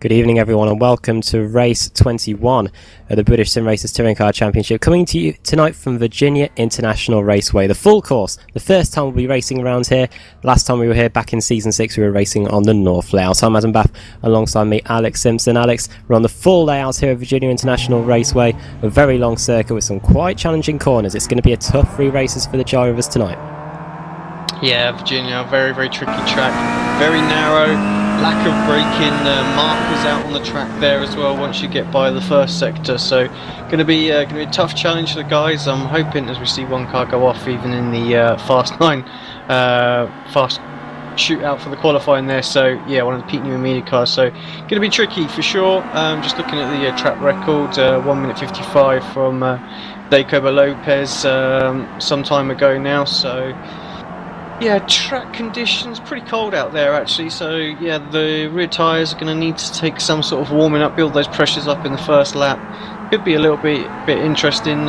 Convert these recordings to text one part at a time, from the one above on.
Good evening everyone and welcome to race 21 of the British Sim Racers Touring Car Championship, coming to you tonight from Virginia International Raceway. The full course, the first time we'll be racing around here. Last time we were here back in season 6 we were racing on the North layout. I'm Adam Bath alongside me Alex Simpson. Alex, we're on the full layout here at Virginia International Raceway, a very long circuit with some quite challenging corners. It's going to be a tough 3 races for the drivers tonight. Yeah, Virginia, very tricky track, very narrow, lack of braking markers out on the track there as well once you get by the first sector, so going to be a tough challenge for the guys. I'm hoping as we see one car go off even in the fast shootout for the qualifying there, so yeah, one of the Pete New Media cars, so going to be tricky for sure. Just looking at the track record, 1 minute 55 from Jacobo Lopez some time ago now, so yeah, track conditions pretty cold out there actually, so yeah, the rear tyres are going to need to take some sort of warming up, build those pressures up in the first lap. Could be a little bit interesting.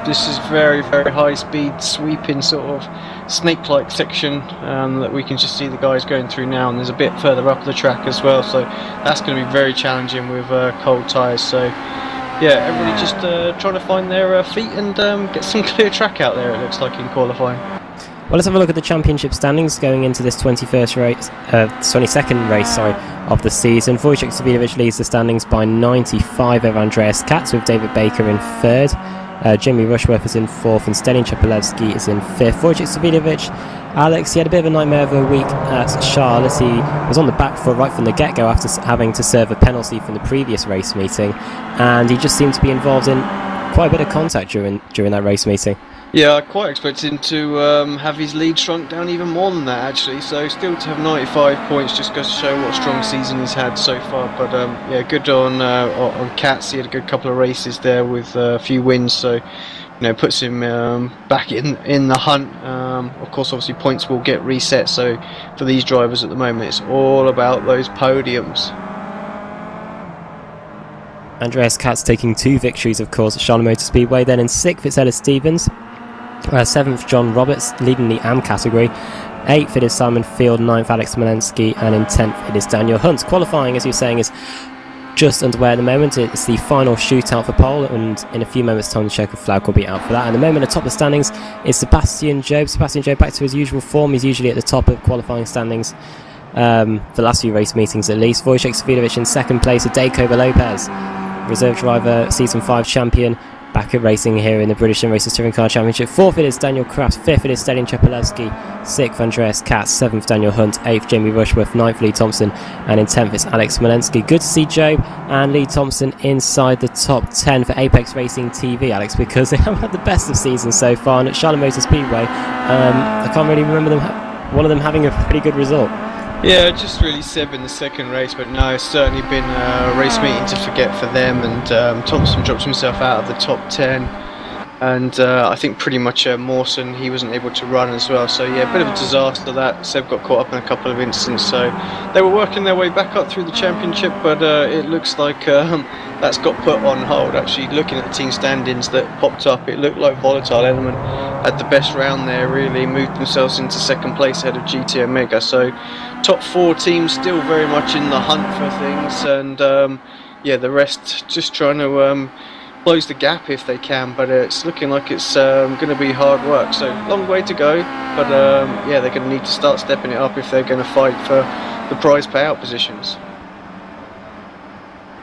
This is very high speed sweeping sort of snake-like section that we can just see the guys going through now, and there's a bit further up the track as well, so that's going to be very challenging with cold tyres. So yeah, everybody just trying to find their feet and get some clear track out there, it looks like, in qualifying. Well, let's have a look at the championship standings going into this 22nd race of the season. Wojciech Savidovic leads the standings by 95 over Andreas Katz, with David Baker in 3rd. Jamie Rushworth is in 4th and Stelin Chapelevsky is in 5th. Wojciech Savidovic, Alex, he had a bit of a nightmare of a week at Charlotte. He was on the back foot right from the get-go after having to serve a penalty from the previous race meeting, and he just seemed to be involved in quite a bit of contact during that race meeting. Yeah, I quite expected him to have his lead shrunk down even more than that actually, so still to have 95 points just goes to show what a strong season he's had so far. But yeah, good on Katz. He had a good couple of races there with a few wins, so you know, puts him back in the hunt. Of course, obviously points will get reset, so for these drivers at the moment it's all about those podiums. Andreas Katz taking 2 victories, of course, at Charlotte Motor Speedway. Then in 6th it's Ellis Stevens. 7th John Roberts leading the AM category. 8th it is Simon Field. 9th Alex Smolenski, and in 10th it is Daniel Hunt. Qualifying, as you're saying, is just underway at the moment. It's the final shootout for pole, and in a few moments time the checkered flag will be out for that. And the moment atop the standings is Sebastian Job. Sebastian Job back to his usual form. He's usually at the top of qualifying standings for the last few race meetings at least. Wojciech Savidovic in 2nd place with Jacobo Lopez, reserve driver, season 5 champion, back at racing here in the British Sim Racers Touring Car Championship. 4th it is Daniel Kraft, 5th it is Stelin Chapelevsky, 6th Andreas Katz, 7th Daniel Hunt, 8th Jamie Rushworth, 9th Lee Thompson, and in 10th it's Alex Smolenski. Good to see Joe and Lee Thompson inside the top 10 for Apex Racing TV, Alex, because they haven't had the best of seasons so far, and at Charlotte Motor Speedway I can't really remember one of them having a pretty good result. Yeah, just really Seb in the 2nd race, but no, it's certainly been a race meeting to forget for them, and Thompson dropped himself out of the top 10, and I think pretty much Mawson, he wasn't able to run as well, so yeah, a bit of a disaster that. Seb got caught up in a couple of incidents, so they were working their way back up through the championship, but it looks like that's got put on hold. Actually, looking at the team standings that popped up, it looked like Volatile Element had the best round there, really moved themselves into 2nd place ahead of GT Omega, so top 4 teams still very much in the hunt for things, and yeah, the rest just trying to close the gap if they can, but it's looking like it's going to be hard work, so long way to go, but yeah, they're going to need to start stepping it up if they're going to fight for the prize payout positions.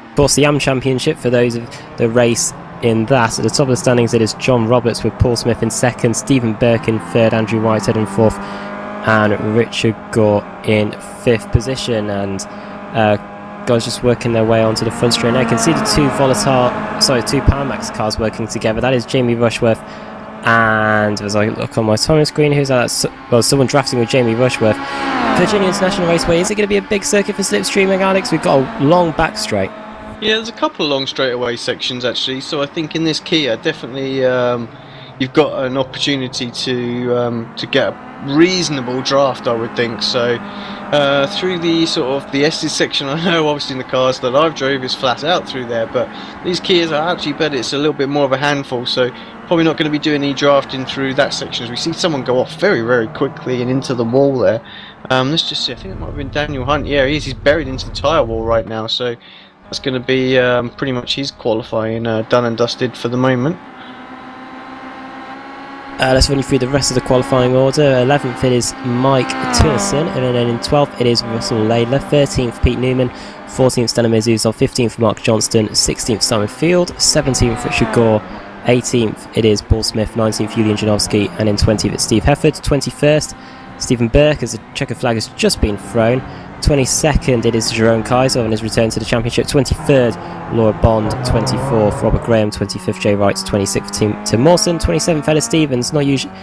Of course, the AM Championship, for those of the race in that, at the top of the standings it is John Roberts with Paul Smith in 2nd, Stephen Burke in 3rd, Andrew Whitehead in 4th, and Richard Gore in 5th position, and guys just working their way onto the front straight. Now you can see the 2 Powermax cars working together. That is Jamie Rushworth, and as I look on my timing screen, who's that? Well, someone drafting with Jamie Rushworth. Virginia International Raceway, is it going to be a big circuit for slipstreaming, Alex? We've got a long back straight. Yeah, there's a couple of long straightaway sections actually, so I think in this Kia definitely you've got an opportunity to get a reasonable draft, I would think. So through the sort of the S's section, I know obviously in the cars that I've drove is flat out through there, but these Kias are actually better. It's a little bit more of a handful, so probably not going to be doing any drafting through that section, as we see someone go off very quickly and into the wall there. Let's just see. I think it might have been Daniel Hunt. Yeah, he is. He's buried into the tyre wall right now, so that's going to be pretty much his qualifying done and dusted for the moment. Let's run you through the rest of the qualifying order. 11th it is Mike Tillerson, and then in 12th it is Russell Laidler, 13th Pete Newman, 14th Stella Mezuzov, 15th Mark Johnston, 16th Simon Field, 17th Richard Gore, 18th it is Paul Smith, 19th Julian Janowski, and in 20th it's Steve Hefford, 21st Stephen Burke as the checker flag has just been thrown, 22nd it is Jerome Kaiser on his return to the championship, 23rd Laura Bond, 24th Robert Graham, 25th Jay Wright, 26th Tim Mawson, 27th Ella Stevens, not usually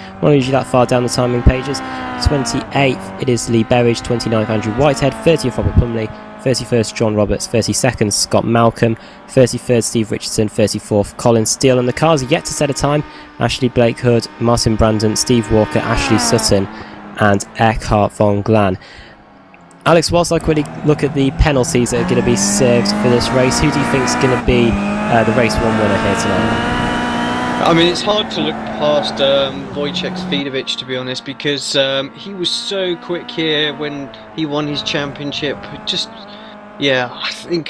that far down the timing pages, 28th it is Lee Berridge, 29th Andrew Whitehead, 30th Robert Plumley, 31st John Roberts, 32nd Scott Malcolm, 33rd Steve Richardson, 34th Colin Steele, and the cars are yet to set a time. Ashley Blake Hood, Martin Brandon, Steve Walker, Ashley Sutton and Eckhart von Glan. Alex, whilst I quickly look at the penalties that are going to be served for this race, who do you think is going to be the race 1 winner here tonight? I mean, it's hard to look past Wojciech Svidovic, to be honest, because he was so quick here when he won his championship. I think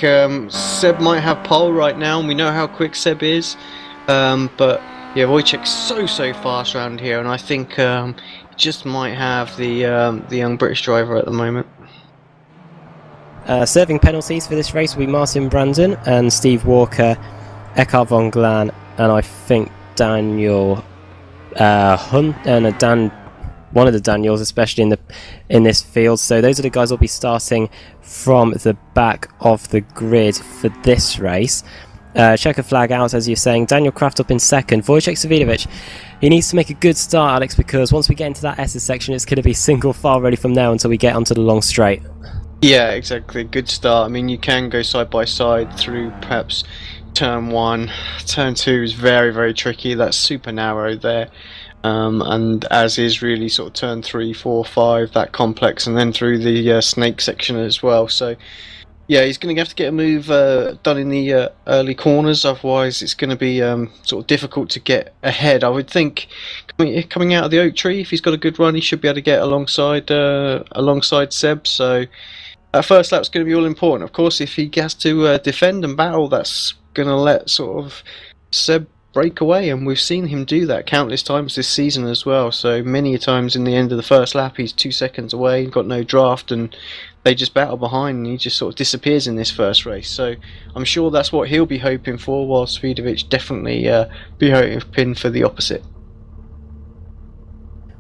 Seb might have pole right now, and we know how quick Seb is. But yeah, Wojciech's so fast around here, and I think he just might have the young British driver at the moment. Serving penalties for this race will be Martin Brandon and Steve Walker, Eckhart von Glan, and I think Daniel Hunt and one of the Daniels, especially in this field. So those are the guys who'll be starting from the back of the grid for this race. Checker flag out, as you're saying. Daniel Kraft up in second. Wojciech Svidovic, he needs to make a good start, Alex, because once we get into that S's section, it's going to be single file ready from now until we get onto the long straight. Yeah, exactly. Good start. I mean, you can go side by side through perhaps turn 1. Turn 2 is very tricky. That's super narrow there. And as is really sort of turn 3, 4, 5, that complex, and then through the snake section as well. So yeah, he's going to have to get a move done in the early corners, otherwise it's going to be sort of difficult to get ahead. I would think coming out of the oak tree, if he's got a good run, he should be able to get alongside Seb. So that first lap's going to be all important. Of course, if he has to defend and battle, that's going to let sort of Seb break away, and we've seen him do that countless times this season as well. So many times in the end of the first lap, he's 2 seconds away, got no draft, and they just battle behind, and he just sort of disappears in this first race. So I'm sure that's what he'll be hoping for, while Svidovic definitely be hoping for the opposite.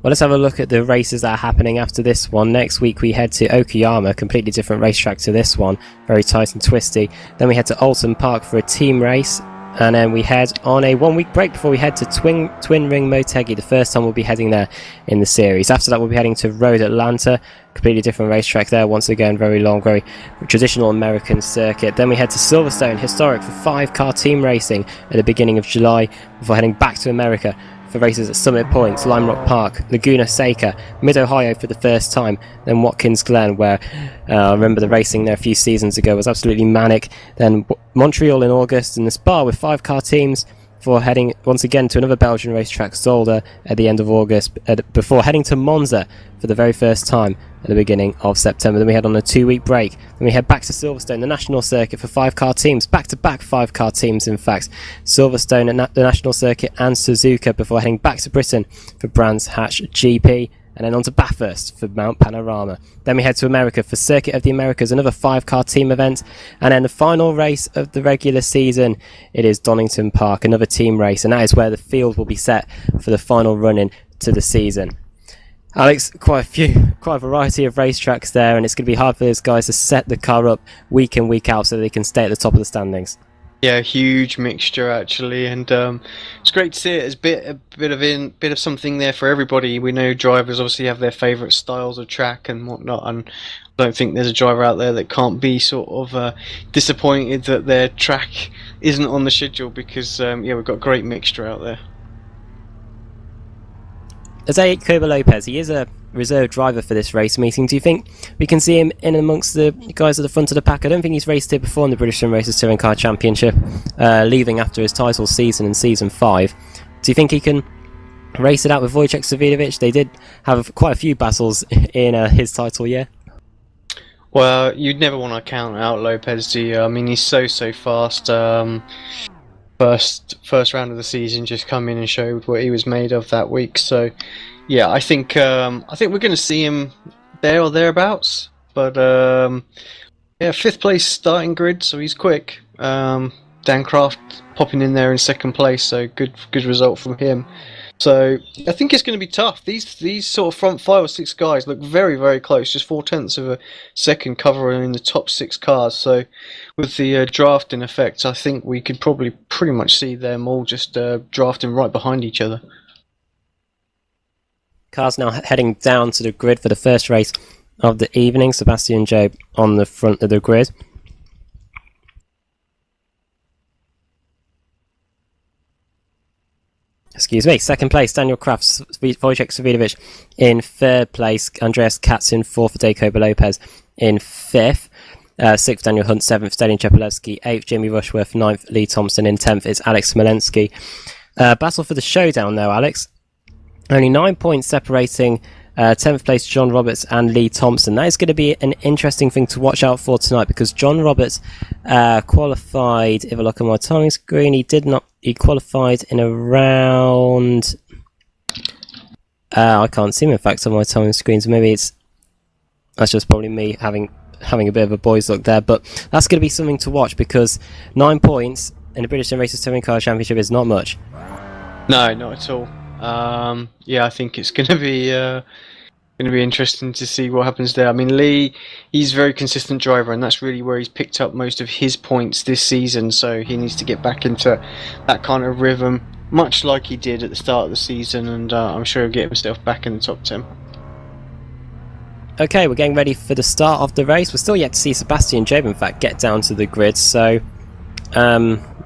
Well, let's have a look at the races that are happening after this one. Next week we head to Okayama, completely different racetrack to this one, very tight and twisty. Then we head to Alton Park for a team race, and then we head on a 1 week break before we head to Twin Ring Motegi, the first time we'll be heading there in the series. After that we'll be heading to Road Atlanta, completely different racetrack there, once again very long, very traditional American circuit. Then we head to Silverstone, historic, for 5-car team racing at the beginning of July, before heading back to America for races at Summit Point, Lime Rock Park, Laguna Seca, Mid-Ohio for the first time, then Watkins Glen, where I remember the racing there a few seasons ago was absolutely manic, then Montreal in August, and the Spa with 5-car teams, before heading once again to another Belgian racetrack, Zolder, at the end of August, before heading to Monza for the very first time at the beginning of September. Then we head on a 2-week break. Then we head back to Silverstone, the national circuit, for 5-car teams, back-to-back 5-car teams in fact. Silverstone at the national circuit and Suzuka, before heading back to Britain for Brands Hatch GP, and then on to Bathurst for Mount Panorama. Then we head to America for Circuit of the Americas, another 5-car team event, and then the final race of the regular season, it is Donington Park, another team race, and that is where the field will be set for the final run-in to the season. Alex, quite a variety of racetracks there, and it's going to be hard for those guys to set the car up week in, week out so they can stay at the top of the standings. Yeah, huge mixture actually, and it's great to see it as a bit of something there for everybody. We know drivers obviously have their favourite styles of track and whatnot, and I don't think there's a driver out there that can't be sort of disappointed that their track isn't on the schedule, because we've got a great mixture out there. Jose Cuba Lopez, he is a reserve driver for this race meeting. Do you think we can see him in amongst the guys at the front of the pack? I don't think he's raced here before in the British Sim Racers Touring Car Championship, leaving after his title season in Season 5. Do you think he can race it out with Wojciech Savidovic. They did have quite a few battles in his title year. Well, you'd never want to count out Lopez, do you? I mean, he's so fast. First round of the season, just come in and showed what he was made of that week. So, yeah, I think we're going to see him there or thereabouts. But yeah, 5th place starting grid, so he's quick. Dan Kraft popping in there in 2nd place, so good result from him. So I think it's going to be tough. These sort of front 5 or 6 guys look very close, just 0.4 of a second covering the top 6 cars. So with the drafting effect, I think we could probably pretty much see them all just drafting right behind each other. Cars now heading down to the grid for the first race of the evening. Sebastian Job on the front of the grid. Excuse me, 2nd place, Daniel Kraft, Wojciech Savidovic in 3rd place, Andreas Katz in 4th, Jacobo Lopez in 5th, 6th, Daniel Hunt, 7th, Stelian Chepelevsky, 8th, Jamie Rushworth, 9th, Lee Thompson, in 10th, it's Alex Smolensky. Battle for the showdown though, Alex. Only 9 points separating 10th place John Roberts and Lee Thompson. That is going to be an interesting thing to watch out for tonight, because John Roberts qualified, if I look at my timing screen, he qualified in around I can't see him in fact on my timing screen, so maybe that's just probably me having a bit of a boys look there, but that's going to be something to watch, because 9 points in the British Sim Racers Touring Car Championship is not much. No, not at all. Yeah, I think it's going to be interesting to see what happens there. I mean, Lee, he's a very consistent driver, and that's really where he's picked up most of his points this season, so he needs to get back into that kind of rhythm, much like he did at the start of the season, and I'm sure he'll get himself back in the top 10. Okay, we're getting ready for the start of the race. We're still yet to see Sebastian Job, in fact, get down to the grid, so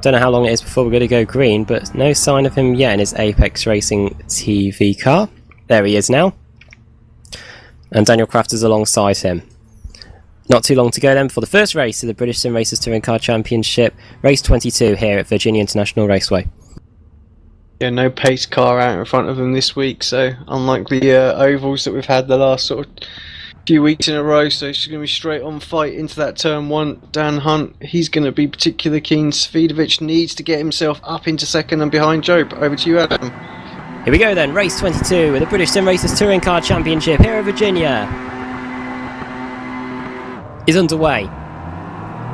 don't know how long it is before we're going to go green, but no sign of him yet in his Apex Racing TV car. There he is now. And Daniel Kraft is alongside him. Not too long to go then for the first race of the British Sim Racers Touring Car Championship, race 22 here at Virginia International Raceway. Yeah, no pace car out in front of them this week, so unlike the ovals that we've had the last sort of few weeks in a row, so it's going to be straight on fight into that turn 1. Dan Hunt, he's going to be particularly keen. Savidovic needs to get himself up into 2nd and behind Job. Over to you, Adam. Here we go then, race 22 with the British Sim Racers Touring Car Championship here at Virginia is underway.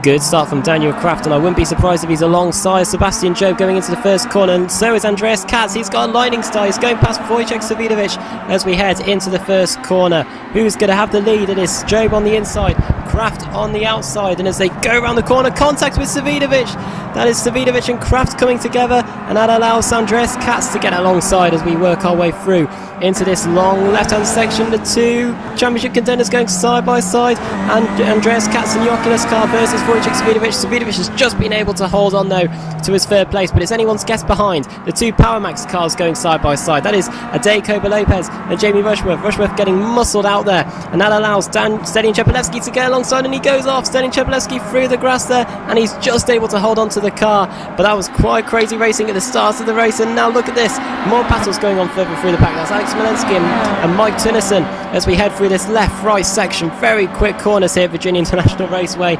Good start from Daniel Kraft, and I wouldn't be surprised if he's alongside Sebastian Job going into the first corner, and so is Andreas Katz. He's got a lightning start. He's going past Wojciech Savidovic as we head into the first corner. Who's going to have the lead? It is Job on the inside, Kraft on the outside, and as they go around the corner, contact with Savidovic. That is Savidovic and Kraft coming together, and that allows Andreas Katz to get alongside as we work our way through into this long left-hand section. The 2 championship contenders going side by side, and Andreas Katz in the Oculus car versus Wojciech Savidovic. Savidovic has just been able to hold on though to his 3rd place, but it's anyone's guess behind. The 2 Power Max cars going side by side. That is Jacobo Lopez and Jamie Rushworth. Rushworth getting muscled out there, and that allows Stelian Chepelevsky to get alongside, and he goes off. Stelian Chepelevsky through the grass there, and he's just able to hold on to the car, but that was quite crazy racing at the start of the race. And now look at this, more battles going on further through the pack. That's Alex Smolensky and Mike Tennyson as we head through this left-right section. Very quick corners here at Virginia International Raceway.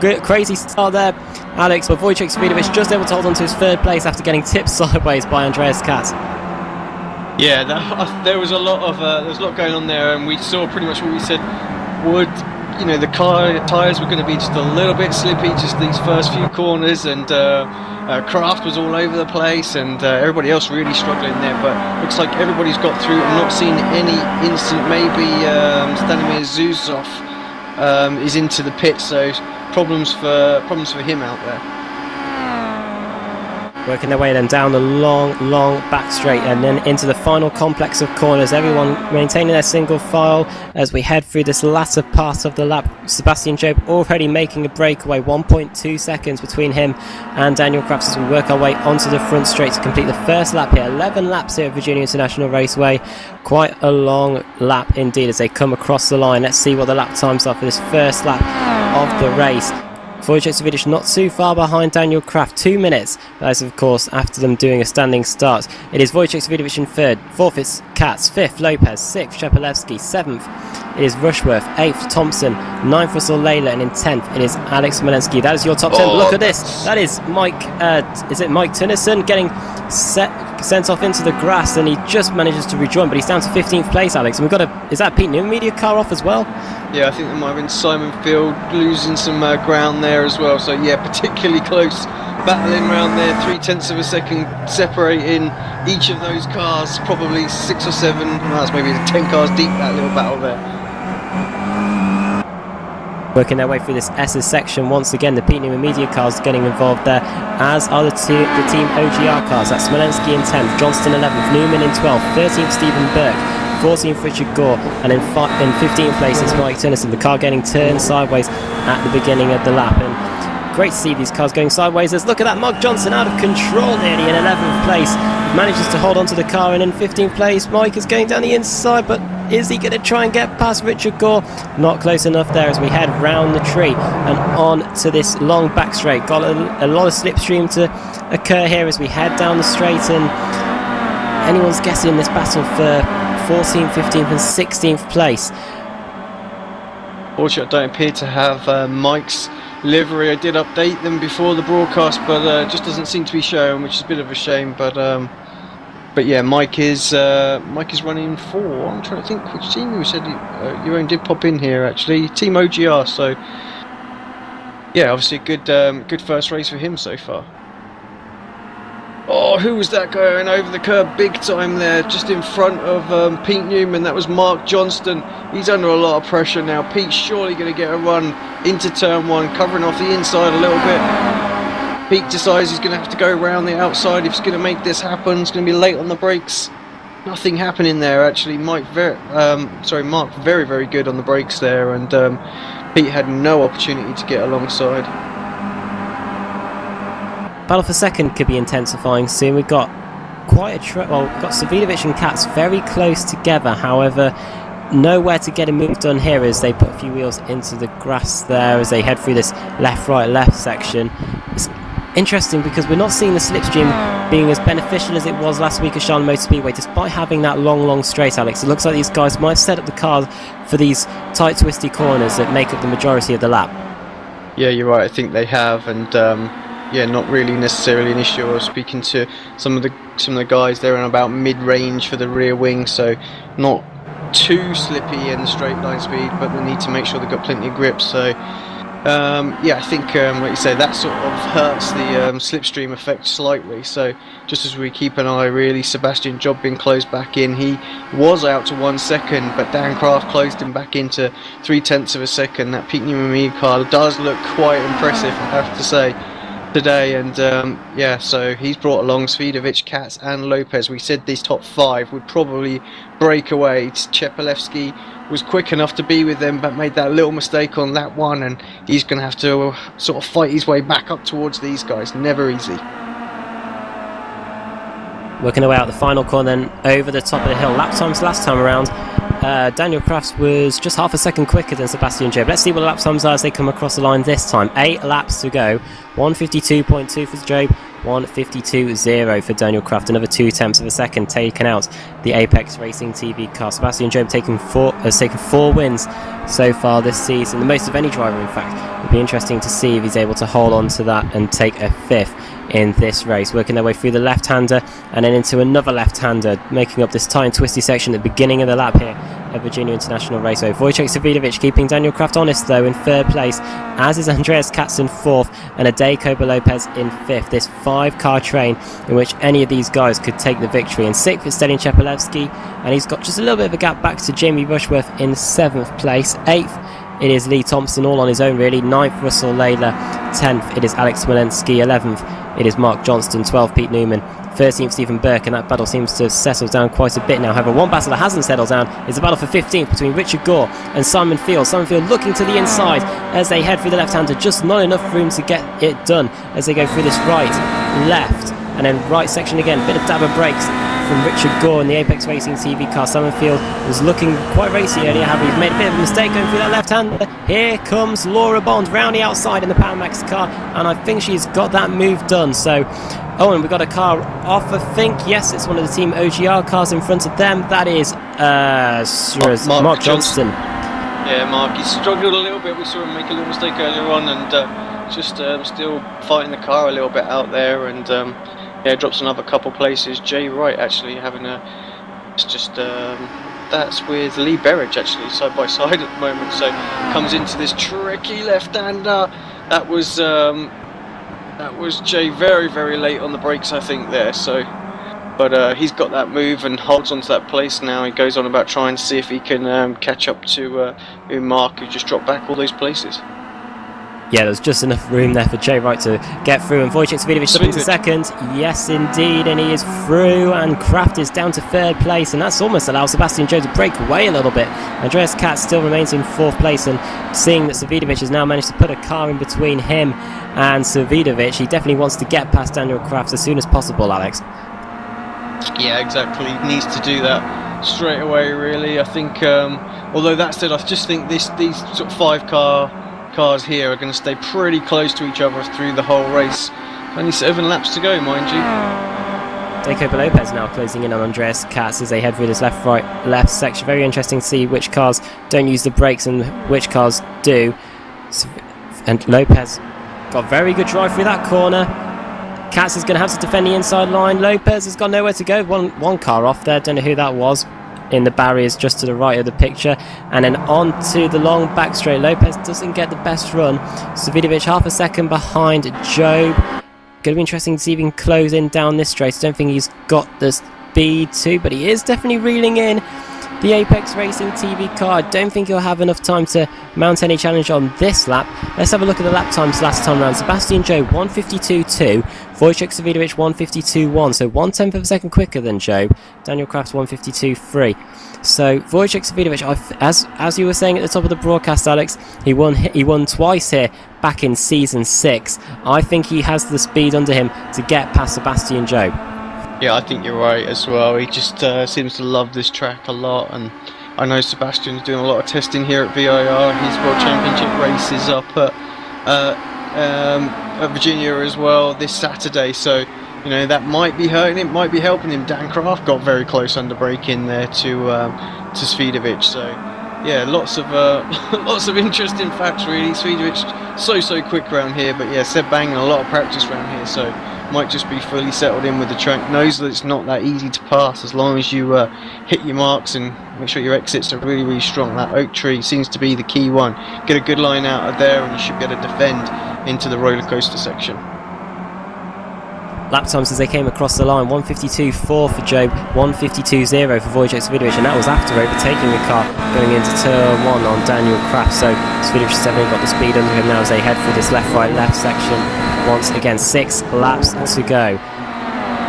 Crazy start there, Alex, but Wojciech Savidovic just able to hold on to his 3rd place after getting tipped sideways by Andreas Katz. Yeah, there was a lot going on there, and we saw pretty much what we said would. You know, the tyres were going to be just a little bit slippy just these first few corners, and Kraft was all over the place, and everybody else really struggling there, but looks like everybody's got through. I'm not seeing any instant. Maybe Stanimir Zuzov is into the pit, so problems for him out there. Working their way then down the long back straight and then into the final complex of corners. Everyone maintaining their single file as we head through this latter part of the lap. Sebastian Job already making a breakaway, 1.2 seconds between him and Daniel Kraft as we work our way onto the front straight to complete the first lap here. 11 laps here at Virginia International Raceway. Quite a long lap indeed as they come across the line. Let's see what the lap times are for this first lap of the race. Wojciech not too far behind Daniel Kraft, 2 minutes. That is, of course, after them doing a standing start. It is Wojciech in third, fourth it's Katz, fifth Lopez, sixth Shepelevsky, seventh it is Rushworth, eighth Thompson, ninth Russell Layla, and in 10th it is Alex Smolensky. That is your top 10. But look at this. That is Mike Tennyson getting sent off into the grass, and he just manages to rejoin, but he's down to 15th place, Alex. And we've got is that Pete Newman media car off as well? Yeah, I think there might have been Simon Field losing some ground there as well. So yeah, particularly close battling round there, 0.3 of a second separating each of those cars, probably 6 or 7, that's maybe 10 cars deep, that little battle there. Working their way through this S's section once again. The Pete Newman media cars getting involved there, as are the team OGR cars. That's Smolensky in 10th, Johnston 11th, Newman in 12th, 13th Stephen Burke, 14th Richard Gore, and in 15th place is Mike Tennyson. The car getting turned sideways at the beginning of the lap, and great to see these cars going sideways. As look at that, Mark Johnson out of control nearly in 11th place, manages to hold onto the car, and in 15th place Mike is going down the inside, but is he going to try and get past Richard Gore? Not close enough there as we head round the tree and on to this long back straight. Got a lot of slipstream to occur here as we head down the straight, and anyone's guessing this battle for 14th, 15th and 16th place. Fortunately, I don't appear to have Mike's livery. I did update them before the broadcast, but it just doesn't seem to be shown, which is a bit of a shame. But yeah, Mike is running for, I'm trying to think which team you said you own did pop in here actually, Team OGR. So yeah, obviously a good first race for him so far. Oh, who was that going over the curb big time there, just in front of Pete Newman? That was Mark Johnston. He's under a lot of pressure now. Pete's surely going to get a run into turn 1, covering off the inside a little bit. Pete decides he's going to have to go around the outside if he's going to make this happen. It's going to be late on the brakes. Nothing happening there actually. Mark very very good on the brakes there, and Pete had no opportunity to get alongside. Battle for second could be intensifying soon. We've got quite a we've got Savidovic and Katz very close together. However, nowhere to get a move done here as they put a few wheels into the grass there as they head through this left, right, left section. It's interesting because we're not seeing the slipstream being as beneficial as it was last week at Charlotte Motor Speedway, despite having that long straight, Alex. It looks like these guys might have set up the car for these tight, twisty corners that make up the majority of the lap. Yeah, you're right. I think they have, and yeah, not really necessarily an issue. I was speaking to some of the guys. They're in about mid-range for the rear wing, so not too slippy in the straight line speed, but they need to make sure they've got plenty of grip. So yeah, I think like you say, that sort of hurts the slipstream effect slightly. So just as we keep an eye, really, Sebastian Jobbin closed back in. He was out to 1 second, but Dan Kraft closed him back into 0.3 of a second. That Pete Newman car does look quite impressive, I have to say, today. And yeah, so he's brought along Svidovic, Katz and Lopez. We said these top 5 would probably break away. Chepelevsky was quick enough to be with them, but made that little mistake on that one, and he's going to have to sort of fight his way back up towards these guys. Never easy. Working their way out the final corner, then over the top of the hill. Lap times last time around, Daniel Crafts was just half a second quicker than Sebastian Job. Let's see what the lap times are as they come across the line this time. 8 laps to go. 152.2 for Job, 152.0 for Daniel Kraft. Another 0.2 of a second taken out the Apex Racing TV car. Sebastian Job has taken 4 wins so far this season, the most of any driver in fact. It'll be interesting to see if he's able to hold on to that and take a 5th in this race. Working their way through the left-hander and then into another left-hander, making up this tight and twisty section at the beginning of the lap here at Virginia International Raceway. Wojciech Savidovic keeping Daniel Kraft honest though in 3rd place, as is Andreas Katz in 4th and Adeko Lopez in 5th. This 5-car train in which any of these guys could take the victory. In 6th it's Stelian Chepelevsky, and he's got just a little bit of a gap back to Jamie Rushworth in 7th place. 8th it is Lee Thompson, all on his own really. 9th Russell Layla. 10th it is Alex Smolensky. 11th it is Mark Johnston. 12th Pete Newman. 13th Stephen Burke, and that battle seems to have settled down quite a bit now. However, one battle that hasn't settled down is the battle for 15th between Richard Gore and Simon Field. Simon Field looking to the inside as they head through the left-hander, just not enough room to get it done as they go through this right, left, and then right section again. Bit of dab of brakes from Richard Gore in the Apex Racing TV car. Summerfield was looking quite racy earlier, however he's made a bit of a mistake going through that left hand. Here comes Laura Bond round the outside in the Power Max car, and I think she's got that move done. So, oh, and we've got a car off, I think. Yes, it's one of the Team OGR cars in front of them. That is Mark Johnston. Yeah, Mark, he struggled a little bit. We saw him make a little mistake earlier on, and just still fighting the car a little bit out there, and yeah, drops another couple places. Jay Wright actually having that's with Lee Berridge actually side by side at the moment. So comes into this tricky left-hander. That was Jay very late on the brakes, I think there. So, but he's got that move and holds on to that place now. He goes on about trying to see if he can catch up to Mark, who just dropped back all those places. Yeah, there's just enough room there for Jay Wright to get through, and Wojciech Svidovic up into second. Yes, indeed, and he is through, and Kraft is down to third place, and that's almost allowed Sebastian Joe to break away a little bit. Andreas Katz still remains in fourth place, and seeing that Svidovic has now managed to put a car in between him and Svidovic, he definitely wants to get past Daniel Kraft as soon as possible, Alex. Yeah, exactly. He needs to do that straight away, really. I think, although that said, I just think these sort of cars here are going to stay pretty close to each other through the whole race. Only 7 laps to go, mind you. Jacob Lopez now closing in on Andreas Katz as they head through this left section. Very interesting to see which cars don't use the brakes and which cars do. And Lopez got very good drive through that corner. Katz is going to have to defend the inside line. Lopez has got nowhere to go. One car off there, don't know who that was. In the barriers just to the right of the picture, and then on to the long back straight. Lopez doesn't get the best run. Svidovic half a second behind Job. Going to be interesting to see if he can close in down this straight. I don't think he's got the speed to, but he is definitely reeling in the Apex Racing TV car. I don't think he'll have enough time to mount any challenge on this lap. Let's have a look at the lap times last time round. Sebastian Joe 1:52.2, Wojciech Svidovic 1:52.1, so 1/10 of a second quicker than Joe. Daniel Kraft 1:52.3. So Wojciech Svidovic, as you were saying at the top of the broadcast, Alex, he won twice here back in season 6. I think he has the speed under him to get past Sebastian Joe. Yeah, I think you're right as well. He just seems to love this track a lot, and I know Sebastian's doing a lot of testing here at VIR. His World Championship race is up at Virginia as well this Saturday, so you know that might be hurting him, might be helping him. Dan Kraft got very close under brake in there to Svidovic, so yeah, lots of interesting facts really. Svidovic so quick around here, but yeah, Seb banging a lot of practice around here, so might just be fully settled in with the track. Knows that it's not that easy to pass as long as you hit your marks and make sure your exits are really strong. That oak tree seems to be the key one. Get a good line out of there and you should be able to defend into the roller coaster section. Lap times as they came across the line: 1:52.4 for Job, 1:52.0 for Wojciech Svidovic, and that was after overtaking the car going into turn 1 on Daniel Kraft. So Svidovic has definitely got the speed under him now as they head through this left section. Once again, 6 laps to go.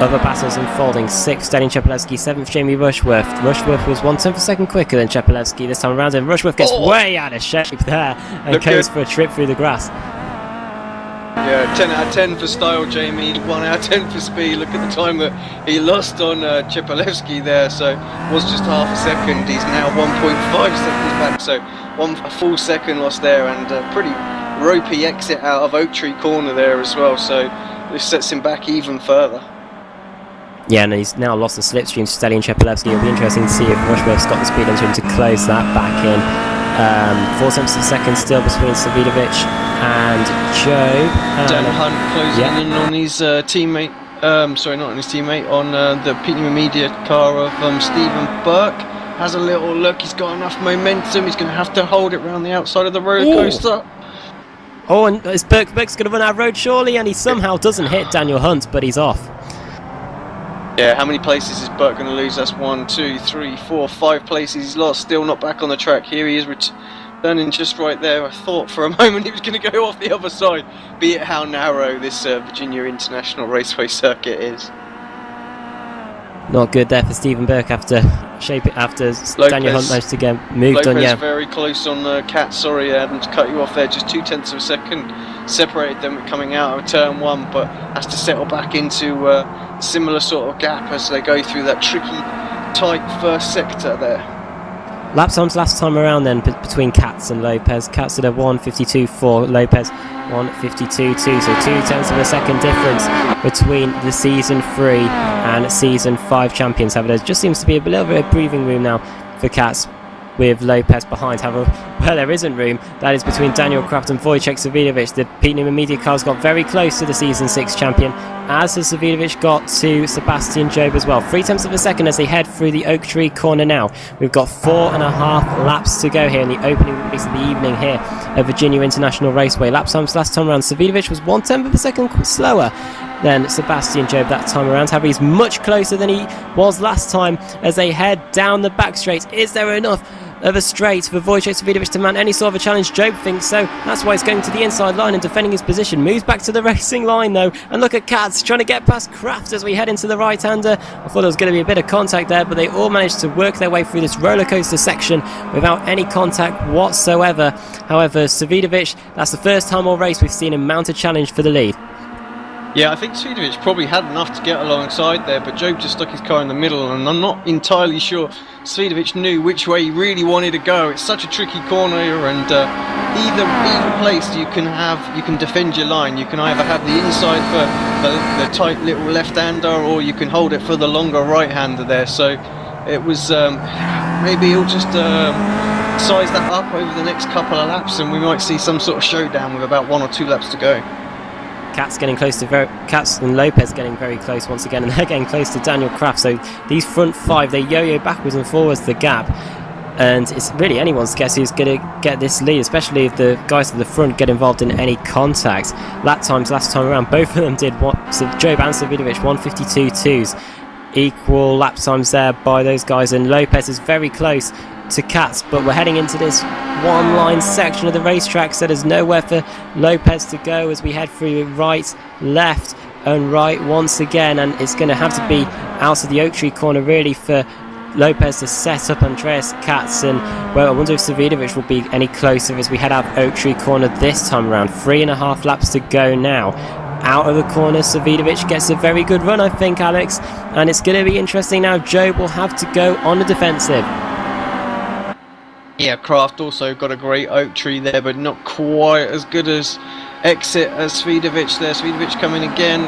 Other battles unfolding: 6th, Daniel Chepelewski; 7th, Jamie Rushworth. Rushworth was 1/10 of a second quicker than Chepelewski this time around, and Rushworth gets way out of shape there and goes for a trip through the grass. Yeah, 10 out of 10 for style, Jamie. 1 out of 10 for speed. Look at the time that he lost on Chepelewski there. So was just half a second. He's now 1.5 seconds back. So a full second lost there, and a pretty ropey exit out of Oak Tree Corner there as well. So this sets him back even further. Yeah, and he's now lost the slipstream to Stelian Chepelewski. It'll be interesting to see if Rushworth's got the speed under him to close that back in. 4/10 of a second still between Svidovic and Joe. Dan Hunt closing in on his teammate. Sorry, not on his teammate. On the Pinion Media car of Stephen Burke. Has a little look. He's got enough momentum. He's going to have to hold it round the outside of the roller coaster. Oh, and Burke's going to run out of road surely, and he somehow doesn't hit Daniel Hunt, but he's off. Yeah, how many places is Burke going to lose? That's 1, 2, 3, 4, 5 places he's lost. Still not back on the track. Here he is returning just right there. I thought for a moment he was going to go off the other side, be it how narrow this Virginia International Raceway circuit is. Not good there for Stephen Burke after Daniel Hunt managed to get moved on. Yeah, very close on Cat. Sorry, Adam, to cut you off there. Just 0.2 of a second separated them coming out of turn 1, but has to settle back into a similar sort of gap as they go through that tricky, tight first sector there. Lap times last time around then between Katz and Lopez. Katz did a 1:52.4, Lopez 1:52.2, so 0.2 of a second difference between the Season 3 and Season 5 champions. However, there just seems to be a little bit of breathing room now for Katz, with Lopez behind. However, where there isn't room, that is between Daniel Kraft and Wojciech Savidovic. The Pete Newman Media cars got very close to the Season 6 champion, as has Savidovic got to Sebastian Job as well. 0.3 of a second as they head through the Oak Tree corner now. We've got 4.5 laps to go here in the opening race of the evening here at Virginia International Raceway. Lap times last time around, Savidovic was 1/10 of a second slower than Sebastian Job that time around. However, he's much closer than he was last time as they head down the back straight. Is there enough of a straight for Wojciech Savidovic to mount any sort of a challenge? Job thinks so. That's why he's going to the inside line and defending his position. Moves back to the racing line though, and look at Katz trying to get past Kraft as we head into the right-hander. I thought there was going to be a bit of contact there, but they all managed to work their way through this roller coaster section without any contact whatsoever. However, Savidovic, that's the first time all race we've seen him mount a challenge for the lead. Yeah, I think Savidovic probably had enough to get alongside there, but Job just stuck his car in the middle, and I'm not entirely sure Savidovic knew which way he really wanted to go. It's such a tricky corner, and either place you can defend your line. You can either have the inside for the tight little left-hander, or you can hold it for the longer right-hander there. So it was maybe he'll just size that up over the next couple of laps, and we might see some sort of showdown with about 1 or 2 laps to go. Katz getting close to Katz and Lopez getting very close once again, and they're getting close to Daniel Kraft. So these front 5, they yo-yo backwards and forwards the gap, and it's really anyone's guess who's going to get this lead, especially if the guys at the front get involved in any contact. Lap times last time around, both of them did what? So Job and Savidovic 1:52.2s, equal lap times there by those guys, and Lopez is very close to Katz, but we're heading into this one-line section of the racetrack, so there's nowhere for Lopez to go as we head through right, left and right once again, and it's going to have to be out of the Oak Tree corner really for Lopez to set up Andreas Katz, and well, I wonder if Savidovic will be any closer as we head out of Oak Tree corner this time around. 3.5 laps to go now. Out of the corner, Savidovic gets a very good run, I think, Alex, and it's going to be interesting now. Job will have to go on the defensive. Yeah, Kraft also got a great Oak Tree there, but not quite as good as exit as Savidovic there. Savidovic coming again.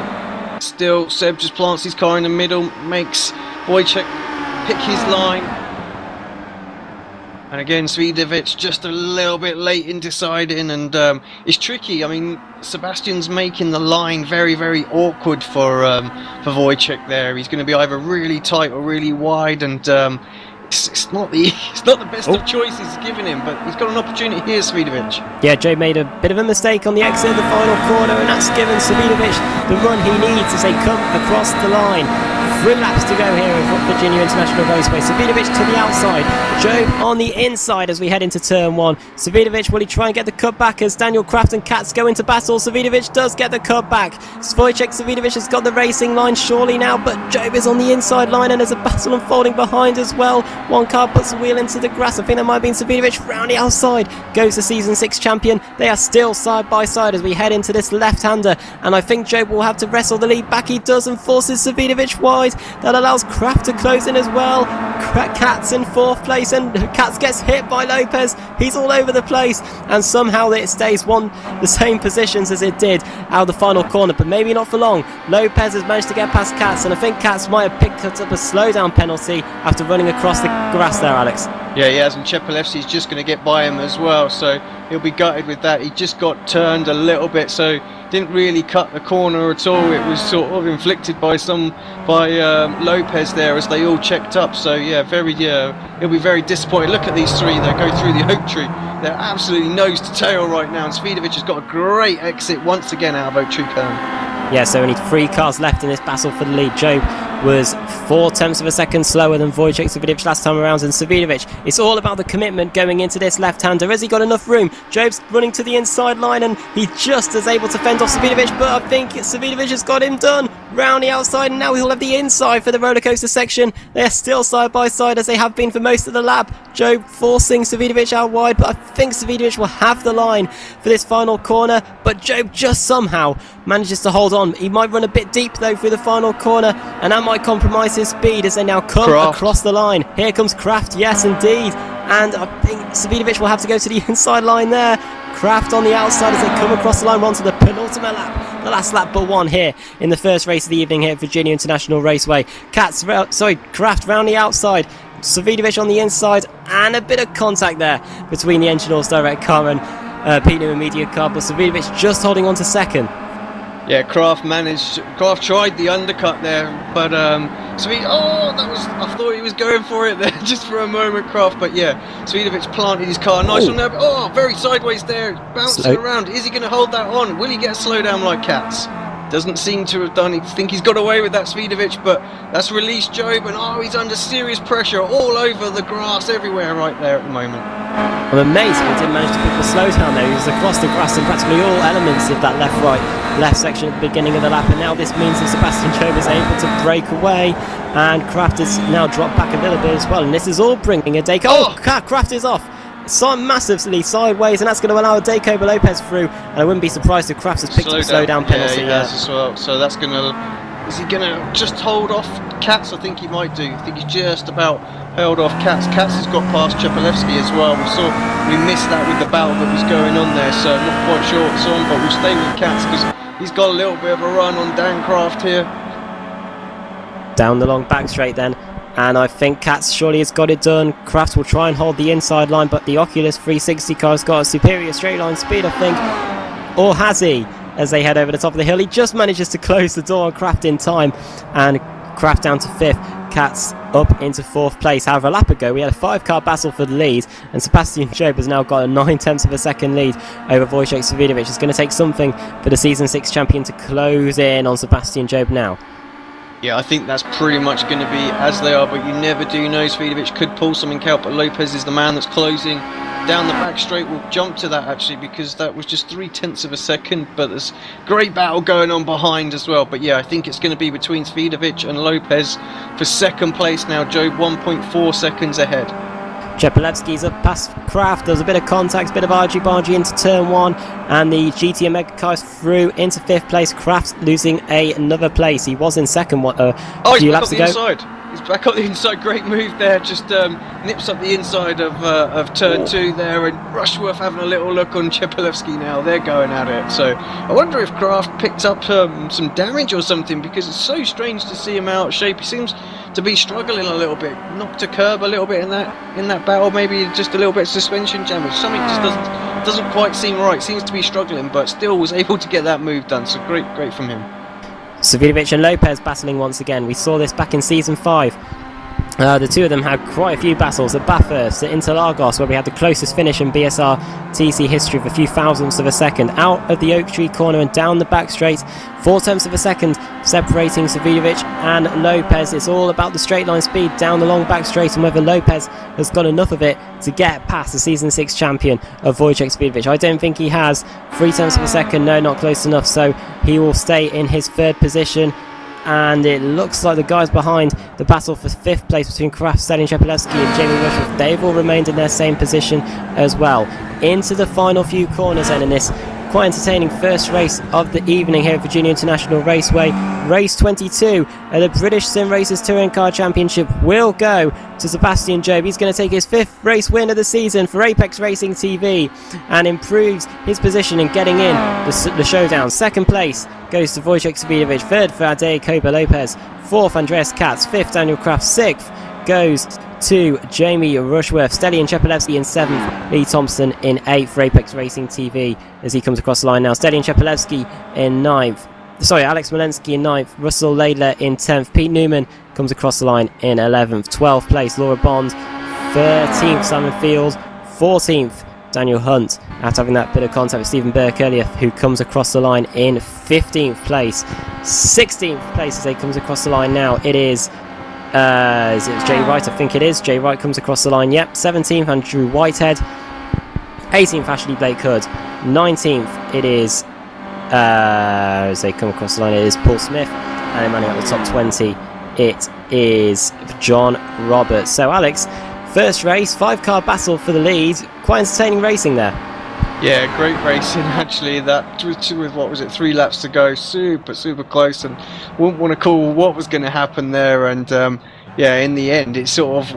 Still, Seb just plants his car in the middle, makes Wojciech pick his line. And again, Savidovic just a little bit late in deciding, and it's tricky. I mean, Sebastian's making the line very, very awkward for Wojciech there. He's going to be either really tight or really wide, and it's not the best of choices given him, but he's got an opportunity here, Savidovic. Yeah, Joe made a bit of a mistake on the exit of the final corner, and that's given Savidovic the run he needs as they come across the line. 3 laps to go here at Virginia International Raceway. Savidovic to the outside, Job on the inside as we head into turn 1. Savidovic, will he try and get the cut back as Daniel Kraft and Katz go into battle? Savidovic does get the cut back. Wojciech Savidovic has got the racing line surely now, but Job is on the inside line, and there's a battle unfolding behind as well. One car puts a wheel into the grass. I think that might have been Savidovic. Round the outside goes the Season 6 champion. They are still side by side as we head into this left-hander, and I think Job will have to wrestle the lead back. He does, and forces Savidovic wide. That allows Kraft to close in as well. Katz in 4th place, and Katz gets hit by Lopez. He's all over the place, and somehow it stays the same positions as it did out of the final corner, but maybe not for long. Lopez has managed to get past Katz, and I think Katz might have picked up a slowdown penalty after running across the grass there, Alex. Yeah, he has, and Chepelevsky's just going to get by him as well, so he'll be gutted with that. He just got turned a little bit, so didn't really cut the corner at all. It was sort of inflicted by Lopez there as they all checked up. So yeah, he'll be very disappointed. Look at these 3 that go through the Oak Tree. They're absolutely nose to tail right now, and Savidovic has got a great exit once again out of Oak Tree Cone. Yeah, so only 3 cars left in this battle for the lead. Job was 0.4 of a second slower than Wojciech Savidovic last time around, and Savidovic, it's all about the commitment going into this left-hander. Has he got enough room? Job's running to the inside line, and he just is able to fend off Savidovic, but I think Savidovic has got him done. round the outside, and now we will have the inside for the roller coaster section. They are still side by side as they have been for most of the lap. Job forcing Savidovic out wide, but I think Savidovic will have the line for this final corner, but Job just somehow manages to hold on. He might run a bit deep though through the final corner, and that might compromise his speed as they now come across the line. Here comes Kraft, yes indeed, and I think Savidovic will have to go to the inside line there. Kraft on the outside as they come across the line, onto the penultimate lap, the last lap but one here in the first race of the evening here at Virginia International Raceway. Kraft round the outside, Savidovic on the inside, and a bit of contact there between the Engine Oils Direct car and Pete Newman Media car, but Savidovic just holding on to second. Yeah, Kraft tried the undercut there, but I thought he was going for it there just for a moment, Kraft, but yeah, Savidovic planted his car nice on there, very sideways there, bouncing around. Is he going to hold that on? Will he get a slowdown like Katz? Doesn't seem to have done. I think he's got away with that, Savidovic, but that's released Job, and he's under serious pressure all over the grass, everywhere right there at the moment. I'm amazed he didn't manage to pick the slowdown there. He was across the grass in practically all elements of that left section at the beginning of the lap, and now this means that Sebastian Job is able to break away, and Kraft has now dropped back a little bit as well, and this is all bringing a Dayco. Kraft is off massively sideways, and that's going to allow a Dayco Lopez through, and I wouldn't be surprised if Kraft has picked up a slowdown penalty. Yeah, he has as well, so that's going to... Is he going to just hold off Katz? I think he might do. I think he's just about held off Katz. Katz has got past Chepelevsky as well. We missed that with the battle that was going on there, so I'm not quite sure what's on, but we'll stay with Katz because he's got a little bit of a run on Dan Kraft here. Down the long back straight then, and I think Katz surely has got it done. Kraft will try and hold the inside line, but the Oculus 360 car's got a superior straight line speed, I think. Or has he? As they head over the top of the hill, he just manages to close the door on Kraft in time, and Kraft down to 5th, Katz up into 4th place. However, a lap ago we had a 5-car battle for the lead, and Sebastian Job has now got a 9/10 of a second lead over Wojciech Savidovic. It's going to take something for the Season 6 champion to close in on Sebastian Job now. Yeah, I think that's pretty much going to be as they are, but you never do know. Savidovic could pull something out, but Lopez is the man that's closing down the back straight. We'll jump to that actually, because that was just 0.3 of a second, but there's great battle going on behind as well. But yeah, I think it's going to be between Savidovic and Lopez for second place now. Job 1.4 seconds ahead. Chepelevsky's up past Kraft. There's a bit of contact, a bit of argy-bargy into turn 1, and the GT Omega car is through into 5th place. Kraft losing another place. He was in second a few laps ago. Inside. He's back up the inside. Great move there. Just nips up the inside of turn 2 there, and Rushworth having a little look on Chepelevsky now. They're going at it. So I wonder if Kraft picked up some damage or something, because it's so strange to see him out of shape. He seems to be struggling a little bit, knocked a curb a little bit in that battle, maybe just a little bit of suspension damage. Something just doesn't quite seem right. Seems to be struggling, but still was able to get that move done. So great from him. Savidovic and Lopez battling once again. We saw this back in Season 5. The two of them had quite a few battles at Bathurst, at Interlagos, where we had the closest finish in BSRTC history of a few thousandths of a second. Out of the Oak Tree corner and down the back straight, 0.4 of a second separating Savidovic and Lopez. It's all about the straight line speed down the long back straight, and whether Lopez has got enough of it to get past the Season 6 champion of Wojciech Savidovic. I don't think he has. 0.3 of a second, no, not close enough, so he will stay in his 3rd position. And it looks like the guys behind the battle for 5th place between Kraft, Stalin Chepelevsky and Jamie Rushworth, they've all remained in their same position as well. Into the final few corners then in this quite entertaining first race of the evening here at Virginia International Raceway. Race 22 at the British Sim Racers Touring Car Championship will go to Sebastian Job. He's going to take his 5th race win of the season for Apex Racing TV and improves his position in getting in the showdown. 2nd place goes to Wojciech Savidovic, 3rd for Dayco Lopez, 4th Andreas Katz, 5th Daniel Kraft, 6th goes to Jamie Rushworth, Stelian Chepelevsky in 7th, Lee Thompson in 8th for Apex Racing TV as he comes across the line now. Stelian Chepelevsky in 9th. Alex Malensky in 9th, Russell Laidler in 10th, Pete Newman comes across the line in 11th, 12th place Laura Bond, 13th Simon Field, 14th Daniel Hunt, after having that bit of contact with Stephen Burke earlier, who comes across the line in 15th place. 16th place as he comes across the line now, it is it Jay Wright? I think it is. Jay Wright comes across the line, yep. 17th, Andrew Whitehead. 18th, Ashley Blake Hood. 19th, it is, as they come across the line, it is Paul Smith. and running out the top 20, it is John Roberts. So Alex, first race, 5-car battle for the lead. Quite entertaining racing there. Yeah, great racing actually. That with what was it, 3 laps to go, super close, and wouldn't want to call what was going to happen there. And yeah, in the end, it's sort of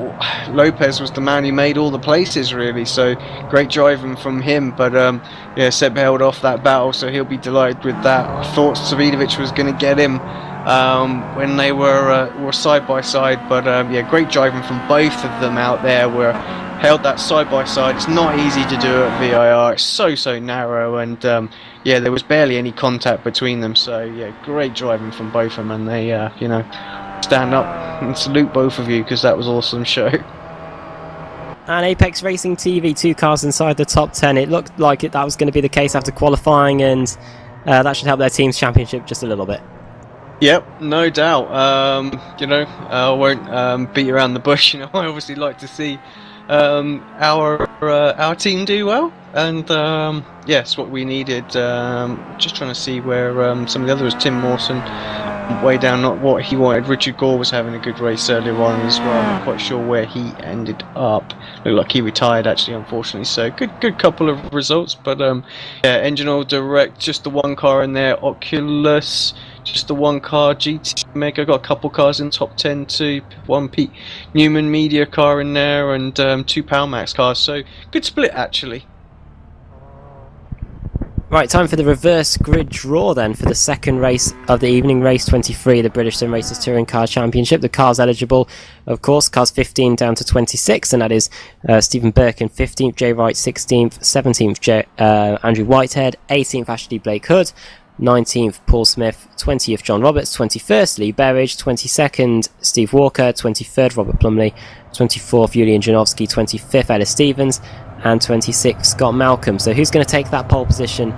Lopez was the man who made all the places really. So great driving from him. But yeah, Seb held off that battle, so he'll be delighted with that. I thought Savidovic was going to get him when they were side by side. But yeah, great driving from both of them out there. Were held that side by side. It's not easy to do at VIR. It's so narrow, and yeah, there was barely any contact between them. So yeah, great driving from both of them, and they you know, stand up and salute both of you because that was an awesome show. And Apex Racing TV, 2 cars inside the top 10. It looked like that was going to be the case after qualifying, and that should help their team's championship just a little bit. Yep, no doubt. You know, I won't beat around the bush. You know, I obviously like to see our team do well, and yes, what we needed. Just trying to see where some of the others. Tim Mawson way down, not what he wanted. Richard Gore was having a good race earlier on as well. I'm not quite sure where he ended up. Looked like he retired actually, unfortunately. So good couple of results, but yeah, Engine Oil Direct, just the 1 car in there. Oculus, just the 1 car. GT Mega got a couple cars in top 10 too. 1 Pete Newman Media car in there, and 2 Powermax cars. So good split actually. Right, time for the reverse grid draw then for the second race of the evening, race 23, the British Sim Racers Touring Car Championship. The cars eligible, of course, cars 15 down to 26, and that is Stephen Burke in 15th, Jay Wright 16th, 17th Andrew Whitehead, 18th Ashley Blake Hood, 19th Paul Smith, 20th John Roberts, 21st Lee Berridge, 22nd Steve Walker, 23rd Robert Plumley, 24th Julian Janowski, 25th Ellis Stevens, and 26th Scott Malcolm. So who's going to take that pole position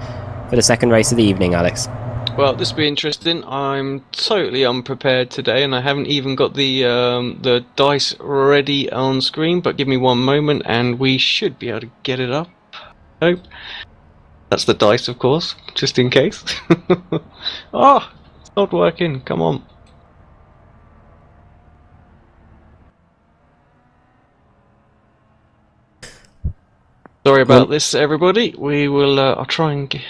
for the second race of the evening, Alex? Well, this will be interesting. I'm totally unprepared today, and I haven't even got the dice ready on screen, but give me 1 moment and we should be able to get it up. Hope. That's the dice, of course, just in case. Oh, it's not working. Come on. Sorry about this, everybody. We will. I'll try and get.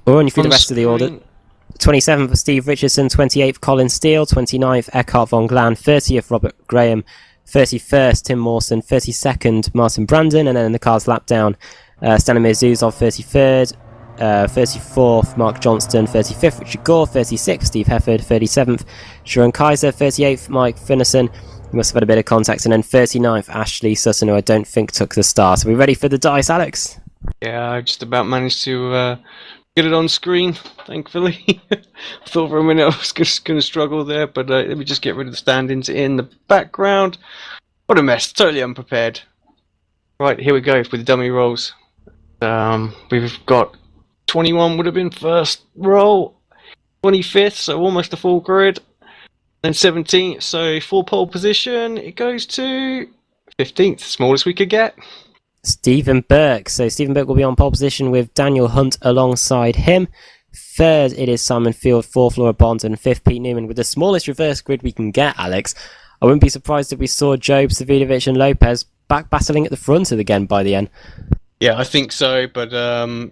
We'll run you through the rest of the order. 27th Steve Richardson, 28th Colin Steele, 29th Eckhart von Glan, 30th Robert Graham, 31st Tim Mawson, 32nd Martin Brandon, and then in the cars lap down, Stanimir Zuzov 33rd, 34th Mark Johnston, 35th Richard Gore, 36th Steve Hefford, 37th Sharon Kaiser, 38th Mike Finnison. He must have had a bit of contact, and then 39th Ashley Sutton, who I don't think took the start. Are we ready for the dice, Alex? Yeah, I just about managed to get it on screen, thankfully. I thought for a minute I was just going to struggle there, but let me just get rid of the stand-ins in the background. What a mess, totally unprepared. Right, here we go with the dummy rolls. We've got 21 would have been first roll, 25th, so almost a full grid. Then 17th, so full pole position, it goes to 15th, smallest we could get. Stephen Burke. So Stephen Burke will be on pole position with Daniel Hunt alongside him. 3rd, it is Simon Field. 4th, Laura Bond. And 5th, Pete Newman. With the smallest reverse grid we can get, Alex, I wouldn't be surprised if we saw Job, Savidovic and Lopez back battling at the front again by the end. Yeah, I think so, but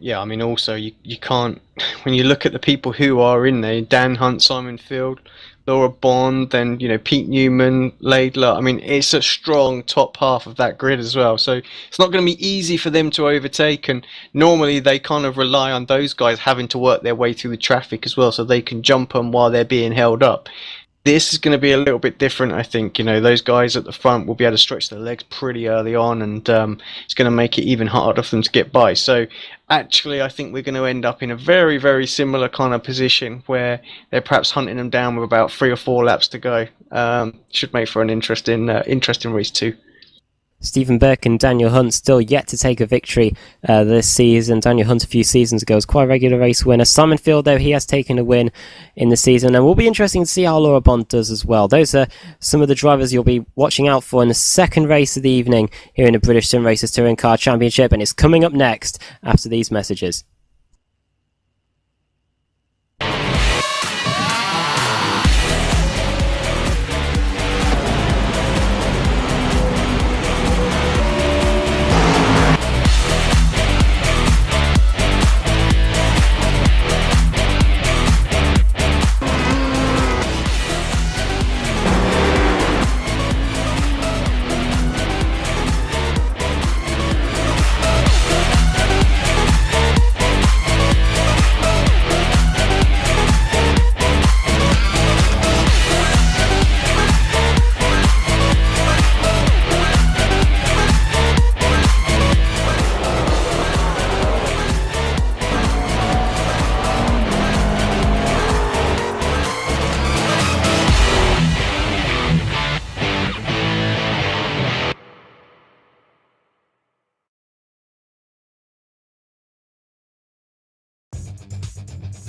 yeah, I mean, also, you can't, when you look at the people who are in there, Dan Hunt, Simon Field, Laura Bond, then, you know, Pete Newman, Laidler. I mean, it's a strong top half of that grid as well. So it's not going to be easy for them to overtake. And normally they kind of rely on those guys having to work their way through the traffic as well, so they can jump them while they're being held up. This is going to be a little bit different, I think. You know, those guys at the front will be able to stretch their legs pretty early on, and it's going to make it even harder for them to get by. So actually, I think we're going to end up in a very, very similar kind of position where they're perhaps hunting them down with about 3 or 4 laps to go. Should make for an interesting race too. Stephen Burke and Daniel Hunt still yet to take a victory this season. Daniel Hunt a few seasons ago was quite a regular race winner. Simon Field, though, he has taken a win in the season, and will be interesting to see how Laura Bond does as well. Those are some of the drivers you'll be watching out for in the second race of the evening here in the British Sim Racers Touring Car Championship, and it's coming up next after these messages.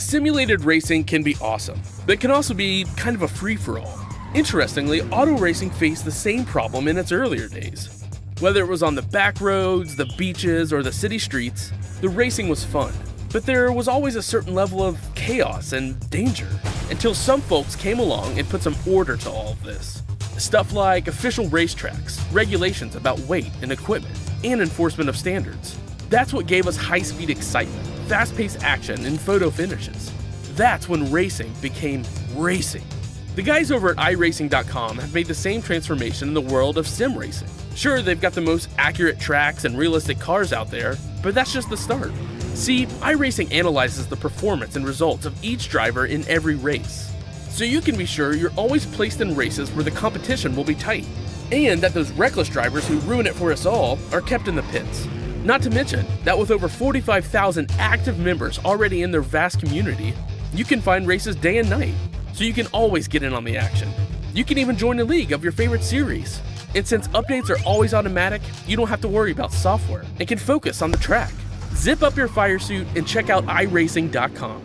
Simulated racing can be awesome, but it can also be kind of a free-for-all. Interestingly, auto racing faced the same problem in its earlier days. Whether it was on the back roads, the beaches, or the city streets, the racing was fun. But there was always a certain level of chaos and danger, until some folks came along and put some order to all of this. Stuff like official racetracks, regulations about weight and equipment, and enforcement of standards. That's what gave us high-speed excitement, fast-paced action, and photo finishes. That's when racing became racing. The guys over at iRacing.com have made the same transformation in the world of sim racing. Sure, they've got the most accurate tracks and realistic cars out there, but that's just the start. See, iRacing analyzes the performance and results of each driver in every race, so you can be sure you're always placed in races where the competition will be tight, and that those reckless drivers who ruin it for us all are kept in the pits. Not to mention that with over 45,000 active members already in their vast community, you can find races day and night, so you can always get in on the action. You can even join a league of your favorite series. And since updates are always automatic, you don't have to worry about software and can focus on the track. Zip up your fire suit and check out iRacing.com.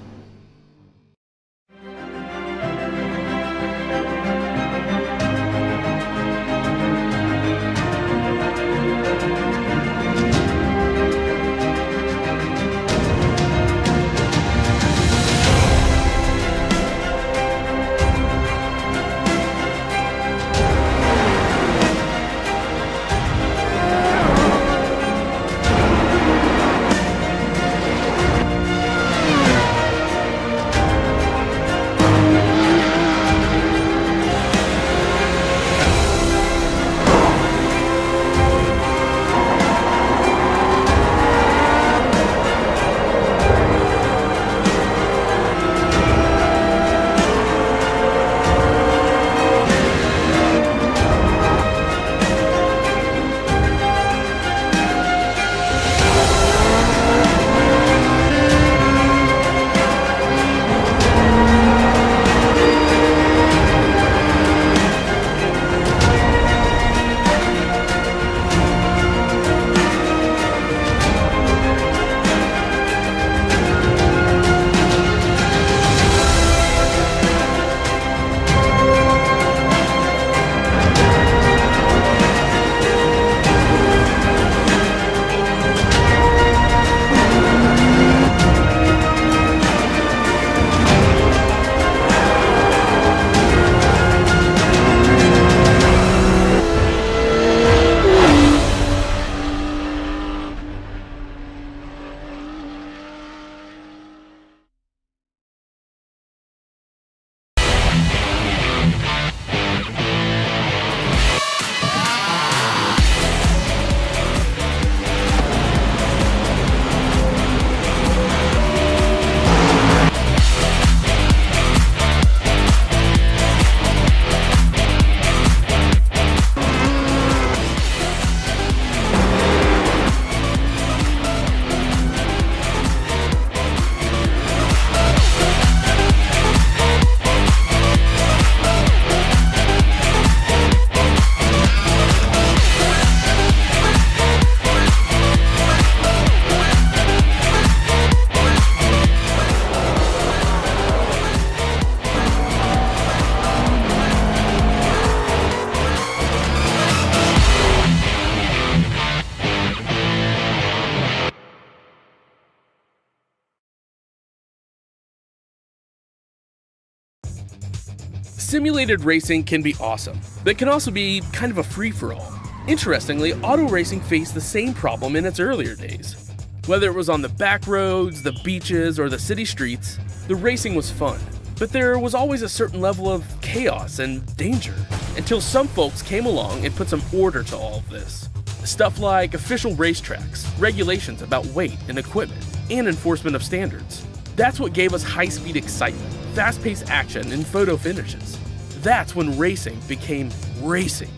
Simulated racing can be awesome, but it can also be kind of a free-for-all. Interestingly, auto racing faced the same problem in its earlier days. Whether it was on the back roads, the beaches, or the city streets, the racing was fun. But there was always a certain level of chaos and danger, until some folks came along and put some order to all of this. Stuff like official racetracks, regulations about weight and equipment, and enforcement of standards. That's what gave us high-speed excitement, fast-paced action, and photo finishes. That's when racing became racing.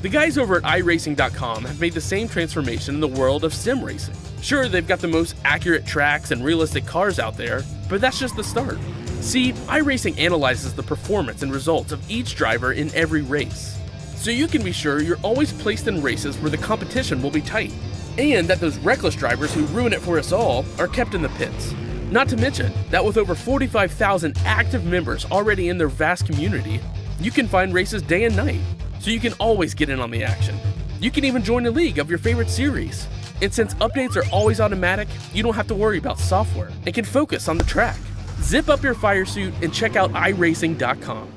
The guys over at iRacing.com have made the same transformation in the world of sim racing. Sure, they've got the most accurate tracks and realistic cars out there, but that's just the start. See, iRacing analyzes the performance and results of each driver in every race, so you can be sure you're always placed in races where the competition will be tight, and that those reckless drivers who ruin it for us all are kept in the pits. Not to mention that with over 45,000 active members already in their vast community, you can find races day and night, so you can always get in on the action. You can even join a league of your favorite series. And since updates are always automatic, you don't have to worry about software and can focus on the track. Zip up your fire suit and check out iRacing.com.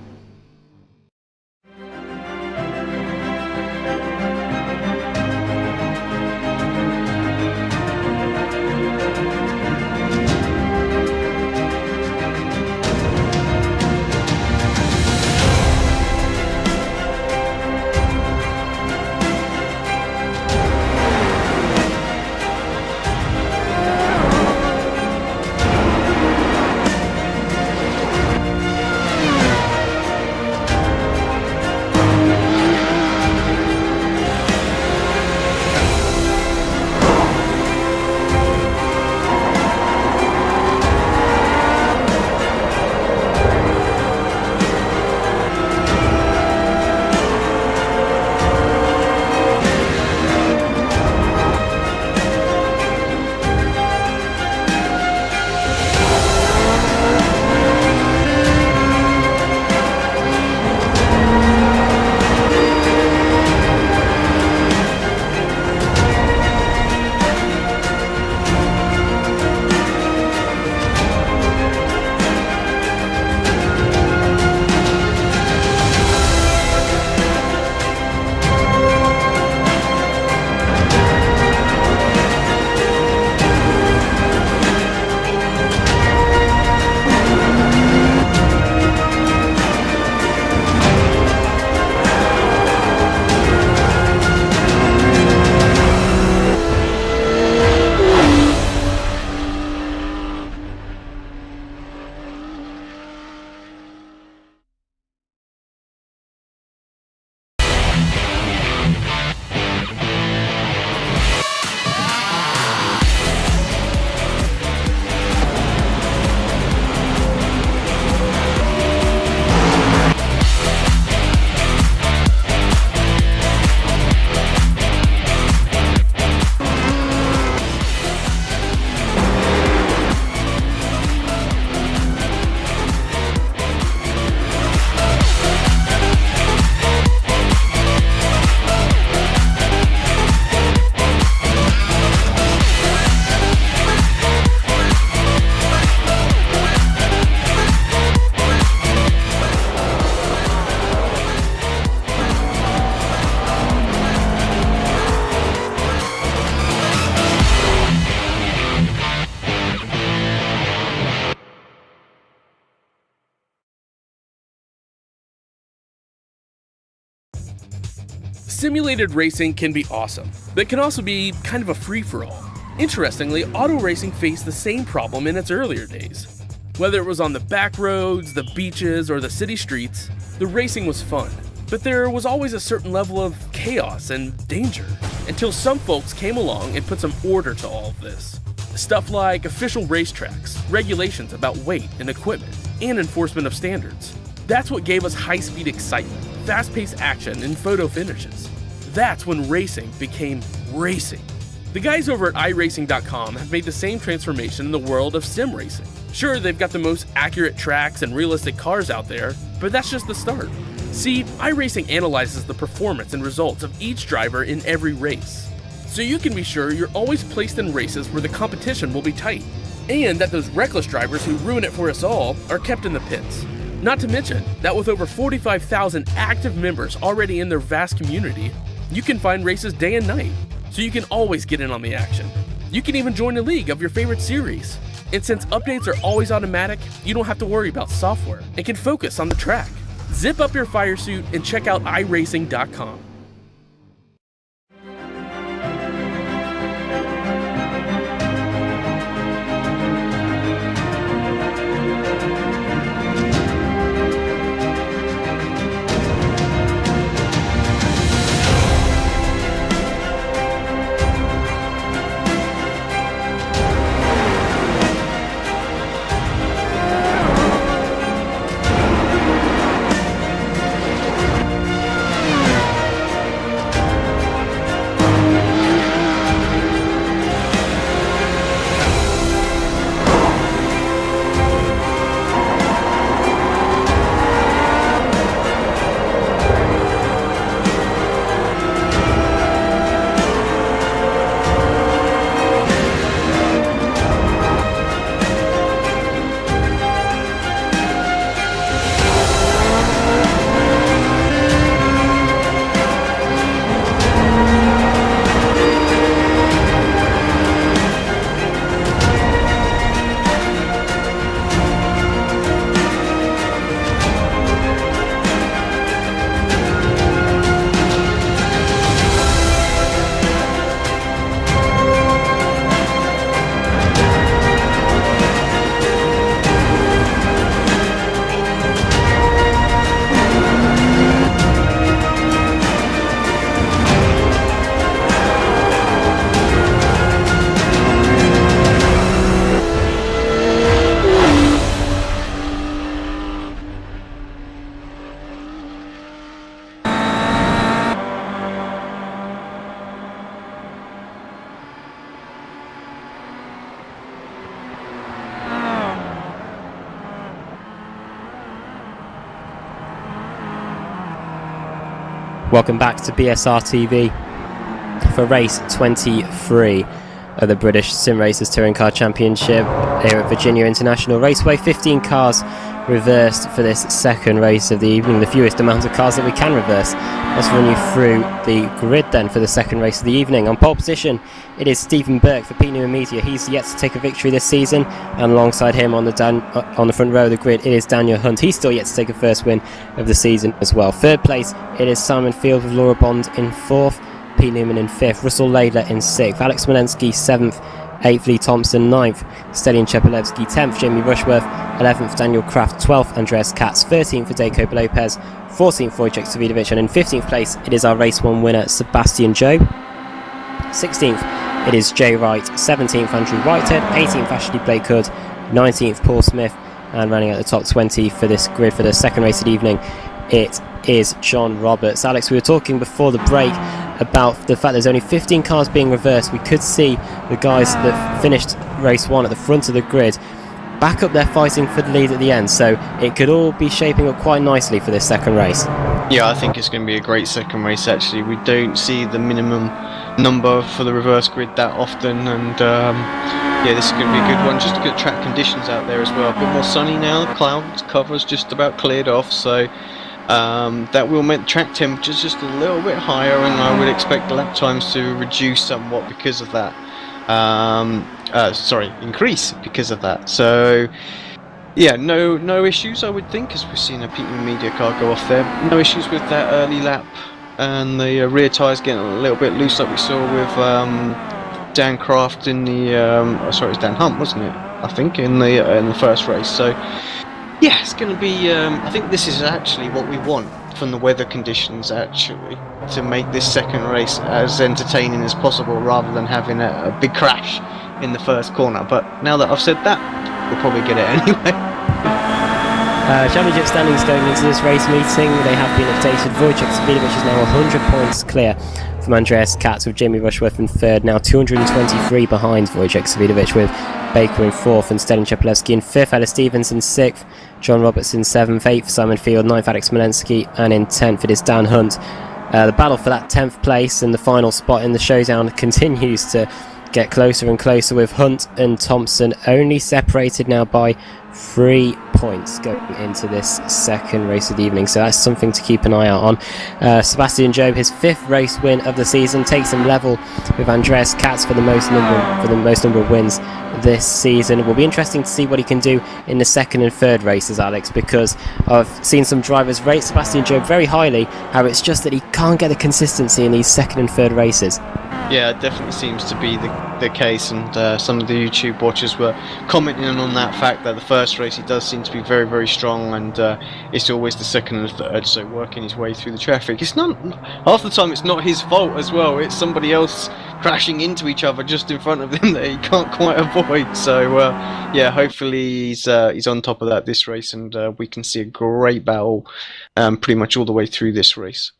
Simulated racing can be awesome, but it can also be kind of a free-for-all. Interestingly, auto racing faced the same problem in its earlier days. Whether it was on the back roads, the beaches, or the city streets, the racing was fun. But there was always a certain level of chaos and danger, until some folks came along and put some order to all of this. Stuff like official racetracks, regulations about weight and equipment, and enforcement of standards. That's what gave us high-speed excitement, fast-paced action, and photo finishes. That's when racing became racing. The guys over at iRacing.com have made the same transformation in the world of sim racing. Sure, they've got the most accurate tracks and realistic cars out there, but that's just the start. See, iRacing analyzes the performance and results of each driver in every race, so you can be sure you're always placed in races where the competition will be tight, and that those reckless drivers who ruin it for us all are kept in the pits. Not to mention that with over 45,000 active members already in their vast community, you can find races day and night, so you can always get in on the action. You can even join a league of your favorite series. And since updates are always automatic, you don't have to worry about software and can focus on the track. Zip up your fire suit and check out iRacing.com. Welcome back to BSR TV for race 23 of the British Sim Racers Touring Car Championship here at Virginia International Raceway. 15 cars reversed for this second race of the evening, the fewest amount of cars that we can reverse. Let's run you through the grid then for the second race of the evening. On pole position, it is Stephen Burke for Pete Newman Media. He's yet to take a victory this season, and alongside him on the front row of the grid, it is Daniel Hunt. He's still yet to take a first win of the season as well. Third place, it is Simon Field with Laura Bond in fourth, Pete Newman in fifth, Russell Laidler in sixth, Alex Smolensky seventh, 8th Lee Thompson, 9th Stelian Chepelevsky, 10th Jamie Rushworth, 11th Daniel Kraft, 12th Andreas Katz, 13th Federico Lopez, 14th Wojciech Savidovic, and in 15th place it is our race 1 winner Sebastian Jobe. 16th it is Jay Wright, 17th Andrew Whitehead, 18th Ashley Blake Hood, 19th Paul Smith, and running at the top 20 for this grid for the second race of the evening, it is John Roberts. Alex, we were talking before the break about the fact there's only 15 cars being reversed. We could see the guys that finished race 1 at the front of the grid back up there fighting for the lead at the end, so it could all be shaping up quite nicely for this second race. Yeah, I think it's going to be a great second race actually. We don't see the minimum number for the reverse grid that often, and yeah, this is going to be a good one. Just good track conditions out there as well. A bit more sunny now, the clouds cover's just about cleared off, so that will make track temperatures just a little bit higher, and I would expect the lap times to reduce somewhat because of that. Increase because of that. So yeah, no issues I would think, as we've seen a Pete Newman Media car go off there. No issues with that early lap, and the rear tyres getting a little bit loose like we saw with Dan Kraft in the sorry, it was Dan Hunt, wasn't it? I think in the first race. So yeah, it's going to be, I think this is actually what we want from the weather conditions, actually, to make this second race as entertaining as possible rather than having a big crash in the first corner. But now that I've said that, we'll probably get it anyway. Championship standings going into this race meeting, they have been updated. Wojciech Savidovic is now 100 points clear from Andreas Katz, with Jamie Rushworth in third, now 223 behind Wojciech Savidovic, with Baker in fourth and Stelian Chepelevsky in fifth, Ella Stevens in sixth, John Roberts in seventh, 8th Simon Field, 9th Alex Smolensky, and in 10th it is Dan Hunt. The battle for that 10th place and the final spot in the showdown continues to get closer and closer, with Hunt and Thompson only separated now by 3 points going into this second race of the evening, so that's something to keep an eye out on. Sebastian Jobe, his 5th race win of the season, takes him level with Andreas Katz for the most number of wins this season. It will be interesting to see what he can do in the second and third races, Alex, because I've seen some drivers rate Sebastian Jobe very highly, how it's just that he can't get the consistency in these second and third races. Yeah, it definitely seems to be the case, and some of the YouTube watchers were commenting on that fact that the first race he does seem to be very, very strong, and it's always the second and third, so working his way through the traffic. It's not, half the time it's not his fault as well, it's somebody else crashing into each other just in front of him that he can't quite avoid. So yeah, hopefully he's on top of that this race, and we can see a great battle pretty much all the way through this race.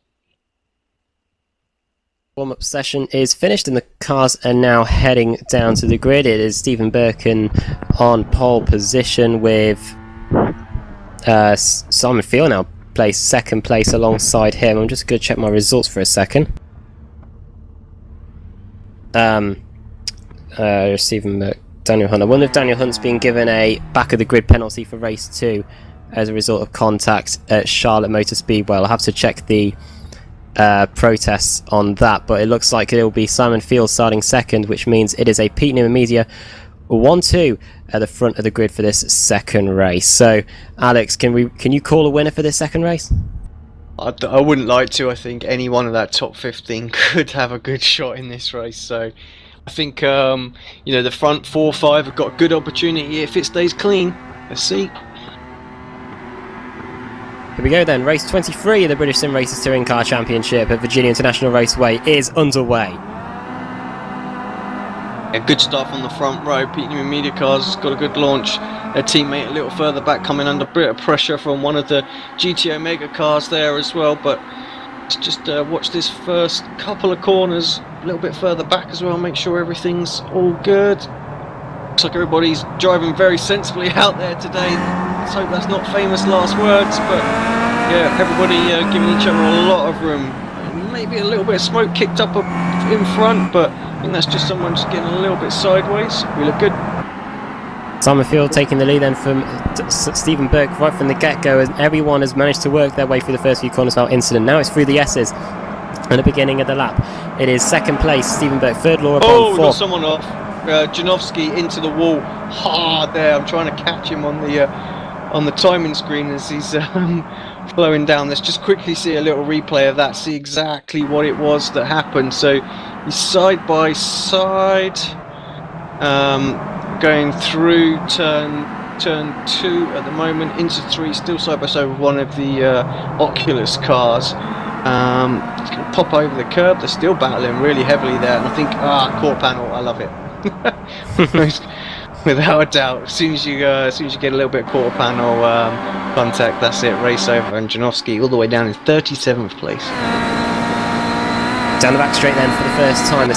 Warm-up session is finished and the cars are now heading down to the grid. It is Stephen Birkin on pole position, with Simon Field now placed second place alongside him. I'm just going to check my results for a second. Stephen Burke, Daniel Hunt. I wonder if Daniel Hunt's been given a back of the grid penalty for race 2 as a result of contact at Charlotte Motor Speedway. I'll have to check the protests on that, but it looks like it will be Simon Field starting second, which means it is a Pete Newman Media 1-2 at the front of the grid for this second race. So Alex, can you call a winner for this second race? I wouldn't like to. I think any one of that top 15 could have a good shot in this race, so I think the front 4 or 5 have got a good opportunity if it stays clean. Let's see. Here we go then, race 23 of the British Sim Racers Touring Car Championship at Virginia International Raceway is underway. A good start from the front row. Pete Newman Media Cars got a good launch. Their teammate a little further back, coming under a bit of pressure from one of the GT Omega cars there as well, but let's just watch this first couple of corners a little bit further back as well, make sure everything's all good. Looks like everybody's driving very sensibly out there today. Let's hope that's not famous last words, but yeah, everybody giving each other a lot of room. maybe a little bit of smoke kicked up in front, but I think that's just someone just getting a little bit sideways. We look good. Simon Field taking the lead then from Stephen Burke right from the get-go, as everyone has managed to work their way through the first few corners without incident. Now it's through the S's at the beginning of the lap. It is second place, Stephen Burke, third, Laura Bond, fourth. Oh, got fourth. someone off. Janowski into the wall hard there. I'm trying to catch him on the timing screen as he's flowing down. Let's just quickly see a little replay of that, see exactly what it was that happened. So he's side by side, going through turn 2 at the moment, into 3, still side by side with one of the Oculus cars. It's going to pop over the curb. They're still battling really heavily there, and I think quarter panel, I love it. Without a doubt, as soon as you get a little bit of quarter panel contact, that's it, race over. And Janowski all the way down in 37th place. Down the back straight then for the first time.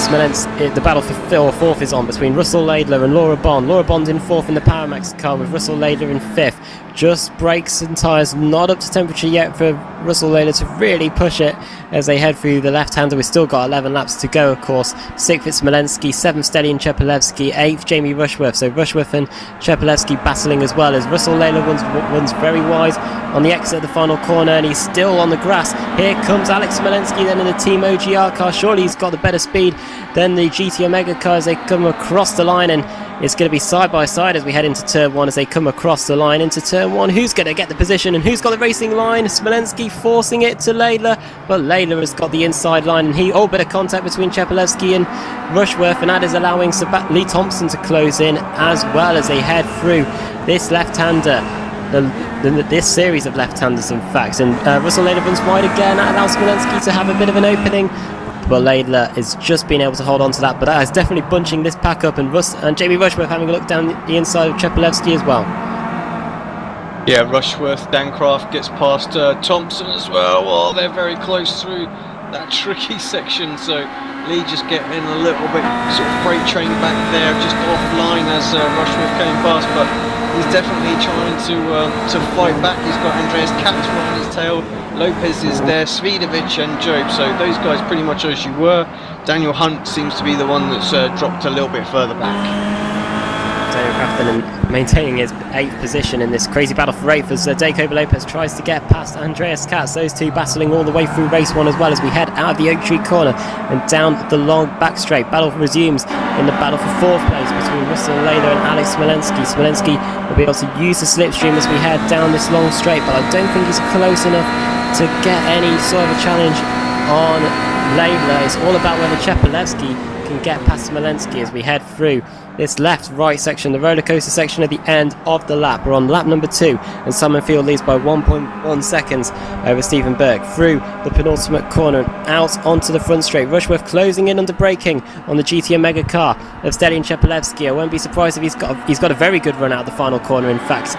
The battle for fourth is on between Russell Laidler and Laura Bond. Laura Bond in fourth in the Paramax car with Russell Laidler in fifth. Just brakes and tyres not up to temperature yet for Russell Laidler to really push it as they head through the left-hander. We've still got 11 laps to go, of course. 6th it's Smolensky, 7th Stelian Chepelevsky, 8th Jamie Rushworth. So Rushworth and Chepelevsky battling as well, as Russell Laidler runs very wide on the exit of the final corner, and he's still on the grass. Here comes Alex Smolensky then in the Team OGR car. Surely he's got the better speed than the GT Omega car as they come across the line, and it's going to be side by side as we head into turn 1 as they come across the line into turn 1. Who's going to get the position and who's got the racing line? Smolensky forcing it to Laidler, but Laidler has got the inside line, and bit of contact between Chepelevsky and Rushworth, and that is allowing Lee Thompson to close in as well as they head through this left-hander. This series of left-handers, in fact, and Russell Laidler runs wide again. That allows Smolensky to have a bit of an opening, but Laidler is just being able to hold on to that. But that is definitely bunching this pack up, and Jamie Rushworth having a look down the inside of Chepelevsky as well. Yeah, Rushworth, Dancraft gets past Thompson as well. Oh, they're very close through that tricky section, so Lee just getting a little bit sort of freight train back there, just offline as Rushworth came past, but he's definitely trying to fight back. He's got Andreas Katz on his tail, Lopez is there, Svidovic and Job, so those guys pretty much as you were. Daniel Hunt seems to be the one that's dropped a little bit further back. Daniel Crafton maintaining his 8th position in this crazy battle for 8th as Dacobo Lopez tries to get past Andreas Katz. Those two battling all the way through race 1 as well as we head out of the Oak Tree corner and down the long back straight. Battle resumes in the battle for 4th place between Russell Laidler and Alex Smolensky. Smolensky will be able to use the slipstream as we head down this long straight, but I don't think he's close enough to get any sort of a challenge on Laidler. It's all about whether Chepelevsky can get past Smolensky as we head through this left-right section, the roller coaster section at the end of the lap. We're on lap number 2, and Simon Field leads by 1.1 seconds over Stephen Burke through the penultimate corner and out onto the front straight. Rushworth closing in under braking on the GT Omega car of Stelian Chepelevsky. I won't be surprised if he's got a very good run out of the final corner. In fact,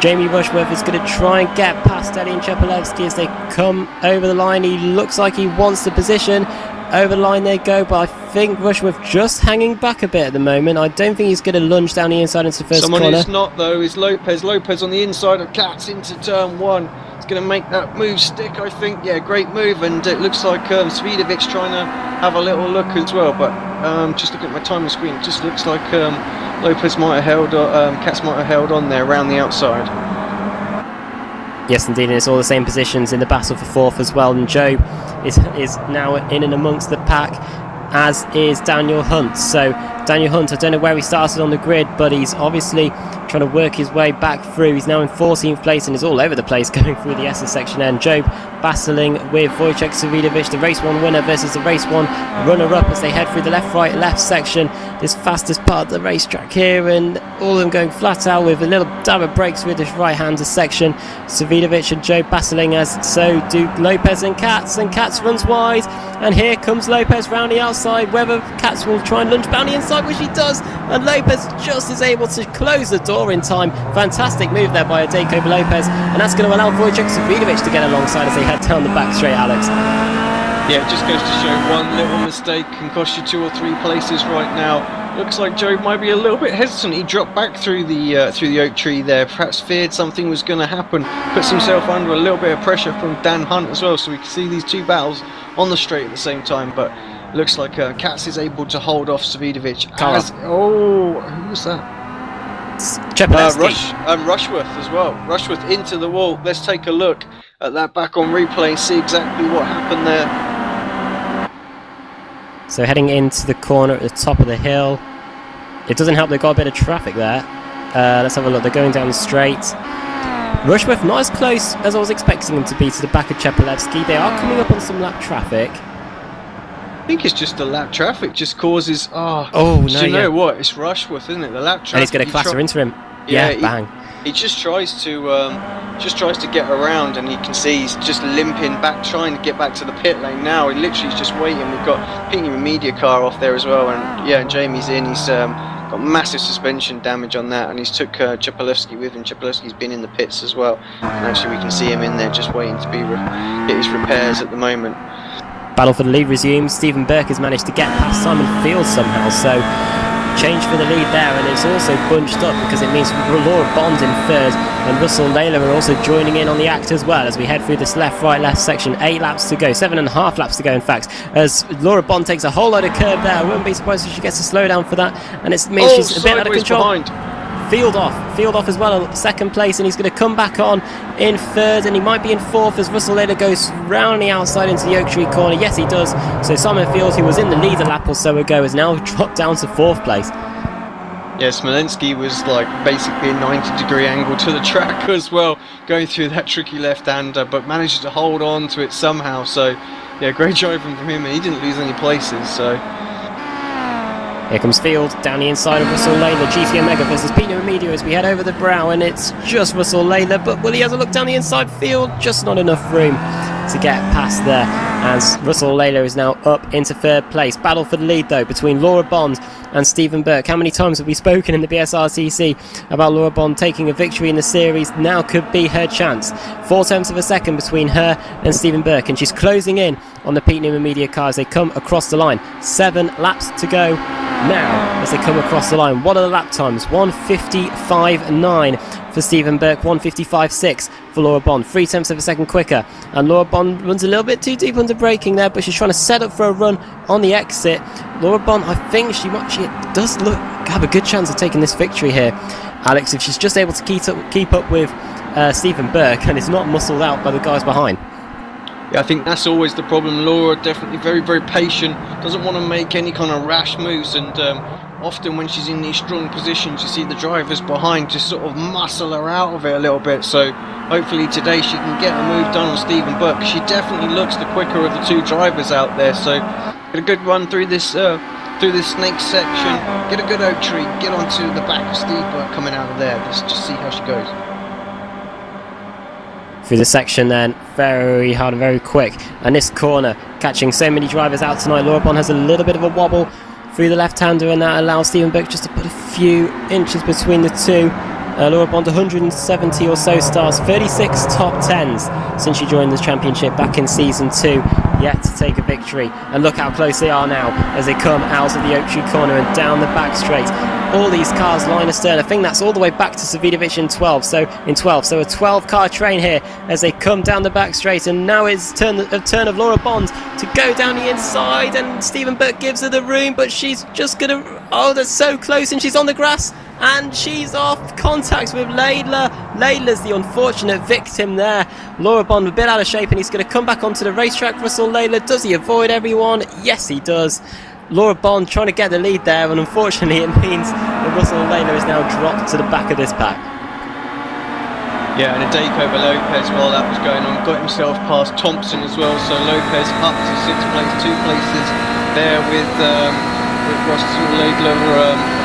Jamie Rushworth is going to try and get past Stelian Chepelevsky as they come over the line. He looks like he wants the position. Over the line they go, but I think Rushworth just hanging back a bit at the moment. I don't think he's going to lunge down the inside into the first corner. Someone who's not, though, is Lopez. Lopez on the inside of Katz into turn 1. He's going to make that move stick, I think. Yeah, great move, and it looks like Svidovic trying to have a little look as well. But just looking at my timing screen, it just looks like Lopez might have held, Katz might have held on there around the outside. Yes, indeed, and it's all the same positions in the battle for 4th as well. And Joe is now in and amongst the pack, as is Daniel Hunt. So Daniel Hunt, I don't know where he started on the grid, but he's obviously trying to work his way back through. He's now in 14th place and is all over the place going through the SS section. And Job battling with Wojciech Svidovic, the race 1 winner versus the race 1 runner-up as they head through the left section, this fastest part of the racetrack here, and all of them going flat out with a little dab of brakes with this right-hander section. Svidovic and Job battling, as so do Lopez and Katz runs wide, and here comes Lopez round the outside. Whether Katz will try and lunge down the inside, which he does, and Lopez just is able to close the door in time. Fantastic move there by Dacobo Lopez, and that's going to allow Wojciech Svidovic to get alongside as they head down the back straight, Alex. Yeah, it just goes to show one little mistake can cost you 2 or 3 places right now. Looks like Joe might be a little bit hesitant. He dropped back through the oak tree there, perhaps feared something was going to happen. Puts himself under a little bit of pressure from Dan Hunt as well, so we can see these two battles on the straight at the same time. But looks like Katz is able to hold off Savidovic. Oh, who was that? Rushworth as well. Rushworth into the wall. Let's take a look at that back on replay and see exactly what happened there. So heading into the corner at the top of the hill. It doesn't help they've got a bit of traffic there. Let's have a look. They're going down the straight. Rushworth not as close as I was expecting them to be to the back of Chepelevsky. They are coming up on some lap traffic. I think it's just the lap traffic just causes... no, you know what? It's Rushworth, isn't it? The lap traffic. And he's going to clatter into him. Yeah, bang. He just tries to get around, and you can see he's just limping back, trying to get back to the pit lane now. He literally is just waiting. We've got Pinion Media car off there as well, and yeah, and Jamie's in. He's got massive suspension damage on that, and he's took Chepelevsky with him. Chepelevsky's been in the pits as well, and actually we can see him in there just waiting to get his repairs at the moment. Battle for the lead resumes. Stephen Burke has managed to get past Simon Field somehow, so change for the lead there, and it's also bunched up because it means Laura Bond in third and Russell Layla are also joining in on the act as well as we head through this left section. 8 laps to go, 7.5 laps to go in fact, as Laura Bond takes a whole load of curb there. I wouldn't be surprised if she gets a slow down for that, and it means she's a bit out of control. Behind. Field off as well, second place, and he's going to come back on in third, and he might be in fourth as Russell Layla goes round the outside into the Oak Tree corner. Yes, he does. So Simon Field, who was in the lead a lap or so ago, has now dropped down to fourth place. Yeah, Smolensky was like basically a 90-degree angle to the track as well, going through that tricky left-hander, but managed to hold on to it somehow. So yeah, great driving from him, and he didn't lose any places. So here comes Field down the inside of Russell Layla. GT Omega versus Pinot Media as we head over the brow, and it's just Russell Layla, but Willie has a look down the inside. Field, just not enough room to get past there, as Russell Layla is now up into third place. Battle for the lead though between Laura Bond and Stephen Burke. How many times have we spoken in the BSRTC about Laura Bond taking a victory in the series? Now could be her chance. 4/10 of a second between her and Stephen Burke, and she's closing in on the Pete Newman Media car as they come across the line. 7 laps to go now as they come across the line. What are the lap times? 1:55.9 for Stephen Burke, 1:55.6 for Laura Bond, 0.3 of a second quicker, and Laura Bond runs a little bit too deep under braking there, but she's trying to set up for a run on the exit. Laura Bond, I think she does look have a good chance of taking this victory here, Alex, if she's just able to keep up with Stephen Burke and is not muscled out by the guys behind. Yeah, I think that's always the problem. Laura definitely very, very patient, doesn't want to make any kind of rash moves, and often when she's in these strong positions, you see the drivers behind just sort of muscle her out of it a little bit. So hopefully today she can get a move done on Stephen Burke. She definitely looks the quicker of the two drivers out there. So get a good run through this snake section, get a good oak tree, get onto the back of Steve Burke coming out of there. Let's just see how she goes. Through the section then, very hard and very quick, and this corner catching so many drivers out tonight. Laura Bond has a little bit of a wobble through the left-hander, and that allows Stephen Burke just to put a few inches between the two. Laura Bond 170 or so starts, 36 top 10s since she joined the championship back in season 2, yet to take a victory. And look how close they are now as they come out of the Oak Tree corner and down the back straight. All these cars line astern. I think that's all the way back to Savidovic in 12. So a 12-car train here as they come down the back straight. And now it's turn of Laura Bond to go down the inside, and Stephen Burke gives her the room, but she's just gonna. Oh, that's so close, and she's on the grass, and she's off contact with Layla. Layla's the unfortunate victim there. Laura Bond a bit out of shape, and he's going to come back onto the racetrack. Russell Layla, does he avoid everyone? Yes, he does. Laura Bond trying to get the lead there, and unfortunately it means that Russell Layla is now dropped to the back of this pack. Yeah, and a dake over Lopez while that was going on, got himself past Thompson as well, so Lopez up to 6th place, 2 places there with Russell Layla, of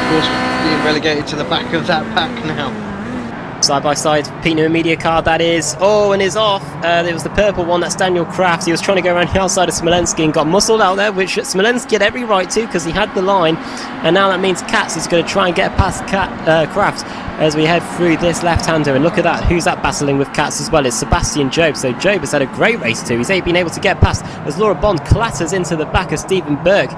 course, being relegated to the back of that pack now. Side by side, Pinot Media car that is. Oh, and is off. There was the purple one, that's Daniel Kraft. He was trying to go around the outside of Smolensky and got muscled out there, which Smolensky had every right to because he had the line. And now that means Katz is going to try and get past Kraft. as we head through this left-hander. And look at that, who's that battling with Katz as well? It's Sebastian Job. So Job has had a great race too. He's been able to get past as Laura Bond clatters into the back of Stephen Burke,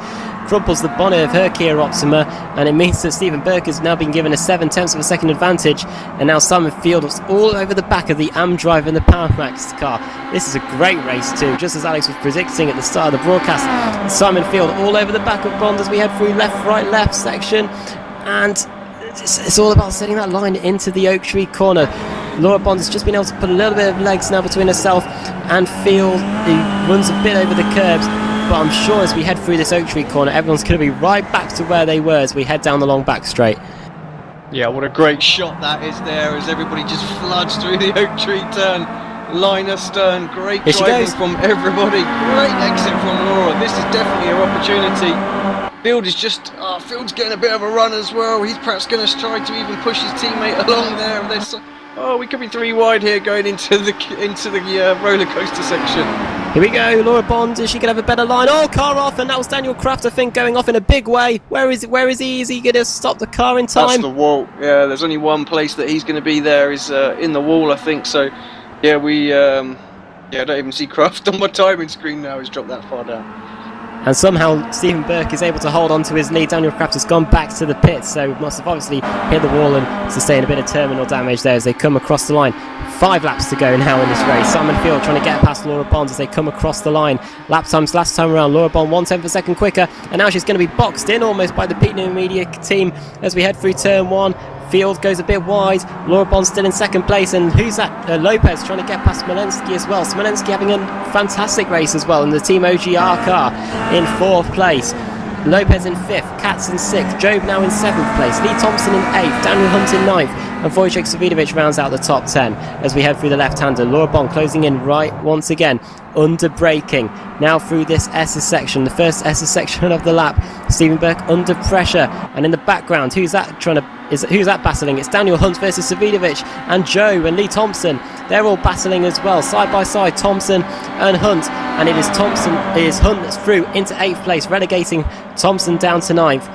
crumples the bonnet of her Kia Optima, and it means that Stephen Burke has now been given a 7/10 of a second advantage, and now Simon Field was all over the back of the Am Drive in the Powermax car. This is a great race too, just as Alex was predicting at the start of the broadcast. Simon Field all over the back of Bond as we head through left, right, left section, and it's all about setting that line into the Oak Tree corner. Laura Bond has just been able to put a little bit of legs now between herself and Field, who runs a bit over the curbs. But I'm sure as we head through this Oak Tree corner, everyone's going to be right back to where they were as we head down the long back straight. Yeah, what a great shot that is there as everybody just floods through the Oak Tree turn. Line astern, great driving from everybody. Great exit from Laura. This is definitely her opportunity. Field is just, Field's getting a bit of a run as well. He's perhaps going to try to even push his teammate along there. We could be 3 wide here going into the roller coaster section. Here we go, Laura Bond, is she going to have a better line? Oh, car off, and that was Daniel Kraft, I think, going off in a big way. Where is he? Is he going to stop the car in time? That's the wall. Yeah, there's only one place that he's going to be there is in the wall, I think. So, yeah, I don't even see Kraft on my timing screen now. He's dropped that far down. And somehow Stephen Burke is able to hold on to his lead. Daniel Kraft has gone back to the pits, so must have obviously hit the wall and sustained a bit of terminal damage there as they come across the line. 5 laps to go now in this race. Simon Field trying to get past Laura Bond as they come across the line. Lap times last time around, Laura Bond 1/10 of a second quicker, and now she's going to be boxed in almost by the Pete Newman Media team as we head through turn 1. Field goes a bit wide. Laura Bond still in second place, and who's that? Lopez trying to get past Smolensky as well. Smolensky having a fantastic race as well in the Team OGR car in 4th place. Lopez in 5th, Katz in 6th, Job now in 7th place, Lee Thompson in 8th, Daniel Hunt in 9th, and Wojciech Savidovic rounds out the top 10 as we head through the left-hander. Laura Bond closing in right once again, under braking. Now through this S's section, the first S's section of the lap. Stephen Burke under pressure, and in the background, who's that battling? It's Daniel Hunt versus Savidovic, and Joe and Lee Thompson. They're all battling as well, side by side, Thompson and Hunt, and it is Hunt that's through into 8th place, relegating Thompson down to 9th.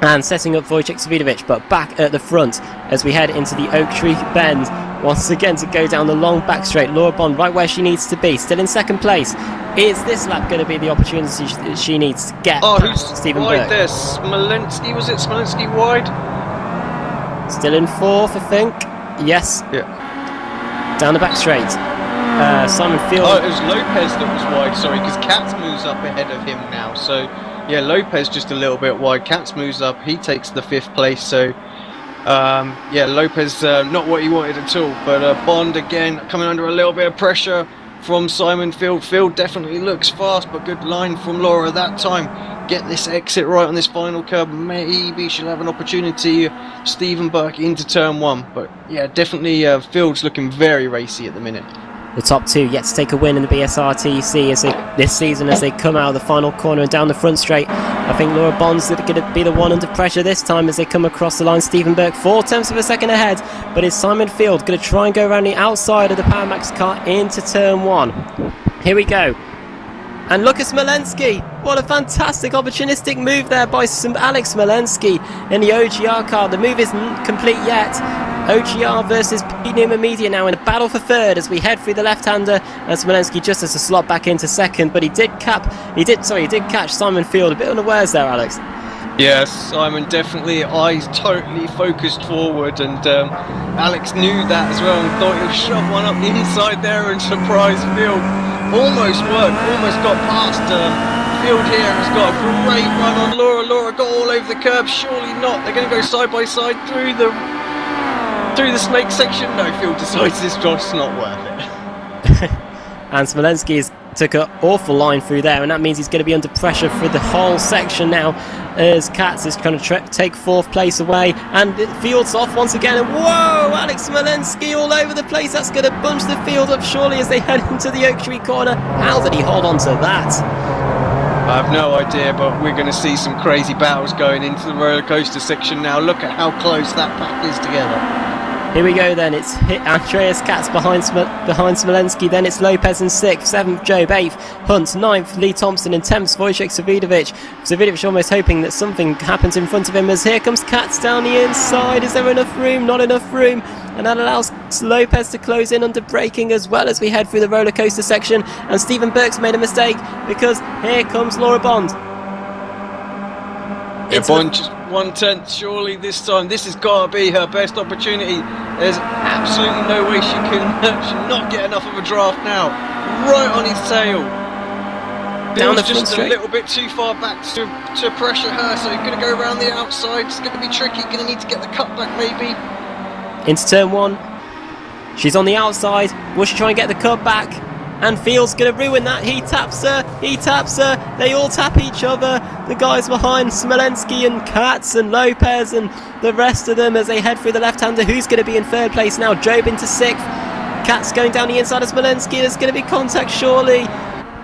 And setting up Wojciech Savidovic, but back at the front as we head into the Oak Tree bend once again to go down the long back straight. Laura Bond right where she needs to be, still in 2nd place. Is this lap going to be the opportunity she needs to get past Stephen Burke? There? Smolensky, was it Smolensky wide? Still in 4th, I think. Yes. Yeah. Down the back straight. Simon Field. Oh, it was Lopez that was wide, sorry, because Katz moves up ahead of him now. So, yeah, Lopez just a little bit wide. Katz moves up, he takes the 5th place. So, Lopez not what he wanted at all. But Bond again coming under a little bit of pressure from Simon Field. Field definitely looks fast, but good line from Laura that time. Get this exit right on this final curb. Maybe she'll have an opportunity. Stephen Burke into turn 1. But yeah, definitely Field's looking very racy at the minute. The top 2 yet to take a win in the BSRTC this season as they come out of the final corner and down the front straight. I think Laura Bond's going to be the one under pressure this time as they come across the line. Stephen Burke 4/10 of a second ahead, but is Simon Field going to try and go around the outside of the Powermax car into turn 1? Here we go. And look at Smolensky. What a fantastic opportunistic move there by Alex Smolensky in the OGR car. The move isn't complete yet. OGR versus Pete Newman Media now in a battle for 3rd as we head through the left-hander, and Smolensky just has to slot back into 2nd, but he did catch Simon Field a bit unawares there, Alex. Yes, Simon definitely eyes totally focused forward, and Alex knew that as well and thought he'll shove one up the inside there and surprise Field. Almost worked, almost got past Field here, has got a great run on Laura. Laura got all over the curb, surely not. They're going to go side by side through the snake section. No, Field decides this job's not worth it. And Smolensky took an awful line through there, and that means he's going to be under pressure for the whole section now as Katz is trying to take 4th place away, and the Field's off once again, and whoa, Alex Smolensky all over the place. That's going to bunch the field up surely as they head into the Oak Tree corner. How did he hold on to that? I have no idea, but we're going to see some crazy battles going into the roller coaster section now. Look at how close that pack is together. Here we go then, it's Andreas Katz behind Smolenski, then it's Lopez in 6th, 7th Job, 8th Hunt, 9th Lee Thompson, and 10th Wojciech Savidovic. Savidovic almost hoping that something happens in front of him as here comes Katz down the inside. Is there enough room? Not enough room, and that allows Lopez to close in under braking as well as we head through the roller coaster section. And Stephen Burke's made a mistake because here comes Laura Bond. Yeah, Bond just 1/10 surely this time. This has got to be her best opportunity. There's absolutely no way she can not get enough of a draft now. Right on his tail. Down the just straight. a little bit too far back to pressure her, so you're going to go around the outside. It's going to be tricky. Going to need to get the cutback maybe. Into turn 1. She's on the outside. Will she try and get the cut back? And Field's going to ruin that. He taps her. They all tap each other. The guys behind, Smolenski and Katz and Lopez and the rest of them as they head through the left-hander. Who's going to be in 3rd place now? Job into 6th. Katz going down the inside of Smolenski. There's going to be contact surely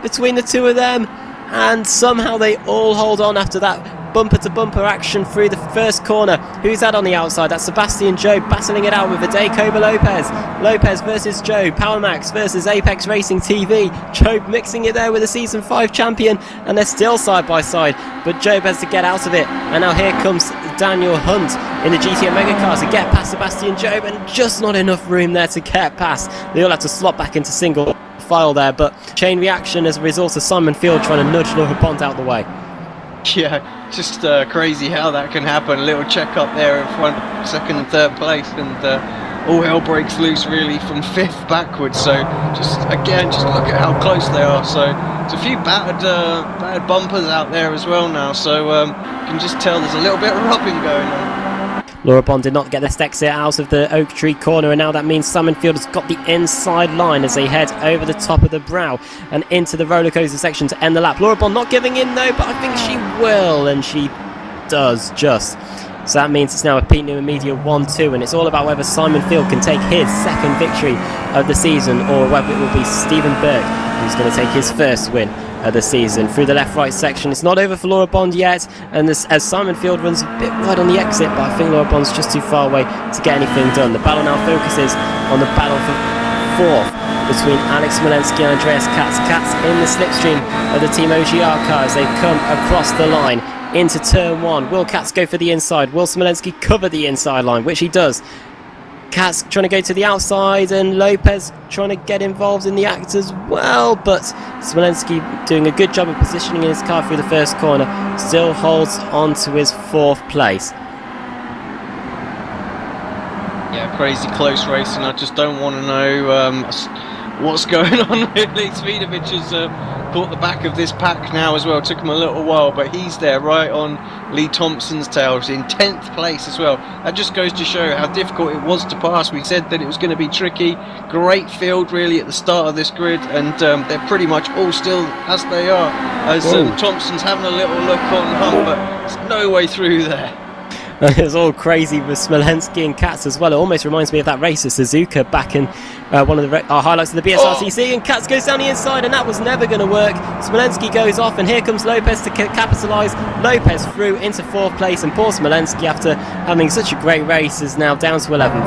between the two of them. And somehow they all hold on after that bumper-to-bumper action through the first corner. Who's that on the outside? That's Sebastian Job battling it out with Adekoba Lopez. Lopez versus Job. PowerMax versus Apex Racing TV. Job mixing it there with a Season 5 champion, and they're still side by side, but Job has to get out of it. And now here comes Daniel Hunt in the GT Omega car to get past Sebastian Job, and just not enough room there to get past. They all have to slot back into single file there, but chain reaction as a result of Simon Field trying to nudge Laura Bond out the way. Yeah, just crazy how that can happen. A little check up there in front, 2nd and 3rd place, and all hell breaks loose really from 5th backwards. So just look at how close they are. So there's a few bad bumpers out there as well now. So you can just tell there's a little bit of rubbing going on. Laura Bond did not get the exit out of the Oak Tree corner, and now that means Simon Field has got the inside line as they head over the top of the brow and into the roller coaster section to end the lap. Laura Bond not giving in though, but I think she will, and she does just. So that means it's now a Pete Newman Media 1-2, and it's all about whether Simon Field can take his 2nd victory of the season, or whether it will be Stephen Burke who's going to take his 1st win of the season. Through the left-right section, it's not over for Laura Bond yet, and as Simon Field runs a bit wide on the exit, but I think Laura Bond's just too far away to get anything done. The battle now focuses on the battle for 4th between Alex Smolenski and Andreas Katz. Katz in the slipstream of the Team OGR car as they come across the line into turn 1. Will Katz go for the inside? Will Smolenski cover the inside line? Which he does. Katz trying to go to the outside, and Lopez trying to get involved in the act as well, but Smolenski doing a good job of positioning his car through the first corner, still holds on to his 4th place. Yeah, crazy close racing. I just don't want to know what's going on really. Svidovic has caught the back of this pack now as well. It took him a little while, but he's there right on Lee Thompson's tail. He's in 10th place as well. That just goes to show how difficult it was to pass. We said that it was going to be tricky. Great field really at the start of this grid, and they're pretty much all still as they are. As Thompson's having a little look on Hunt, but there's no way through there. It's all crazy with Smolenski and Katz as well. It almost reminds me of that race of Suzuka back in one of the highlights of the BSRTC, and Katz goes down the inside, and that was never going to work. Smolenski goes off, and here comes Lopez to capitalise. Lopez through into 4th place, and poor Smolenski, after having such a great race, is now down to 11th.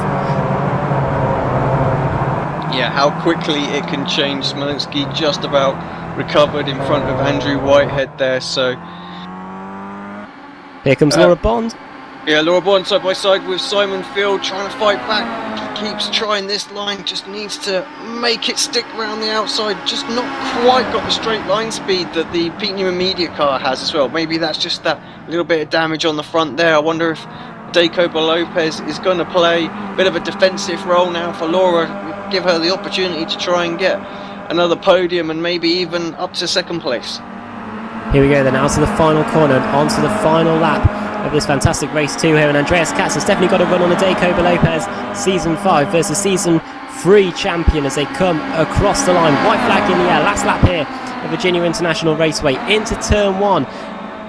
Yeah, how quickly it can change. Smolenski just about recovered in front of Andrew Whitehead there, so... Here comes Laura Bond. Yeah, Laura Bond side by side with Simon Field trying to fight back. He keeps trying this line, just needs to make it stick around the outside. Just not quite got the straight line speed that the Pete Newman Media car has as well. Maybe that's just that little bit of damage on the front there. I wonder if Adekoba Lopez is going to play a bit of a defensive role now for Laura. Give her the opportunity to try and get another podium and maybe even up to 2nd place. Here we go then, out to the final corner and onto the final lap of this fantastic race 2 here, and Andreas Katz has definitely got a run on Adekoba Lopez, Season 5 versus Season 3 champion as they come across the line. White flag in the air, last lap here at Virginia International Raceway into turn 1.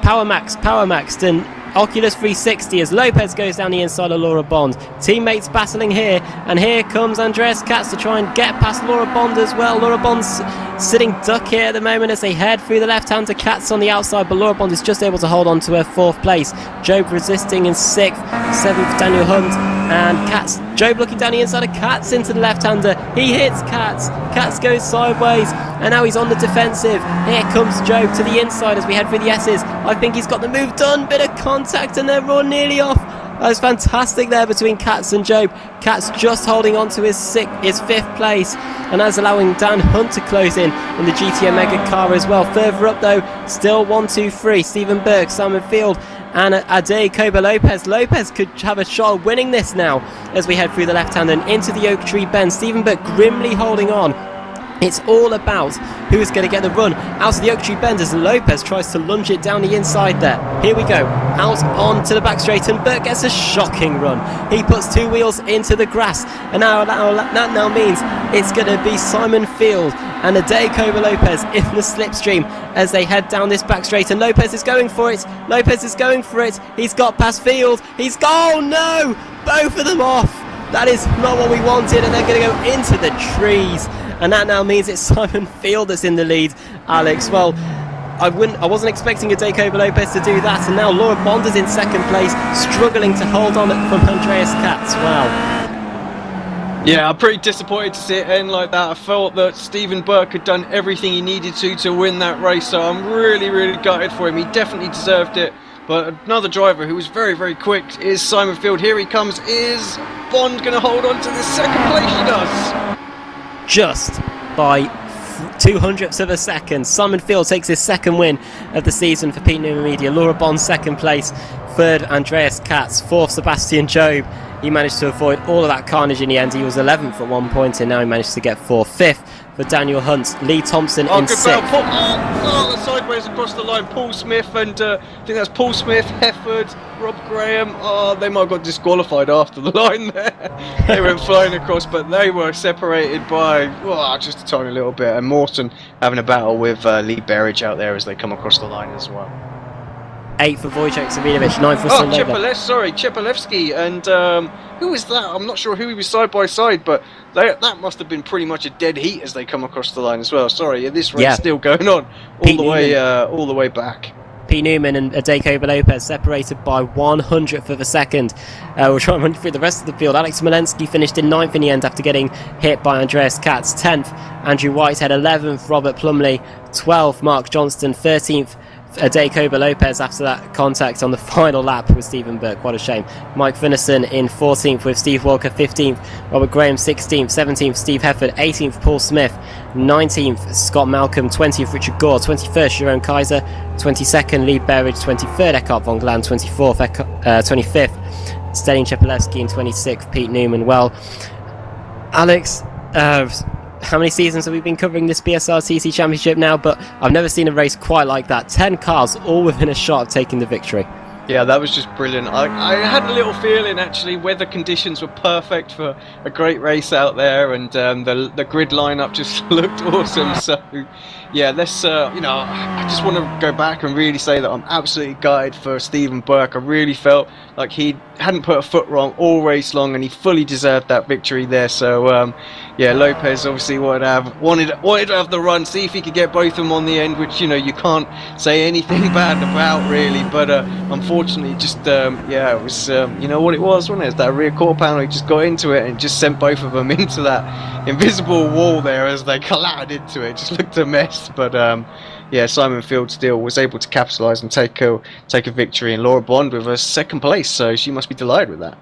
PowerMax, then Oculus 360 as Lopez goes down the inside of Laura Bond. Teammates battling here, and here comes Andreas Katz to try and get past Laura Bond as well. Laura Bond's sitting duck here at the moment as they head through the left hand to Katz on the outside, but Laura Bond is just able to hold on to her 4th place. Job resisting in 6th, 7th Daniel Hunt, and Katz, Job looking down the inside of Katz into the left-hander. He hits Katz. Katz goes sideways, and now he's on the defensive. Here comes Job to the inside as we head through the S's. I think he's got the move done. Bit of contact, and they're all nearly off. That was fantastic there between Katz and Job. Katz just holding on to his 5th place, and that's allowing Dan Hunt to close in the GTM Mega car as well. Further up though, still 1, 2, 3. Stephen Burke, Simon Field, and Ade Koba Lopez. Lopez could have a shot at winning this now as we head through the left hand and into the Oak Tree Bend. Stephen Burke grimly holding on. It's all about who is going to get the run out of the Oak Tree Bend as Lopez tries to lunge it down the inside there. Here we go, out onto the back straight, and Burke gets a shocking run. He puts 2 wheels into the grass, and that now means it's going to be Simon Field and Ade Koba Lopez in the slipstream as they head down this back straight, and Lopez is going for it. He's got past Field. Oh no, both of them off. That is not what we wanted, and they're going to go into the trees. And that now means it's Simon Field that's in the lead, Alex. Well, I wasn't expecting Ade Koba Lopez to do that, and now Laura Bond is in second place, struggling to hold on from Andreas Katz. Wow. Yeah, I'm pretty disappointed to see it end like that. I felt that Stephen Burke had done everything he needed to win that race, so I'm really, really gutted for him. He definitely deserved it. But another driver who was very, very quick is Simon Field. Here he comes. Is Bond going to hold on to this second place? He does. Just by 200ths of a second, Simon Field takes his 2nd win of the season for Pete Newman Media. Laura Bond 2nd place, 3rd Andreas Katz, 4th Sebastian Job. He managed to avoid all of that carnage in the end. He was 11th at one point, and now he managed to get 4th. 5th for Daniel Hunt. Lee Thompson in 6th. The sideways across the line. Paul Smith and I think that's Paul Smith, Hefford, Rob Graham. They might have got disqualified after the line there. They went flying across, but they were separated by just a tiny little bit. And Morton having a battle with Lee Berridge out there as they come across the line as well. 8th for Wojciech Savinovic, 9th for Chepalewski, and who was that? I'm not sure who he was side by side, but that must have been pretty much a dead heat as they come across the line as well. Sorry, this race still going on all the way back. Pete Newman and Ade Koba Lopez separated by 100th of a second. We'll try and run through the rest of the field. Alex Smolensky finished in 9th in the end after getting hit by Andreas Katz. 10th, Andrew Whitehead. 11th, Robert Plumley. 12th, Mark Johnston. 13th, Ade Koba Lopez after that contact on the final lap with Stephen Burke. What a shame. Mike Finnison in 14th with Steve Walker. 15th, Robert Graham. 16th, 17th, Steve Hefford. 18th, Paul Smith. 19th, Scott Malcolm. 20th, Richard Gore. 21st, Jerome Kaiser. 22nd, Lee Berridge. 23rd, Eckhart von Glan. 25th, Stelling Chepalewski. And 26th, Pete Newman. Well, Alex, how many seasons have we been covering this BSRTC Championship now? But I've never seen a race quite like that. 10 cars all within a shot of taking the victory. Yeah, that was just brilliant. I had a little feeling, actually, weather conditions were perfect for a great race out there, and the grid lineup just looked awesome. So, yeah, let's, I just want to go back and really say that I'm absolutely gutted for Stephen Burke. I really felt like he hadn't put a foot wrong all race long, and he fully deserved that victory there. So, yeah, Lopez obviously wanted to have the run, see if he could get both of them on the end, which, you can't say anything bad about, really. But unfortunately, just, it was, what it was, wasn't it? It's that rear quarter panel, he just got into it and just sent both of them into that invisible wall there as they collided into it. Just looked a mess. But, Simon Field still was able to capitalise and take a victory, and Laura Bond with a 2nd place, so she must be delighted with that.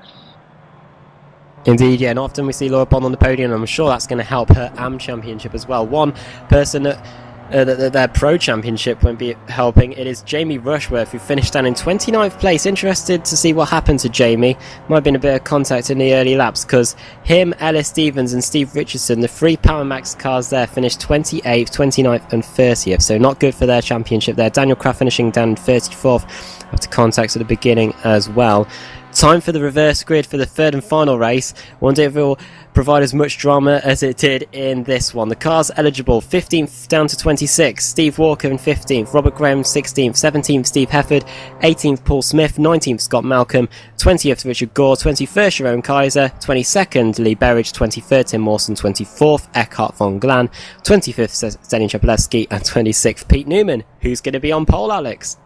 Indeed, yeah, and often we see Laura Bond on the podium, and I'm sure that's going to help her AM Championship as well. One person that their Pro Championship won't be helping, it is Jamie Rushworth, who finished down in 29th place. Interested to see what happened to Jamie. Might have been a bit of contact in the early laps, because him, Ellis Stevens and Steve Richardson, the 3 Power Max cars there, finished 28th, 29th and 30th, so not good for their championship there. Daniel Kraft finishing down in 34th after contacts at the beginning as well. Time for the reverse grid for the 3rd and final race. Wonder if it will provide as much drama as it did in this one. The cars eligible: 15th down to 26th, Steve Walker in 15th, Robert Graham 16th, 17th Steve Hefford, 18th Paul Smith, 19th Scott Malcolm, 20th Richard Gore, 21st Jerome Kaiser, 22nd Lee Berridge, 23rd Tim Mawson, 24th Eckhart von Glan, 25th Stelling Chepalewski, and 26th Pete Newman. Who's going to be on pole, Alex?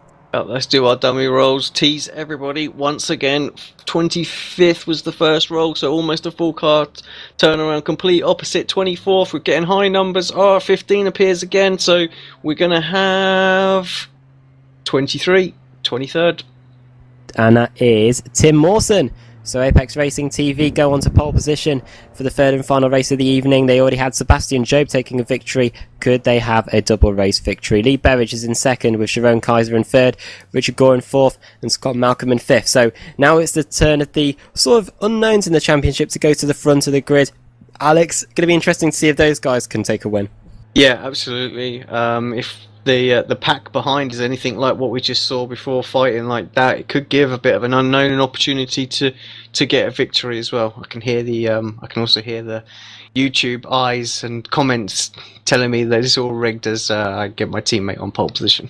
Let's do our dummy rolls. Tease everybody once again. 25th was the first roll, so almost a full car turnaround. Complete opposite 24th. We're getting high numbers. 15 appears again, so we're going to have 23, 23rd. And that is Tim Mawson. So Apex Racing TV go on to pole position for the third and final race of the evening. They already had Sebastian Job taking a victory. Could they have a double race victory? Lee Berridge is in second with Sharon Kaiser in third, Richard Gore in fourth, and Scott Malcolm in fifth. So now it's the turn of the sort of unknowns in the championship to go to the front of the grid. Alex, going to be interesting to see if those guys can take a win. Yeah, absolutely. If the pack behind is anything like what we just saw before, fighting like that, it could give a bit of an unknown an opportunity to get a victory as well. I can also hear the YouTube eyes and comments telling me that it's all rigged as I get my teammate on pole position.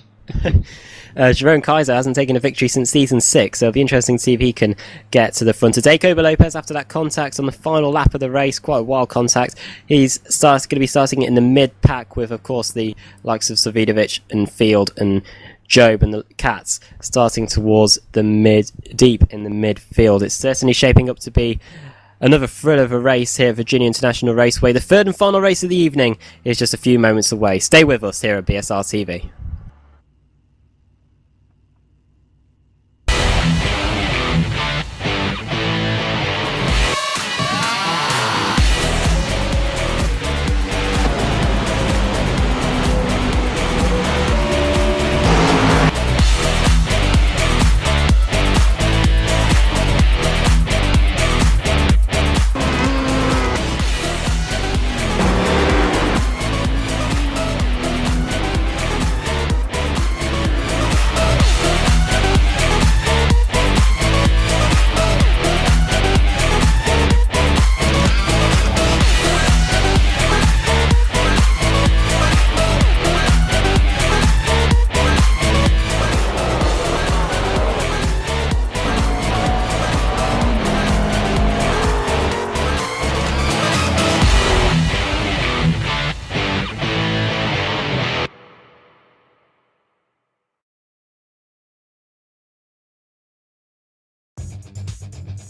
Jerome Kaiser hasn't taken a victory since season 6, so it'll be interesting to see if he can get to the front. To Dacoba Lopez after that contact on the final lap of the race, quite a wild contact. He's going to be starting in the mid-pack with, of course, the likes of Savidovic and Field and Job and the Cats starting towards the deep in the midfield. It's certainly shaping up to be another thrill of a race here at Virginia International Raceway. The third and final race of the evening is just a few moments away. Stay with us here at BSR TV.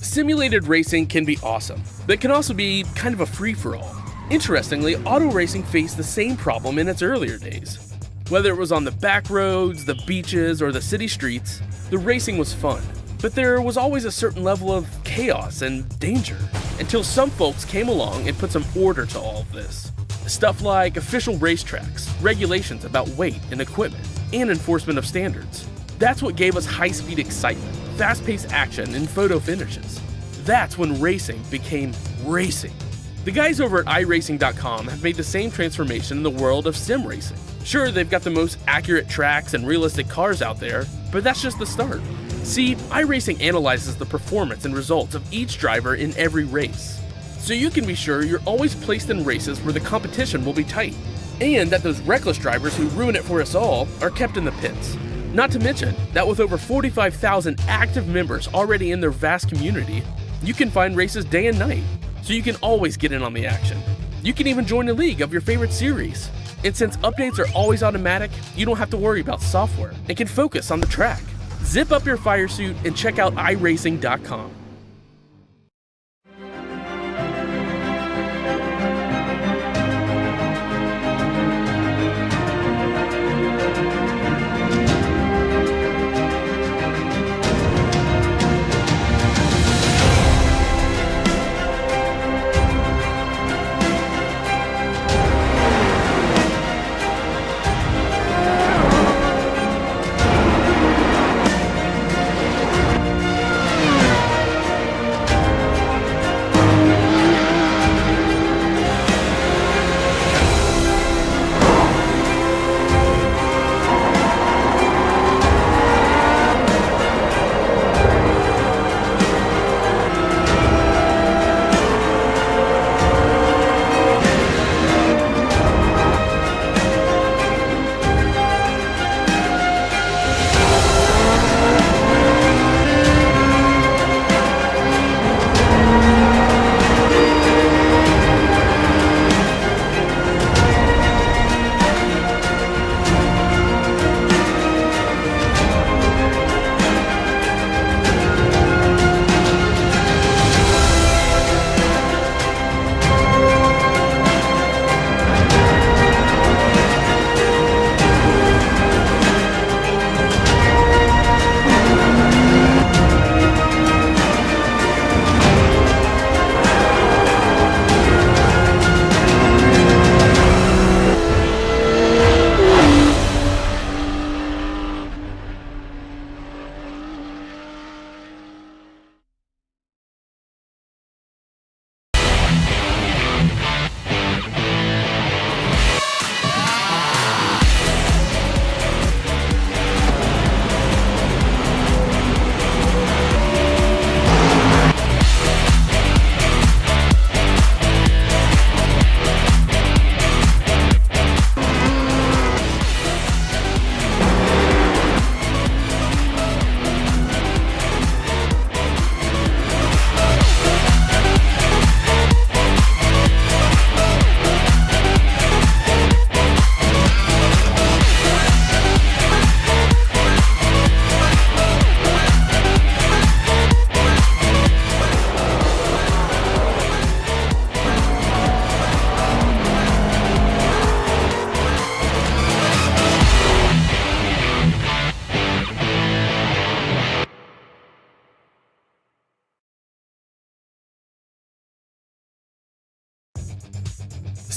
Simulated racing can be awesome, but it can also be kind of a free-for-all. Interestingly, auto racing faced the same problem in its earlier days. Whether it was on the back roads, the beaches, or the city streets, the racing was fun. But there was always a certain level of chaos and danger, until some folks came along and put some order to all of this. Stuff like official racetracks, regulations about weight and equipment, and enforcement of standards. That's what gave us high-speed excitement, fast-paced action, and photo finishes. That's when racing became racing. The guys over at iRacing.com have made the same transformation in the world of sim racing. Sure, they've got the most accurate tracks and realistic cars out there, but that's just the start. See, iRacing analyzes the performance and results of each driver in every race, so you can be sure you're always placed in races where the competition will be tight, and that those reckless drivers who ruin it for us all are kept in the pits. Not to mention that with over 45,000 active members already in their vast community, you can find races day and night, so you can always get in on the action. You can even join a league of your favorite series. And since updates are always automatic, you don't have to worry about software and can focus on the track. Zip up your fire suit and check out iRacing.com.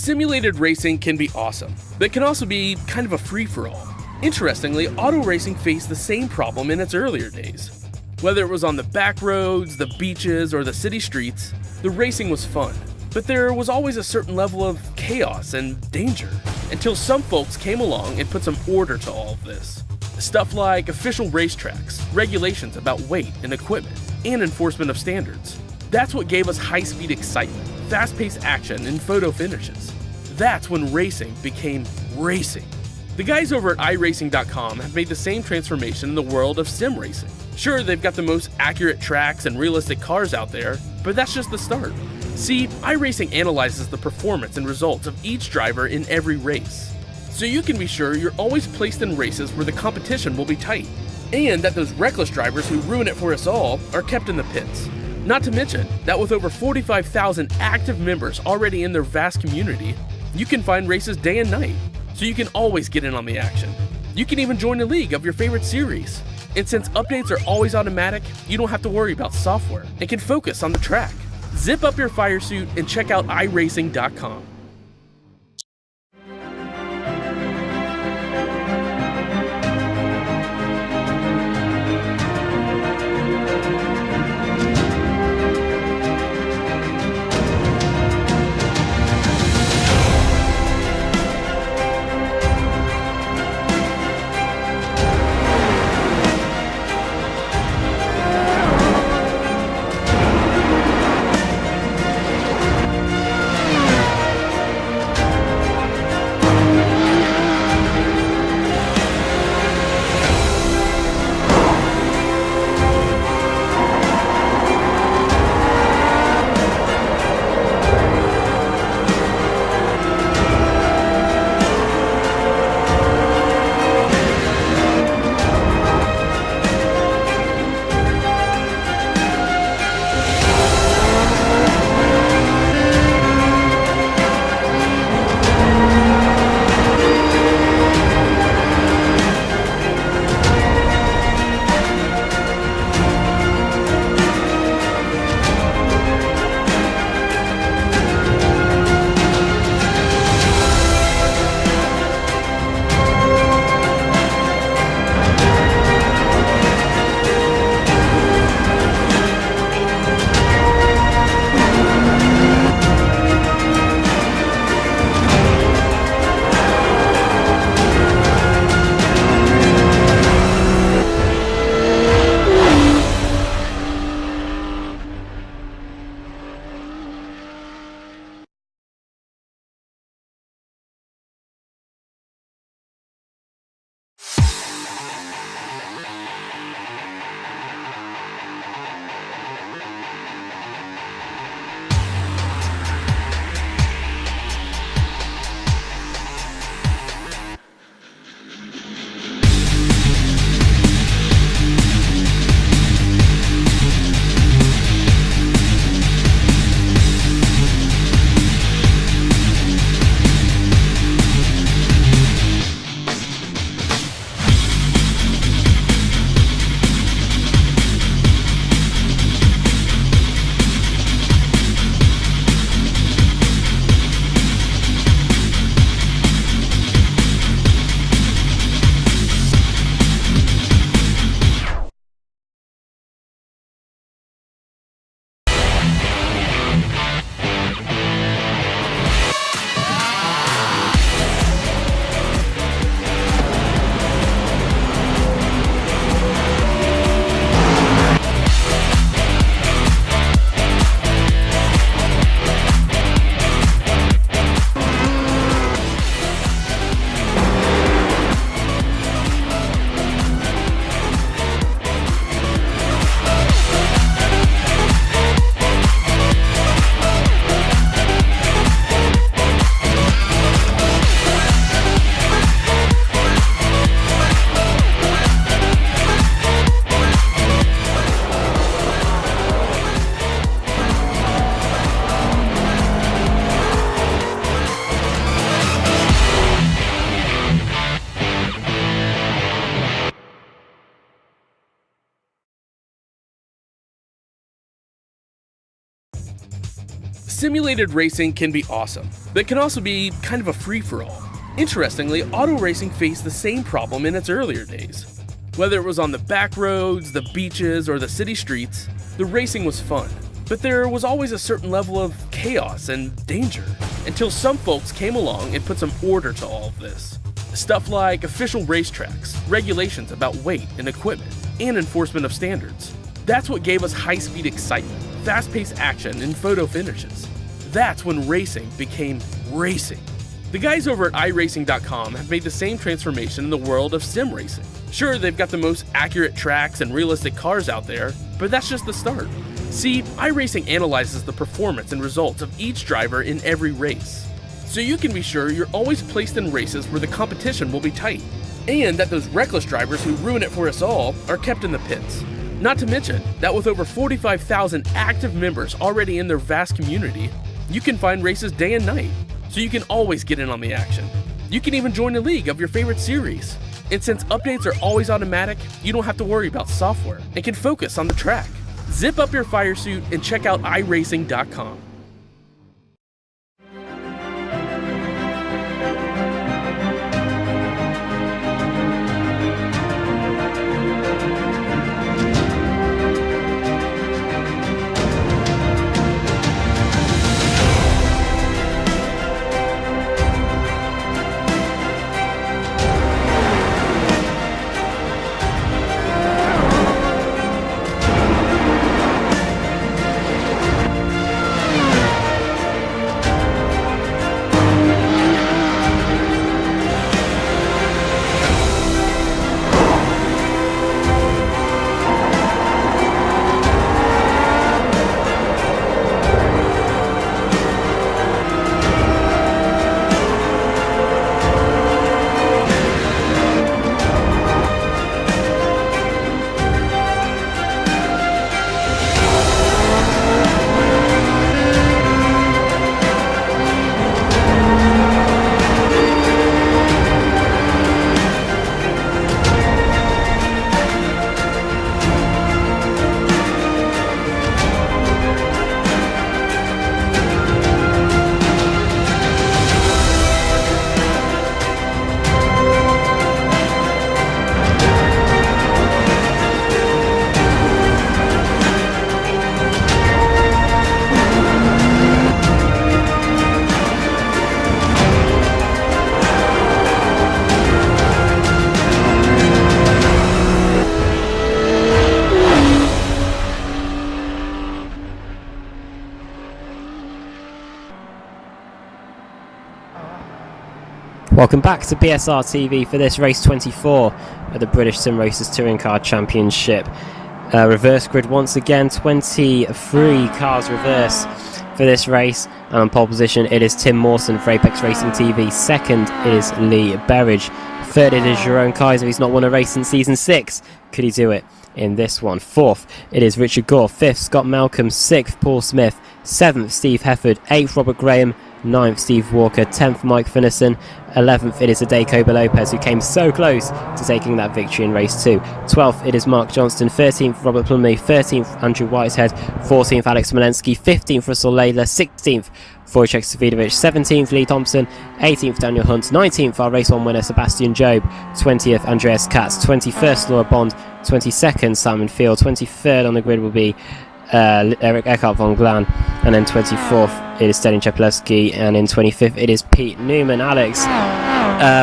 Simulated racing can be awesome, but it can also be kind of a free-for-all. Interestingly, auto racing faced the same problem in its earlier days. Whether it was on the back roads, the beaches, or the city streets, the racing was fun. But there was always a certain level of chaos and danger, until some folks came along and put some order to all of this. Stuff like official racetracks, regulations about weight and equipment, and enforcement of standards. That's what gave us high-speed excitement, fast-paced action, and photo finishes. That's when racing became racing. The guys over at iRacing.com have made the same transformation in the world of sim racing. Sure, they've got the most accurate tracks and realistic cars out there, but that's just the start. See, iRacing analyzes the performance and results of each driver in every race, so you can be sure you're always placed in races where the competition will be tight, and that those reckless drivers who ruin it for us all are kept in the pits. Not to mention that with over 45,000 active members already in their vast community, you can find races day and night, so you can always get in on the action. You can even join a league of your favorite series. And since updates are always automatic, you don't have to worry about software and can focus on the track. Zip up your fire suit and check out iRacing.com. Simulated racing can be awesome, but can also be kind of a free-for-all. Interestingly, auto racing faced the same problem in its earlier days. Whether it was on the back roads, the beaches, or the city streets, the racing was fun. But there was always a certain level of chaos and danger, until some folks came along and put some order to all of this. Stuff like official racetracks, regulations about weight and equipment, and enforcement of standards. That's what gave us high-speed excitement, fast-paced action, and photo finishes. That's when racing became racing. The guys over at iRacing.com have made the same transformation in the world of sim racing. Sure, they've got the most accurate tracks and realistic cars out there, but that's just the start. See, iRacing analyzes the performance and results of each driver in every race, so you can be sure you're always placed in races where the competition will be tight, and that those reckless drivers who ruin it for us all are kept in the pits. Not to mention that with over 45,000 active members already in their vast community, you can find races day and night, so you can always get in on the action. You can even join a league of your favorite series. And since updates are always automatic, you don't have to worry about software and can focus on the track. Zip up your fire suit and check out iRacing.com. Welcome back to BSR TV for this race 24 of the British Sim Racers Touring Car Championship. Reverse grid once again, 23 cars reverse for this race, and on pole position it is Tim Mawson for Apex Racing TV. Second is Lee Berridge. Third it is Jerome Kaiser. He's not won a race since season 6. Could he do it in this one? Fourth it is Richard Gore. Fifth Scott Malcolm. Sixth Paul Smith. Seventh Steve Hefford. Eighth Robert Graham. 9th Steve Walker. 10th Mike Finnison. 11th it is Adekoba Lopez, who came so close to taking that victory in race 2. 12th it is Mark Johnston. 13th Robert Plumley. 13th Andrew Whitehead. 14th Alex Smolensky. 15th Russell Laidler. 16th Wojciech Savidovic. 17th Lee Thompson. 18th Daniel Hunt. 19th our race 1 winner Sebastian Job. 20th Andreas Katz. 21st Laura Bond. 22nd Simon Field. 23rd on the grid will be Eric Eckhart von Glan, and then 24th it is Stellan Czepelewski, and in 25th it is Pete Newman. Alex,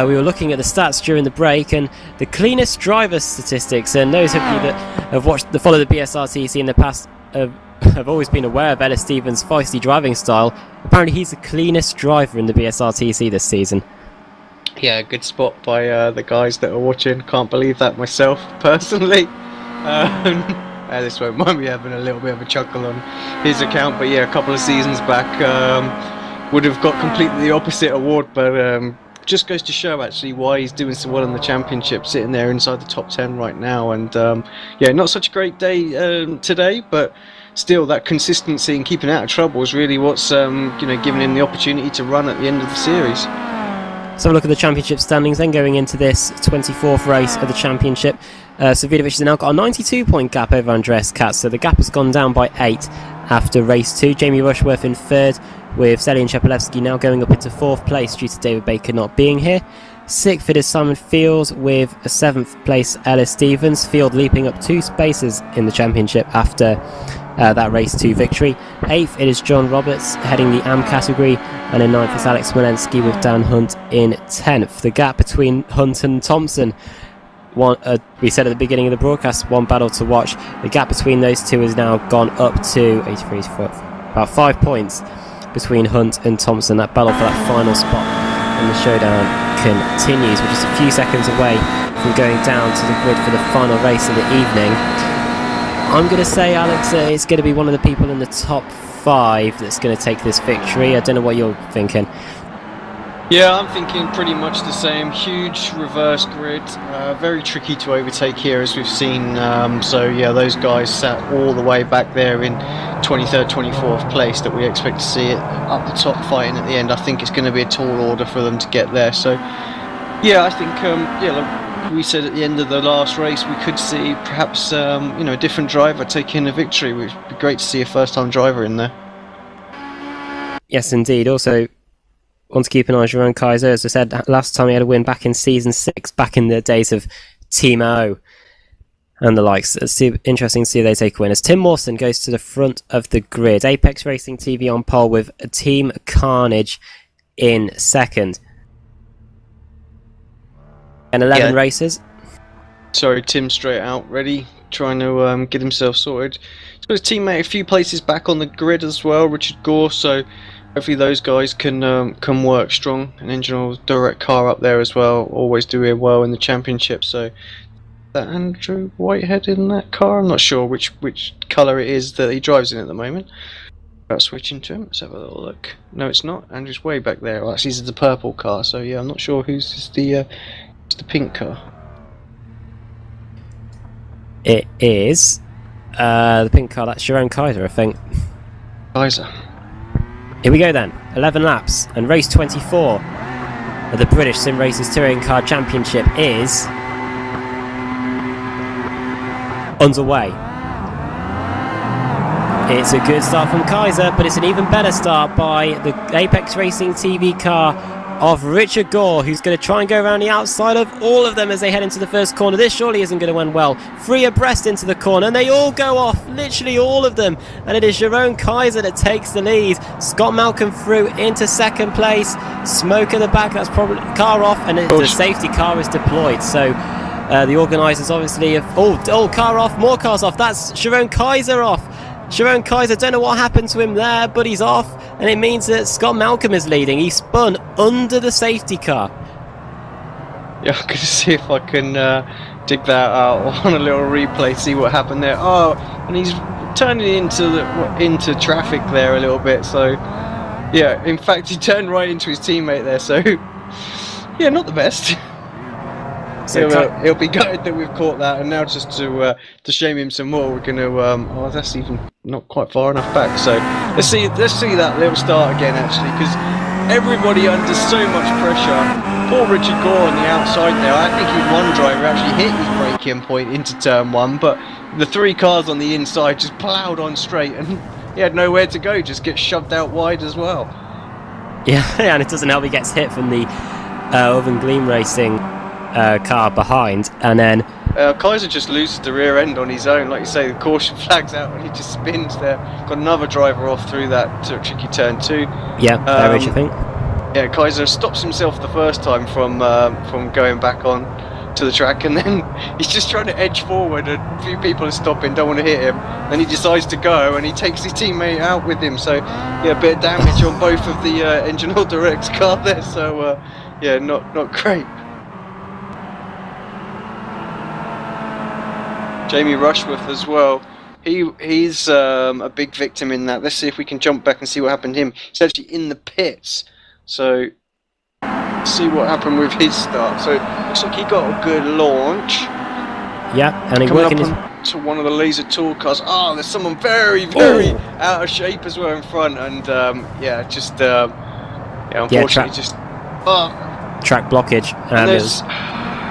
we were looking at the stats during the break, and the cleanest driver statistics, and those of you that have followed the BSRTC in the past have always been aware of Ellis Stevens' feisty driving style. Apparently he's the cleanest driver in the BSRTC this season. Yeah, good spot by the guys that are watching. Can't believe that myself, personally. Alice won't mind me having a little bit of a chuckle on his account, but yeah, a couple of seasons back would have got completely the opposite award, but just goes to show actually why he's doing so well in the championship, sitting there inside the top 10 right now. And yeah, not such a great day today, but still that consistency and keeping out of trouble is really what's giving him the opportunity to run at the end of the series. Let's have a look at the championship standings then, going into this 24th race of the championship. Savidovic has now got a 92-point gap over Andreas Katz, so the gap has gone down by 8 after race 2. Jamie Rushworth in 3rd, with Selian Shepelevsky now going up into 4th place due to David Baker not being here. 6th it is Simon Fields, with a 7th place Ellis Stevens. Field leaping up 2 spaces in the championship after that race 2 victory. 8th it is John Roberts heading the AM category, and in 9th is Alex Smolensky with Dan Hunt in 10th. The gap between Hunt and Thompson, we said at the beginning of the broadcast, one battle to watch. The gap between those two has now gone up to 83, about 5 points between Hunt and Thompson. That battle for that final spot in the showdown continues. We're just a few seconds away from going down to the grid for the final race of the evening. I'm going to say, Alex, it's going to be one of the people in the top 5 that's going to take this victory. I don't know what you're thinking. Yeah, I'm thinking pretty much the same. Huge reverse grid, very tricky to overtake here, as we've seen. So yeah, those guys sat all the way back there in 23rd, 24th place, that we expect to see it up the top fighting at the end. I think it's going to be a tall order for them to get there. So yeah, I think like we said at the end of the last race, we could see perhaps a different driver taking a victory. It would be great to see a first-time driver in there. Yes, indeed. Also, want to keep an eye on Jerome Kaiser. As I said, last time he had a win back in Season 6, back in the days of Team O and the likes. It's interesting to see if they take a win. As Tim Mawson goes to the front of the grid. Apex Racing TV on pole with Team Carnage in 2nd. And 11 races. Sorry, Tim straight out, ready, trying to get himself sorted. So his teammate a few places back on the grid as well, Richard Gore, so hopefully those guys can work strong. An Engine Direct car up there as well, always doing well in the championship. So that Andrew Whitehead in that car, I'm not sure which colour it is that he drives in at the moment. About switching to him, let's have a little look. No, it's not. Andrew's way back there. Well, actually, this is the purple car, so yeah, I'm not sure who's the pink car. It is the pink car. That's Jerome Kaiser, I think. Kaiser. Here we go then. 11 laps, and race 24 of the British Sim Racers Touring Car Championship is underway. It's a good start from Kaiser, but it's an even better start by the Apex Racing TV car of Richard Gore, who's going to try and go around the outside of all of them as they head into the first corner. This surely isn't going to end well. 3 abreast into the corner, and they all go off, literally all of them. And it is Jerome Kaiser that takes the lead. Scott Malcolm through into 2nd place. Smoke at the back, that's probably car off, and the safety car is deployed. So the organisers obviously have... Oh, car off, more cars off. That's Jerome Kaiser off. Jerome Kaiser, don't know what happened to him there, but he's off, and it means that Scott Malcolm is leading. He spun under the safety car. Yeah, I'm going to see if I can dig that out on a little replay, see what happened there. Oh, and he's turning into traffic there a little bit, so yeah, in fact he turned right into his teammate there, so yeah, not the best. So he'll be gutted that we've caught that, and now just to shame him some more, we're going to oh, that's even not quite far enough back. So let's see that little start again, actually, because everybody under so much pressure. Poor Richard Gore on the outside there. I think he had one driver actually hit his braking point into turn 1, but the 3 cars on the inside just ploughed on straight, and he had nowhere to go, just get shoved out wide as well. Yeah, and it doesn't help he gets hit from the Oven Gleam Racing car behind, and then Kaiser just loses the rear end on his own. Like you say, the caution flag's out and he just spins there. Got another driver off through that tricky turn 2. Yeah, Irish, I think. Yeah, Kaiser stops himself the first time from going back on to the track, and then he's just trying to edge forward, and a few people are stopping, don't want to hit him. Then he decides to go, and he takes his teammate out with him. So yeah, a bit of damage on both of the Engine Direct's car there. So yeah, not great. Jamie Rushworth as well. He's a big victim in that. Let's see if we can jump back and see what happened to him. He's actually in the pits. So let's see what happened with his start. So looks like he got a good launch. Yeah, and he working to one of the laser tool cars. Oh, there's someone very out of shape as well in front, and yeah, just unfortunately just track blockage. And It was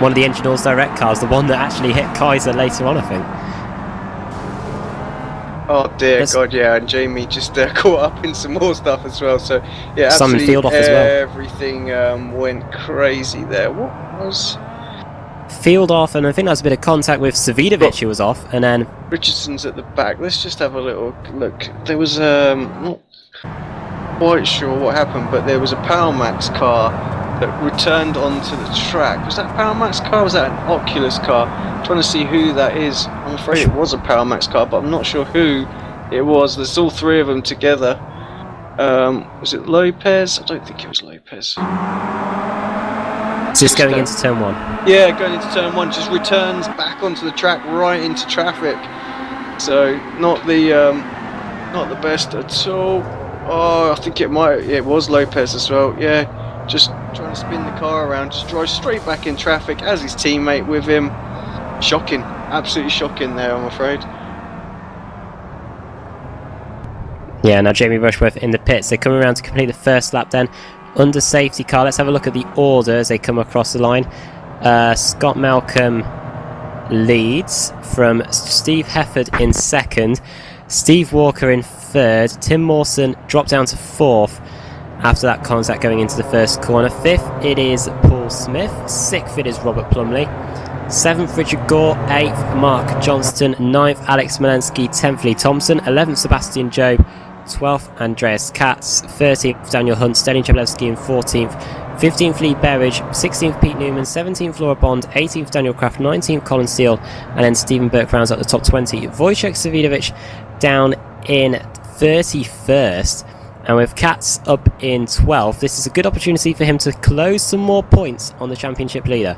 one of the Engine Oils Direct cars, the one that actually hit Kaiser later on, I think. Oh dear God, yeah, and Jamie just caught up in some more stuff as well. So yeah, Simon absolutely Field off as well. Everything went crazy there. What was Field off, and I think that was a bit of contact with Savidovic who was off, and then Richardson's at the back. Let's just have a little look. There was not quite sure what happened, but there was a Powermax car that returned onto the track. Was that a Powermax car? Or was that an Oculus car? I'm trying to see who that is. I'm afraid it was a Powermax car, but I'm not sure who it was. There's all three of them together. Was it Lopez? I don't think it was Lopez. just going into turn 1. Yeah, going into turn 1, just returns back onto the track, right into traffic. So not the best at all. Oh, I think it was Lopez as well. Yeah, just trying to spin the car around, just drive straight back in traffic as his teammate with him. Shocking, absolutely shocking there, I'm afraid. Yeah, now Jamie Rushworth in the pits. They're coming around to complete the first lap then. Under safety car, let's have a look at the order as they come across the line. Scott Malcolm leads from Steve Hefford in second. Steve Walker in third. Tim Mawson dropped down to fourth after that contact going into the first corner. Fifth, it is Paul Smith. Sixth, it is Robert Plumley. 7th, Richard Gore. 8th, Mark Johnston. 9th, Alex Malensky. 10th, Lee Thompson. 11th, Sebastian Job. 12th, Andreas Katz. 13th, Daniel Hunt. Stelin Chablewski in 14th. 15th, Lee Berridge. 16th, Pete Newman. 17th, Laura Bond. 18th, Daniel Kraft. 19th, Colin Steele. And then Stephen Burke rounds out the top 20. Wojciech Savidovic down in 31st. And with Katz up in 12th, this is a good opportunity for him to close some more points on the championship leader.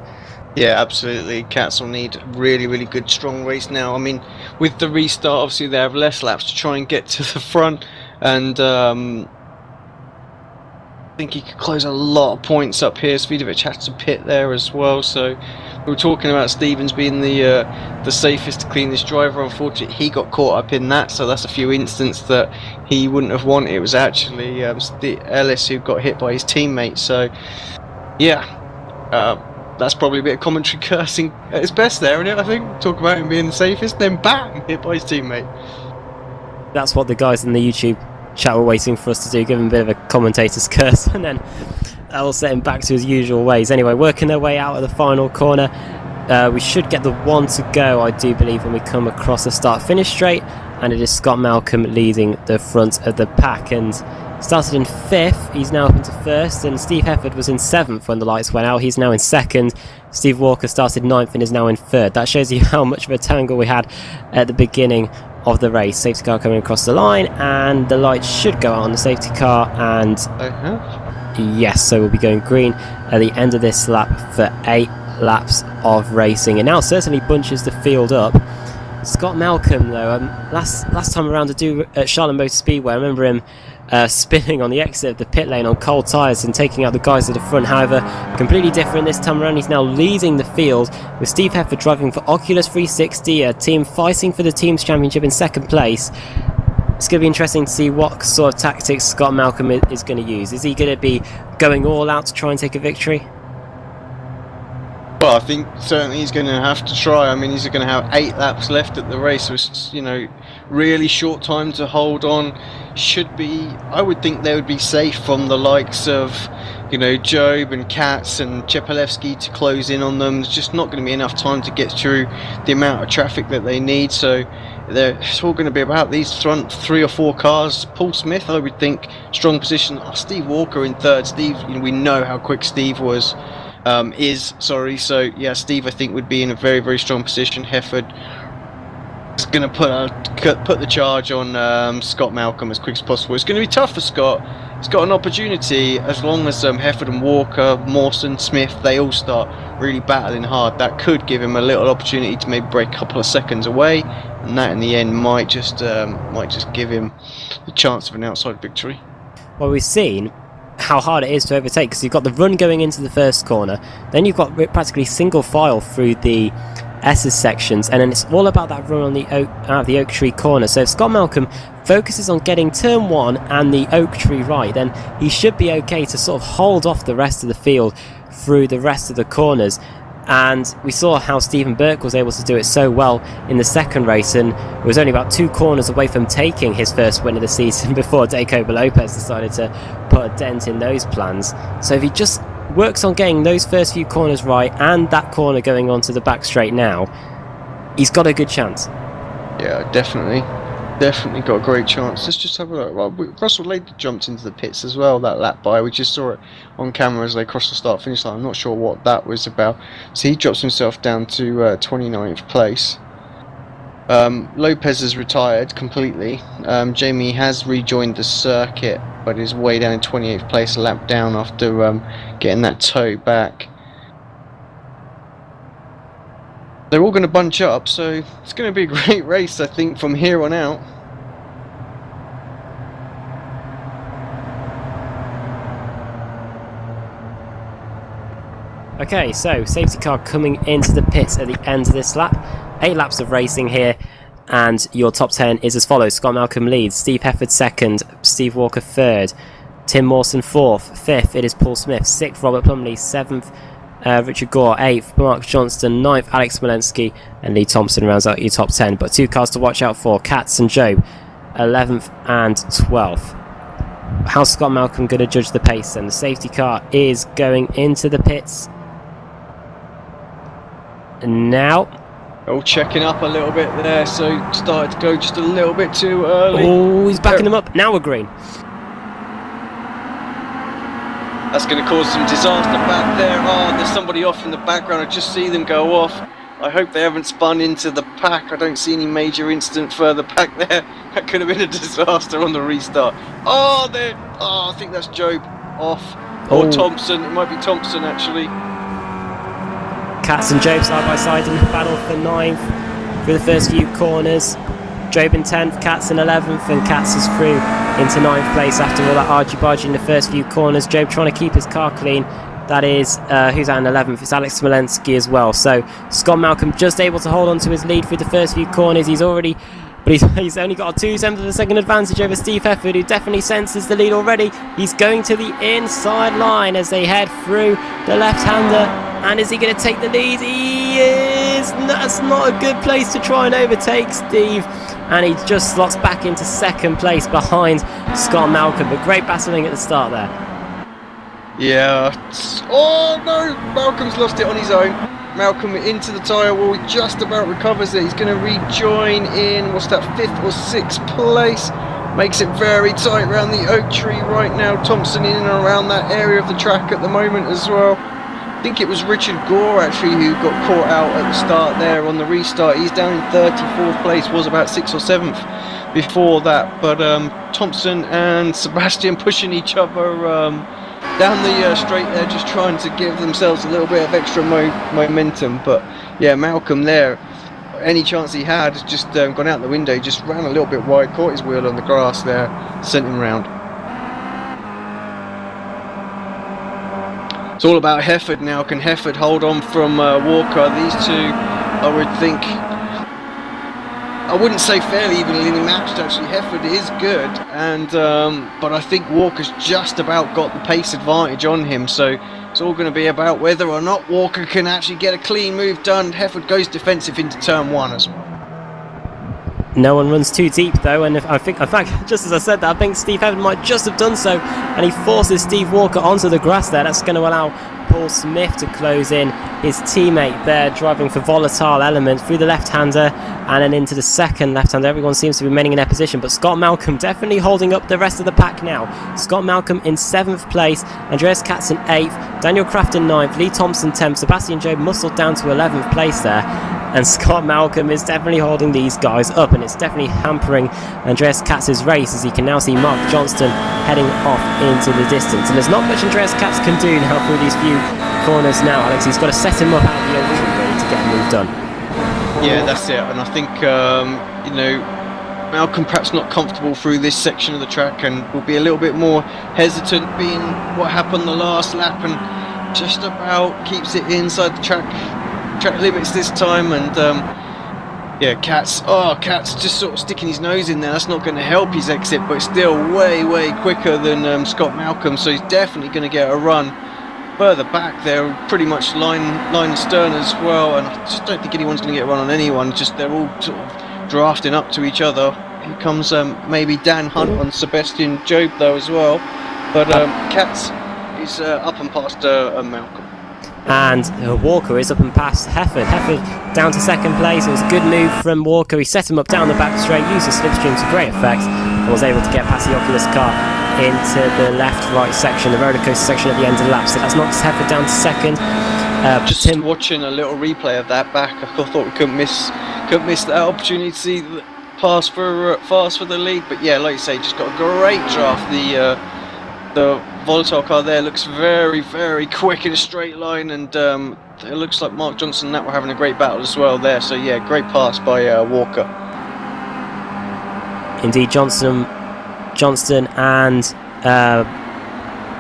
Yeah, absolutely. Cats will need a really, really good, strong race now. I mean, with the restart, obviously they have less laps to try and get to the front, and I think he could close a lot of points up here. Svidovic had to pit there as well, so we were talking about Stevens being the safest, cleanest driver. Unfortunately, he got caught up in that, so that's a few instances that he wouldn't have won. It was actually Ellis who got hit by his teammate, so yeah. That's probably a bit of commentary cursing at its best there, isn't it? I think. Talk about him being the safest, then bam, hit by his teammate. That's what the guys in the YouTube chat were waiting for us to do, give him a bit of a commentator's curse, and then that will set him back to his usual ways. Anyway, working their way out of the final corner. We should get the 1 to go, I do believe, when we come across the start-finish straight, and it is Scott Malcolm leading the front of the pack, and started in 5th, he's now up into 1st, and Steve Hefford was in 7th when the lights went out. He's now in 2nd. Steve Walker started 9th and is now in 3rd. That shows you how much of a tangle we had at the beginning of the race. Safety car coming across the line, and the lights should go out on the safety car, and yes, so we'll be going green at the end of this lap for 8 laps of racing. And now certainly bunches the field up. Scott Malcolm, though, last time around to do at Charlotte Motor Speedway, I remember him spinning on the exit of the pit lane on cold tyres and taking out the guys at the front. However, completely different this time around. He's now leading the field with Steve Hefford driving for Oculus 360, a team fighting for the team's championship in 2nd place. It's going to be interesting to see what sort of tactics Scott Malcolm is going to use. Is he going to be going all out to try and take a victory? Well, I think certainly he's going to have to try. I mean, he's going to have 8 laps left at the race, so it's, really short time to hold on. Should be, I would think they would be safe from the likes of, Job and Katz and Chepelevsky to close in on them. There's just not going to be enough time to get through the amount of traffic that they need, so it's all going to be about these front 3 or 4 cars. Paul Smith, I would think, strong position. Steve Walker in 3rd. Steve, we know how quick Steve was. So yeah, Steve I think would be in a very, very strong position. Hefford is going to put the charge on Scott Malcolm as quick as possible. It's going to be tough for Scott. He's got an opportunity as long as Hefford and Walker, Mawson, Smith, they all start really battling hard. That could give him a little opportunity to maybe break a couple of seconds away, and that in the end might just give him the chance of an outside victory. Well, we've seen how hard it is to overtake, because you've got the run going into the first corner, then you've got practically single file through the S's sections, and then it's all about that run on the out of the Oak Tree corner. So if Scott Malcolm focuses on getting turn 1 and the Oak Tree right, then he should be okay to sort of hold off the rest of the field through the rest of the corners. And we saw how Stephen Burke was able to do it so well in the second race, and it was only about 2 corners away from taking his first win of the season before Jacobo Lopez decided to put a dent in those plans. So if he just works on getting those first few corners right and that corner going onto the back straight now, he's got a good chance. Yeah, definitely got a great chance. Let's just have a look. Well, Russell Lade jumped into the pits as well that lap by. We just saw it on camera as they crossed the start-finish line. I'm not sure what that was about. So he drops himself down to 29th place. Lopez has retired completely. Jamie has rejoined the circuit, but is way down in 28th place, a lap down after getting that toe back. They're all going to bunch up, so it's going to be a great race, I think, from here on out. Okay, so safety car coming into the pits at the end of this lap. 8 laps of racing here, and your top 10 is as follows. Scott Malcolm leads, Steve Hefford second, Steve Walker third, Tim Mawson fourth, fifth it is Paul Smith, sixth Robert Plumley, seventh Richard Gore, 8th Mark Johnston, 9th Alex Smolensky, and Lee Thompson rounds out your top 10. But 2 cars to watch out for, Katz and Job, 11th and 12th. How's Scott Malcolm going to judge the pace? And the safety car is going into the pits now. Oh, checking up a little bit there, so started to go just a little bit too early. Oh, he's backing them up. Now we're green. That's going to cause some disaster back there. Oh, there's somebody off in the background. I just see them go off. I hope they haven't spun into the pack. I don't see any major incident further back there. That could have been a disaster on the restart. Oh, I think that's Job off. Or Thompson. It might be Thompson, actually. Katz and Job side by side in the battle for 9th through the first few corners. Job in 10th, Katz in 11th, and Katz is through into 9th place after all that argy-bargy in the first few corners. Job trying to keep his car clean. That is, who's out in 11th? It's Alex Smolensky as well. So Scott Malcolm just able to hold on to his lead through the first few corners. He's only got a 2/7 of a second advantage over Steve Hefford, who definitely senses the lead already. He's going to the inside line as they head through the left-hander. And is he going to take the lead? He is. That's not a good place to try and overtake Steve. And he just slots back into second place behind Scott Malcolm. But great battling at the start there. Yeah. Oh no! Malcolm's lost it on his own. Malcolm into the tyre wall. He just about recovers it. He's going to rejoin in, what's that, 5th or 6th place. Makes it very tight around the oak tree right now. Thompson in and around that area of the track at the moment as well. I think it was Richard Gore actually who got caught out at the start there on the restart. He's down in 34th place, was about 6th or 7th before that. But Thompson and Sebastian pushing each other down the straight there, just trying to give themselves a little bit of extra momentum. But yeah, Malcolm there, any chance he had, has just gone out the window. He just ran a little bit wide, caught his wheel on the grass there, sent him round. It's all about Hefford now. Can Hefford hold on from Walker? These two, I would think, I wouldn't say fairly evenly matched actually. Hefford is good, and but I think Walker's just about got the pace advantage on him, so it's all going to be about whether or not Walker can actually get a clean move done. Hefford goes defensive into turn 1 as well. No one runs too deep though, and I think, in fact, just as I said that, I think Steve Hefford might just have done so, and he forces Steve Walker onto the grass there. That's going to allow Paul Smith to close in, his teammate there driving for Volatile Element through the left-hander and then into the second left-hander. Everyone seems to be remaining in their position, but Scott Malcolm definitely holding up the rest of the pack now. Scott Malcolm in 7th place, Andreas Katz in 8th, Daniel Kraft in 9th, Lee Thompson 10th, Sebastian Job muscled down to 11th place there. And Scott Malcolm is definitely holding these guys up, and it's definitely hampering Andreas Katz's race, as he can now see Mark Johnston heading off into the distance. And there's not much Andreas Katz can do now through these few corners now, Alex. He's got to set him up out of the oak tree ready to get a move done. Yeah, that's it. And I think, you know, Malcolm perhaps not comfortable through this section of the track and will be a little bit more hesitant, being what happened the last lap, and just about keeps it inside the track limits this time. And yeah, Katz just sort of sticking his nose in there. That's not going to help his exit, but it's still way quicker than Scott Malcolm, so he's definitely going to get a run. further back, they're pretty much line astern as well, and I just don't think anyone's going to get a run on anyone. Just they're all sort of drafting up to each other. Here comes maybe Dan Hunt on Sebastian Job though as well, but Katz is up and past Malcolm. And Walker is up and past Hefford. Hefford down to second place. It was a good move from Walker. He set him up down the back straight, used the slipstream to great effect, and was able to get past the Oculus car into the left-right section, the roller coaster section at the end of the lap. So that's knocked Hefford down to second. Just watching a little replay of that back, I thought we couldn't miss that opportunity to see the pass for fast for the lead. But yeah, like you say, just got a great draft. The volatile car there looks very, very quick in a straight line, and it looks like Mark Johnson and that were having a great battle as well there. So yeah, great pass by Walker. Indeed, Johnston and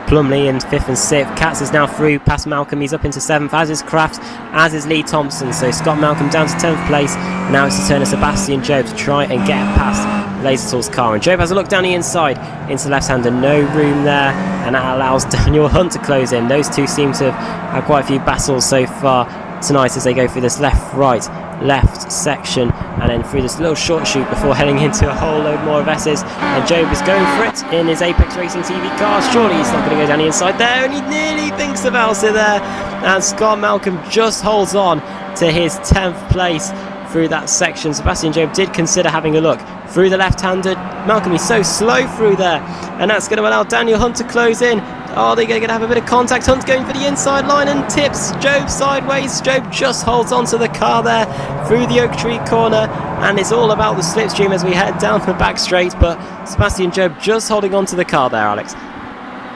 Plumley in 5th and 6th. Katz is now through past Malcolm. He's up into 7th, as is Kraft, as is Lee Thompson. So Scott Malcolm down to 10th place. And now it's the turn of Sebastian Job to try and get past Lasertall's car. And Job has a look down the inside into left-hander. No room there. And that allows Daniel Hunt to close in. Those two seem to have had quite a few battles so far tonight as they go through this left section and then through this little short shoot before heading into a whole load more of S's. And Job is going for it in his Apex Racing TV car. Surely he's not going to go down the inside there, and he nearly thinks about it there. And Scott Malcolm just holds on to his 10th place through that section. Sebastian Job did consider having a look through the left-handed. Malcolm is so slow through there, and that's going to allow Daniel Hunt to close in. Oh, they're going to have a bit of contact. Hunt's going for the inside line and tips Job sideways. Job just holds onto the car there through the Oak Tree corner, and it's all about the slipstream as we head down the back straight, but Sebastian Job just holding onto the car there, Alex.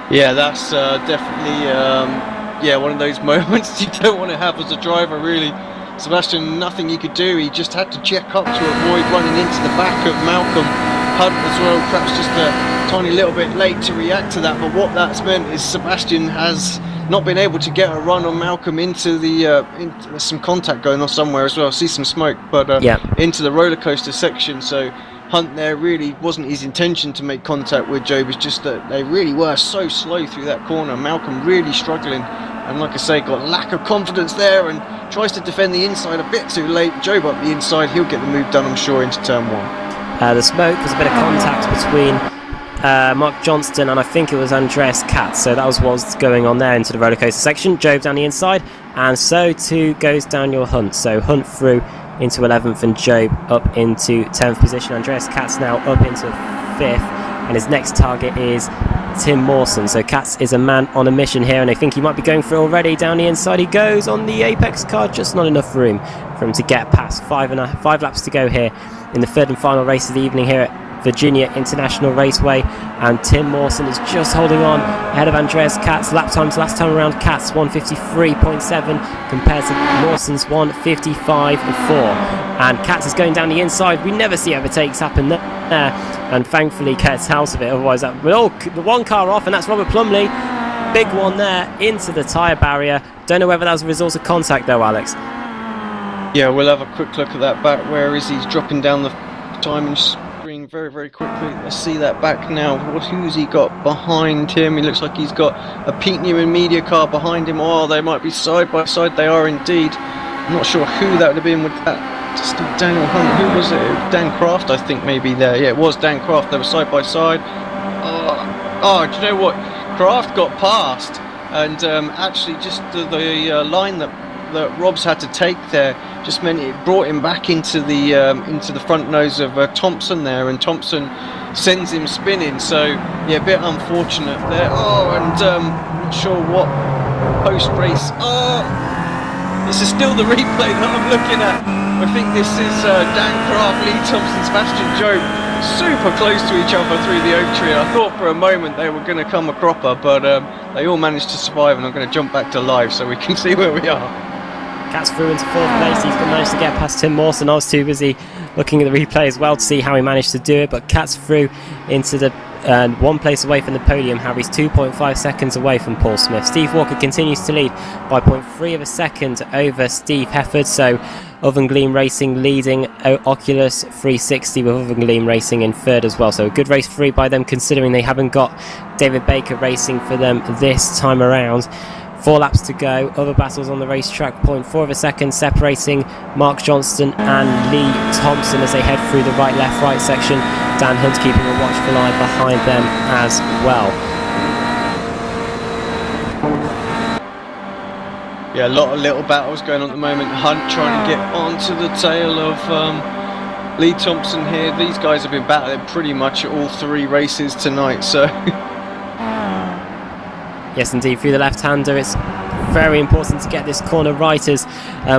Yeah, that's definitely one of those moments you don't want to have as a driver, really. Sebastian, nothing he could do. He just had to check up to avoid running into the back of Malcolm. Hunt as well, perhaps just a tiny little bit late to react to that, but what that's meant is Sebastian has not been able to get a run on Malcolm into there's some contact going on somewhere as well. I see some smoke, but into the roller coaster section. So Hunt there really wasn't his intention to make contact with Job. It's just that they really were so slow through that corner. Malcolm really struggling, and like I say, got lack of confidence there and tries to defend the inside a bit too late. Job up the inside, he'll get the move done, I'm sure, into turn 1. The smoke was a bit of contact between Mark Johnston and I think it was Andreas Katz, so that was what was going on there into the roller coaster section. Job down the inside, and so too goes Daniel Hunt. So Hunt through into 11th and Job up into 10th position. Andreas Katz now up into 5th, and his next target is Tim Mawson. So Katz is a man on a mission here, and I think he might be going for it already. Down the inside he goes on the Apex car, just not enough room for him to get past. 5 laps to go here in the 3rd and final race of the evening here at Virginia International Raceway, and Tim Mawson is just holding on ahead of Andreas Katz. Lap times last time around, Katz 1:53.7 compared to Mawson's 1:55.4, and Katz is going down the inside. We never see overtakes happen there, and thankfully gets out of it, otherwise that will the one car off, and that's Robert Plumley. Big one there into the tyre barrier. Don't know whether that was a result of contact though, Alex. Yeah, we'll have a quick look at that back. Where is he? He's dropping down the timing screen very, very quickly. Let's see that back now. Who's he got behind him? He looks like he's got a Pete Newman media car behind him. Oh, they might be side by side. They are indeed. I'm not sure who that would have been with that. Just Daniel Hunt. Who was it? Dan Kraft, I think, maybe there. Yeah, it was Dan Kraft. They were side by side. Oh, do you know what? Kraft got past, and actually just the line that Rob's had to take there just meant it brought him back into the front nose of Thompson there, and Thompson sends him spinning. So yeah, a bit unfortunate there. And not sure what post-race. This is still the replay that I'm looking at. I think this is Dan Kraft, Lee Thompson, Sebastian Job, super close to each other through the oak tree. I thought for a moment they were going to come a cropper, but they all managed to survive, and I'm going to jump back to live so we can see where we are. Katz through into 4th place. He's managed to get past Tim Mawson. I was too busy looking at the replay as well to see how he managed to do it, but Katz through into the one place away from the podium. Harry's 2.5 seconds away from Paul Smith. Steve Walker continues to lead by 0.3 of a second over Steve Hefford. So Oven Gleam Racing leading Oculus 360 with Oven Gleam Racing in 3rd as well. So a good race free by them, considering they haven't got David Baker racing for them this time around. 4 laps to go. Other battles on the racetrack, 0.4 of a second separating Mark Johnston and Lee Thompson as they head through the right section. Dan Hunt keeping a watchful eye behind them as well. Yeah, a lot of little battles going on at the moment. Hunt trying to get onto the tail of Lee Thompson here. These guys have been battling pretty much all 3 races tonight, so... Yes, indeed, through the left-hander, it's very important to get this corner right as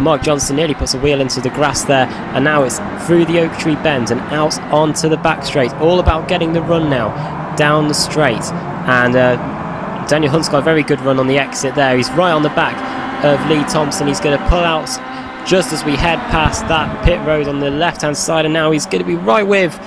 Mark Johnston nearly puts a wheel into the grass there, and now it's through the oak tree bend and out onto the back straight. All about getting the run now down the straight, and Daniel Hunt's got a very good run on the exit there. He's right on the back of Lee Thompson. He's going to pull out just as we head past that pit road on the left-hand side, and now he's going to be right with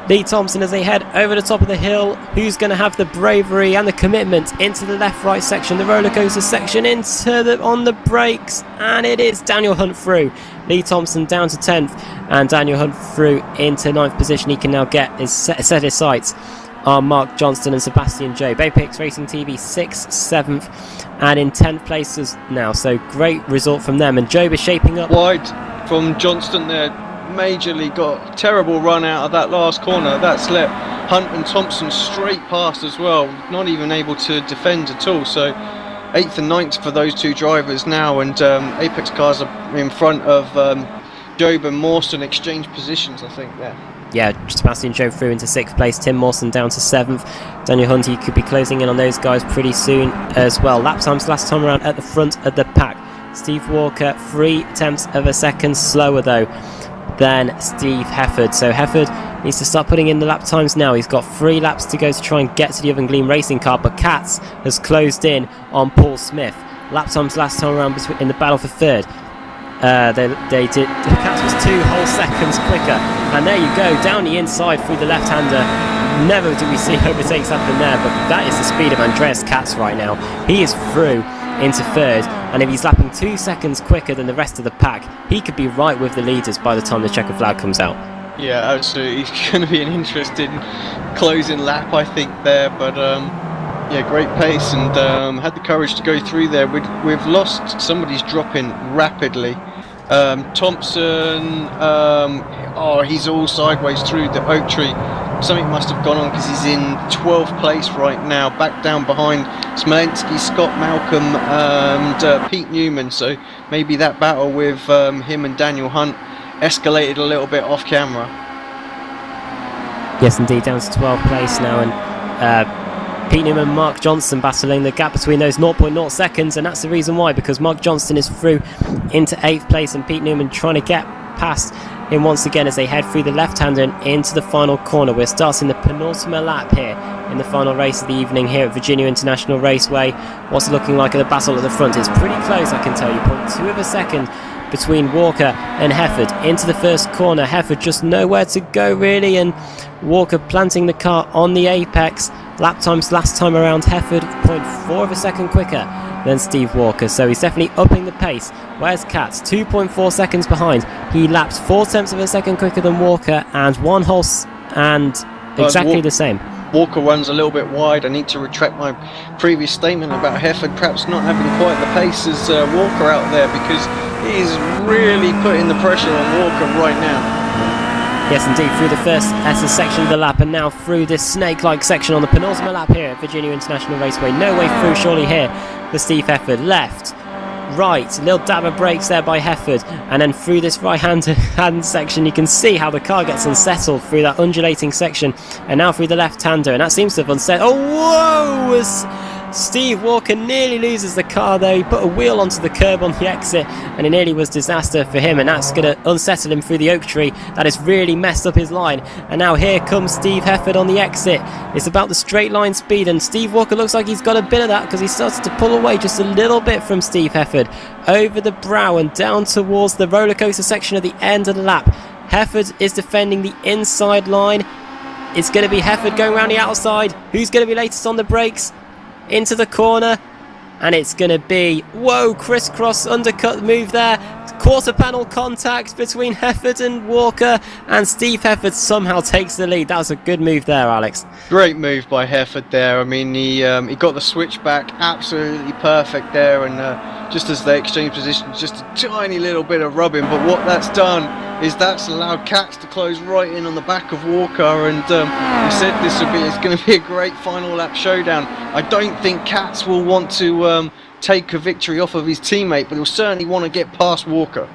Lee Thompson as they head over the top of the hill. Who's going to have the bravery and the commitment into the left-right section, the roller coaster section, on the brakes, and it is Daniel Hunt through. Lee Thompson down to 10th, and Daniel Hunt through into 9th position. He can now set his sights on Mark Johnston and Sebastian Jobe. Apex Racing TV 6th, 7th, and in 10th places now. So great result from them, and Jobe is shaping up wide from Johnston there. Majorly got a terrible run out of that last corner. That's let Hunt and Thompson straight past as well, not even able to defend at all. So 8th and 9th for those 2 drivers now, and Apex cars are in front of Jobe and Mawson, exchange positions, I think, there. Yeah, Sebastian Jobe through into 6th place, Tim Mawson down to 7th. Daniel Hunt, he could be closing in on those guys pretty soon as well. Lap times last time around at the front of the pack. Steve Walker 0.3 of a second slower though than Steve Hefford. So Hefford needs to start putting in the lap times now. He's got 3 laps to go to try and get to the Oven Gleam racing car, but Katz has closed in on Paul Smith. Lap times last time around in the battle for 3rd. Katz was 2 whole seconds quicker, and there you go, down the inside through the left-hander. Never do we see overtakes happen there, but that is the speed of Andreas Katz right now. He is through into 3rd, and if he's lapping 2 seconds quicker than the rest of the pack, he could be right with the leaders by the time the checker flag comes out. Yeah, absolutely. It's going to be an interesting closing lap, I think, there, but yeah, great pace, and had the courage to go through there. We've lost, somebody's dropping rapidly. Thompson, he's all sideways through the oak tree. Something must have gone on because he's in 12th place right now, back down behind Smolensky, Scott Malcolm and Pete Newman. So maybe that battle with him and Daniel Hunt escalated a little bit off camera. Yes, indeed, down to 12th place now, and Pete Newman and Mark Johnston battling the gap between those 0.0 seconds, and that's the reason why, because Mark Johnston is through into 8th place, and Pete Newman trying to get past him once again as they head through the left-hander and into the final corner. We're starting the penultimate lap here in the final race of the evening here at Virginia International Raceway. What's it looking like at the battle at the front? It's pretty close, I can tell you. 0.2 of a second between Walker and Hefford into the first corner. Hefford just nowhere to go really, and Walker planting the car on the apex. Lap times last time around, Hefford 0.4 of a second quicker than Steve Walker, so he's definitely upping the pace. Where's Katz? 2.4 seconds behind. He laps 0.4 of a second quicker than Walker, and one whole and exactly the same. Walker runs a little bit wide. I need to retract my previous statement about Hefford perhaps not having quite the pace as Walker out there, because he's really putting the pressure on Walker right now. Yes, indeed, through the first section of the lap, and now through this snake-like section on the penultimate lap here at Virginia International Raceway. No way through, surely, here for Steve Hefford. Left, right, a little dab of brakes there by Hefford, and then through this right-hand section, you can see how the car gets unsettled through that undulating section, and now through the left-hander, and that seems to have unsettled. Oh, whoa! Steve Walker nearly loses the car there. He put a wheel onto the curb on the exit, and it nearly was disaster for him, and that's going to unsettle him through the oak tree. That has really messed up his line, and now here comes Steve Hefford on the exit. It's about the straight line speed, and Steve Walker looks like he's got a bit of that, because he started to pull away just a little bit from Steve Hefford over the brow and down towards the roller coaster section at the end of the lap. Hefford is defending the inside line. It's going to be Hefford going around the outside. Who's going to be latest on the brakes? Into the corner, and it's going to be, whoa, crisscross undercut move there. quarter panel contact between Hefford and Walker, and Steve Hefford somehow takes the lead. That was a good move there, Alex. Great move by Hefford there. I mean, he got the switch back absolutely perfect there, and just as they exchange positions, just a tiny little bit of rubbing, but what that's done is that's allowed Katz to close right in on the back of Walker, and I said it's going to be a great final lap showdown. I don't think Katz will want to take a victory off of his teammate, but he'll certainly want to get past Walker.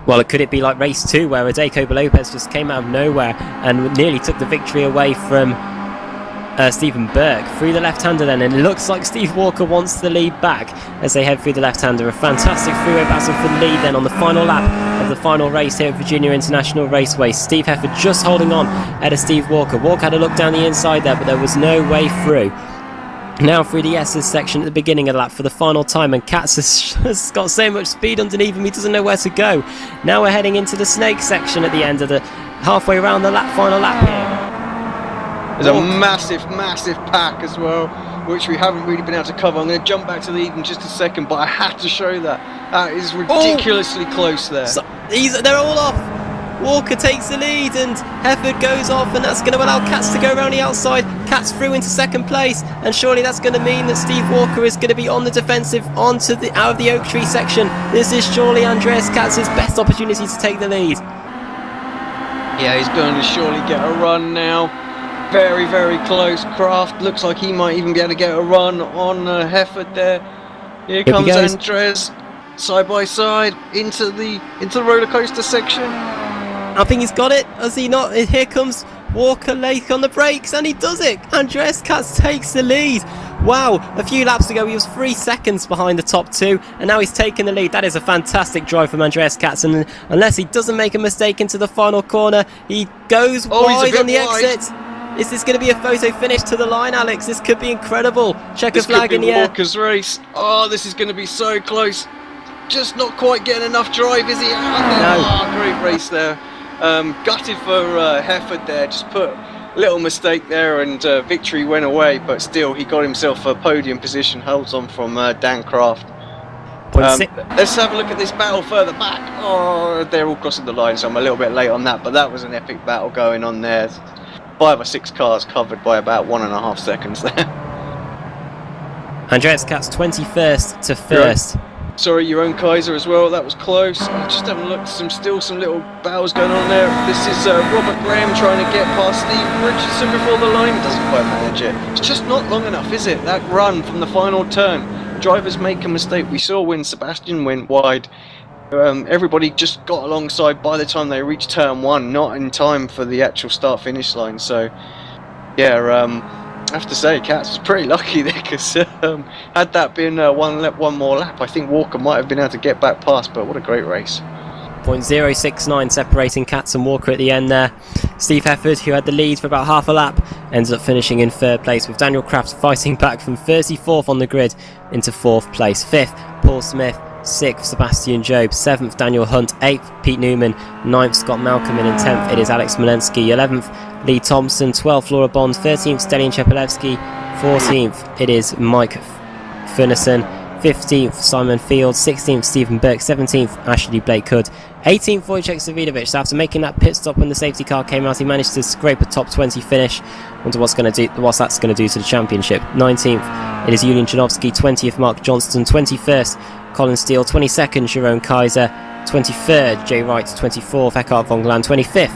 Well, could it be like race 2 where Adeko Lopez just came out of nowhere and nearly took the victory away from Stephen Burke through the left-hander then, and it looks like Steve Walker wants the lead back as they head through the left-hander. A fantastic freeway battle for the lead then on the final lap of the final race here at Virginia International Raceway. Steve Hefford just holding on ahead of Steve Walker. Walker had a look down the inside there, but there was no way through. Now through the S's section at the beginning of the lap for the final time, and Katz has got so much speed underneath him he doesn't know where to go. Now we're heading into the snake section at the end of the halfway around the final lap here. There's a massive pack as well, which we haven't really been able to cover. I'm going to jump back to the lead in just a second, but I had to show that. That is ridiculously close there. So, they're all off. Walker takes the lead and Hefford goes off, and that's going to allow Katz to go around the outside. Katz through into second place, and surely that's going to mean that Steve Walker is going to be on the defensive out of the Oak Tree section. This is surely Andreas Katz's best opportunity to take the lead. Yeah, he's going to surely get a run now. Very, very close. Kraft looks like he might even be able to get a run on Hefford there. Here comes Andres, side by side into the roller coaster section. I think he's got it. Has he not? Here comes Walker late on the brakes, and he does it. Andreas Katz takes the lead. Wow, a few laps ago he was 3 seconds behind the top 2, and now he's taken the lead. That is a fantastic drive from Andreas Katz, and unless he doesn't make a mistake into the final corner, he goes wide on the exit. Is this going to be a photo finish to the line, Alex? This could be incredible. Checker flag in the air. Walker's race. Oh, this is going to be so close. Just not quite getting enough drive, is he? Oh, great race there. Gutted for Hefford there. Just put a little mistake there, and victory went away. But still, he got himself a podium position. Holds on from Dan Kraft. Let's have a look at this battle further back. Oh, they're all crossing the line, so I'm a little bit late on that. But that was an epic battle going on there. 5 or 6 cars covered by about 1.5 seconds there. Andreas Katz 21st to 1st. Sorry, your own Kaiser as well. That was close. Just having a look. Still some little battles going on there. This is Robert Graham trying to get past Steve Richardson before the line. Doesn't quite manage it. It's just not long enough, is it? That run from the final turn. Drivers make a mistake. We saw when Sebastian went wide. Everybody just got alongside by the time they reached turn 1, not in time for the actual start-finish line. So, yeah, I have to say, Katz was pretty lucky there, because had that been one more lap, I think Walker might have been able to get back past. But what a great race! 0.069 separating Katz and Walker at the end there. Steve Hefford, who had the lead for about half a lap, ends up finishing in 3rd place, with Daniel Kraft fighting back from 34th on the grid into 4th place. 5th, Paul Smith. 6th, Sebastian Job. 7th, Daniel Hunt. 8th, Pete Newman. 9th, Scott Malcolm. And in 10th, it is Alex Malensky. 11th, Lee Thompson. 12th, Laura Bond. 13th, Stelian Chepelevsky. 14th, it is Mike Furnison. 15th, Simon Field. 16th, Stephen Burke. 17th, Ashley Blake Hood. 18th, Wojciech Zawidovic. So after making that pit stop when the safety car came out, he managed to scrape a top 20 finish. Wonder what's that's going to do to the championship. 19th, it is Julian Janowski. 20th, Mark Johnston. 21st, Colin Steele. 22nd, Jerome Kaiser. 23rd, Jay Wright. 24th, Eckhart von Glan. 25th,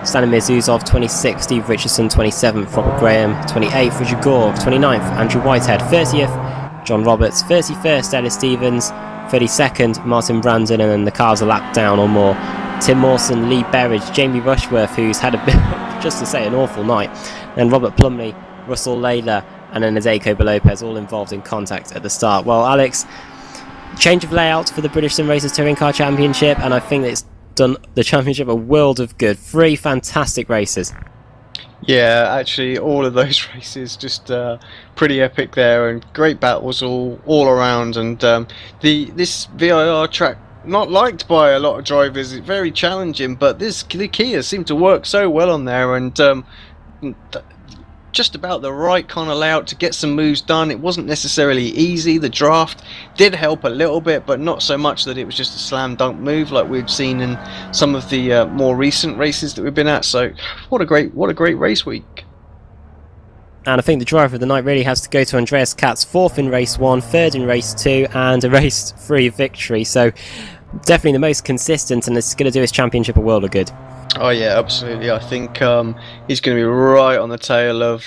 Stanimir Zuzov. 26th, Steve Richardson. 27th, Robert Graham. 28th, Richard Gore. 29th, Andrew Whitehead. 30th, John Roberts. 31st, Ellis Stevens. 32nd, Martin Brandon, and then the cars a lap down or more. Tim Mawson, Lee Berridge, Jamie Rushworth, who's had a bit, just to say, an awful night. Then Robert Plumley, Russell Layla, and then Adeko Lopez, all involved in contact at the start. Well, Alex, change of layout for the British Sim Racers Touring Car Championship, and I think that it's done the championship a world of good. 3 fantastic races. Yeah, actually, all of those races just pretty epic there, and great battles all around. And this VIR track, not liked by a lot of drivers, it's very challenging, but the Kia seemed to work so well on there, and just about the right kind of layout to get some moves done. It wasn't necessarily easy. The draft did help a little bit, but not so much that it was just a slam dunk move like we've seen in some of the more recent races that we've been at. So what a great race week. And I think the driver of the night really has to go to Andreas Katz, 4th in race 1, 3rd in race 2, and a race 3 victory. So definitely the most consistent, and it's going to do his championship a world of good. Oh yeah, absolutely. I think he's going to be right on the tail of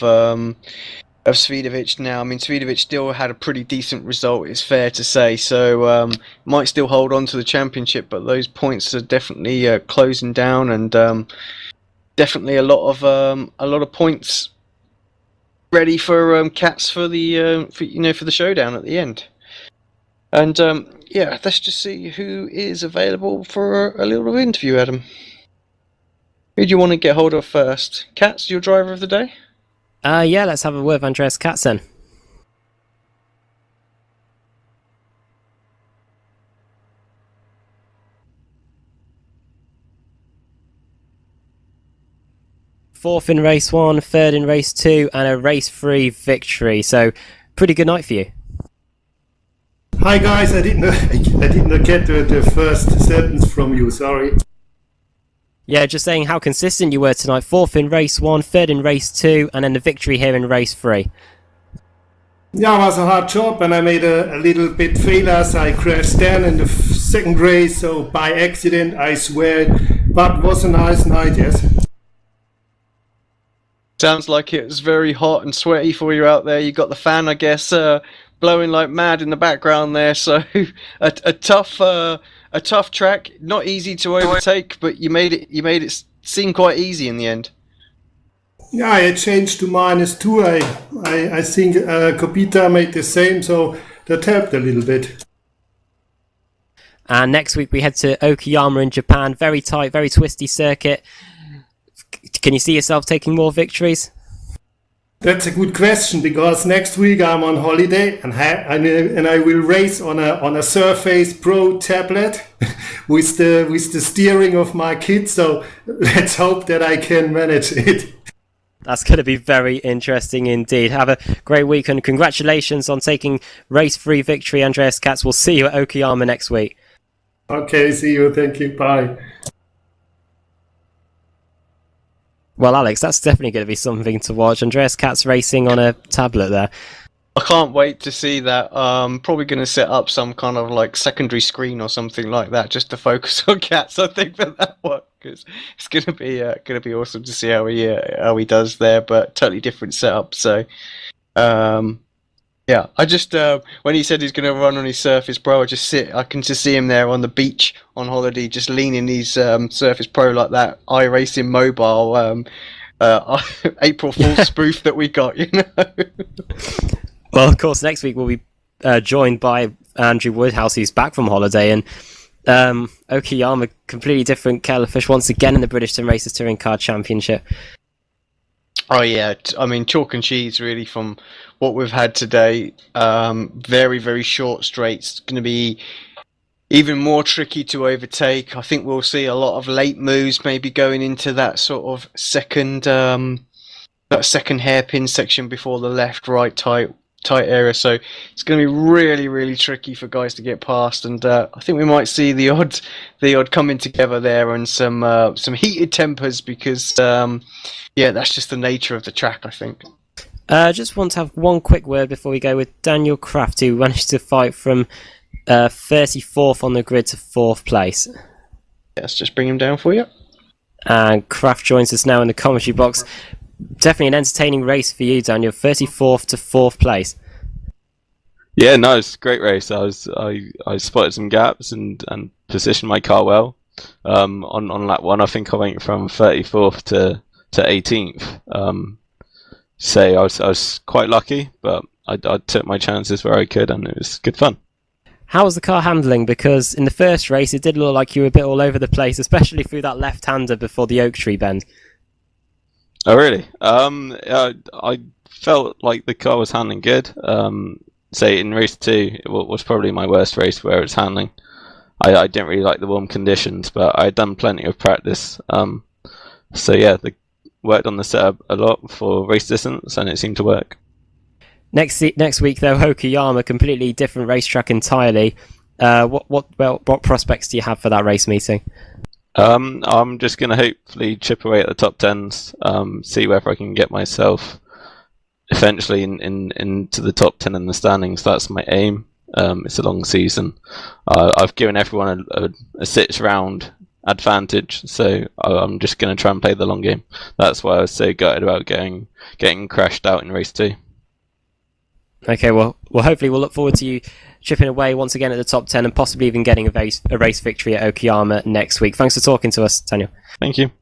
Svidovic now. I mean, Svidovic still had a pretty decent result, it's fair to say, so might still hold on to the championship, but those points are definitely closing down, and definitely a lot of points ready for Katz for the for the showdown at the end. And yeah, let's just see who is available for a little interview, Adam. Who do you want to get hold of first? Katz, your driver of the day? Yeah, let's have a word with Andreas Katz then. Fourth in race 1, 3rd in race 2, and a race 3 victory. So, pretty good night for you. Hi guys, I did not get the first sentence from you, sorry. Yeah, just saying how consistent you were tonight. 4th in race 1, 3rd in race 2, and then the victory here in race 3. Yeah, it was a hard job, and I made a little bit failures. I crashed down in the second race, so by accident, I swear. But it was a nice night, yes. Sounds like it was very hot and sweaty for you out there. You got the fan, I guess, blowing like mad in the background there. So a tough track, not easy to overtake, but you made it seem quite easy in the end. Yeah, I changed to -2. I think Kopita made the same, so that helped a little bit. And next week we head to Okayama in Japan. Very tight, very twisty circuit. Can you see yourself taking more victories? That's a good question, because next week I'm on holiday and I will race on a Surface Pro tablet with the steering of my kid. So let's hope that I can manage it. That's going to be very interesting indeed. Have a great week, and congratulations on taking race 3 victory, Andreas Katz. We'll see you at Okayama next week. Okay, see you. Thank you. Bye. Well, Alex, that's definitely going to be something to watch. Andreas Katz racing on a tablet there. I can't wait to see that. Probably going to set up some kind of like secondary screen or something like that just to focus on Katz, I think, for that one, because it's going to be awesome to see how he does there. But totally different setup. So yeah, I just when he said he's going to run on his Surface Pro, I can just see him there on the beach on holiday, just leaning his Surface Pro like that iRacing mobile April Fool's spoof that we got, you know. Well, of course, next week we'll be joined by Andrew Woodhouse, who's back from holiday, and Okayama, completely different kettle of fish once again in the British Sim Racers Touring Car Championship. Oh yeah, I mean chalk and cheese really from what we've had today. Very, very short straights. Going to be even more tricky to overtake. I think we'll see a lot of late moves, maybe going into that sort of second hairpin section before the left-right tight area. So it's going to be really, really tricky for guys to get past, and I think we might see the odd coming together there and some heated tempers, because yeah, that's just the nature of the track, I think. Just want to have one quick word before we go with Daniel Kraft, who managed to fight from 34th on the grid to 4th place. Let's just bring him down for you. And Kraft joins us now in the commentary box. Definitely an entertaining race for you, Daniel. 34th to 4th place. Yeah, no, it's a great race. I spotted some gaps and positioned my car well. On lap 1, I think I went from 34th to 18th. So I was quite lucky, but I took my chances where I could, and it was good fun. How was the car handling? Because in the first race, it did look like you were a bit all over the place, especially through that left-hander before the oak tree bend. Oh, really? I felt like the car was handling good. Say in race 2, it was probably my worst race where it's handling. I didn't really like the warm conditions, but I'd done plenty of practice. So yeah, worked on the setup a lot for race distance, and it seemed to work. Next week though, Okayama, completely different racetrack entirely. What prospects do you have for that race meeting? I'm just going to hopefully chip away at the top tens, see whether I can get myself eventually into the top 10 in the standings. That's my aim. It's a long season. I've given everyone a 6-round advantage, so I'm just going to try and play the long game. That's why I was so gutted about getting crashed out in race 2. Okay, well, hopefully we'll look forward to you chipping away once again at the top 10 and possibly even getting a race victory at Okayama next week. Thanks for talking to us, Daniel. Thank you.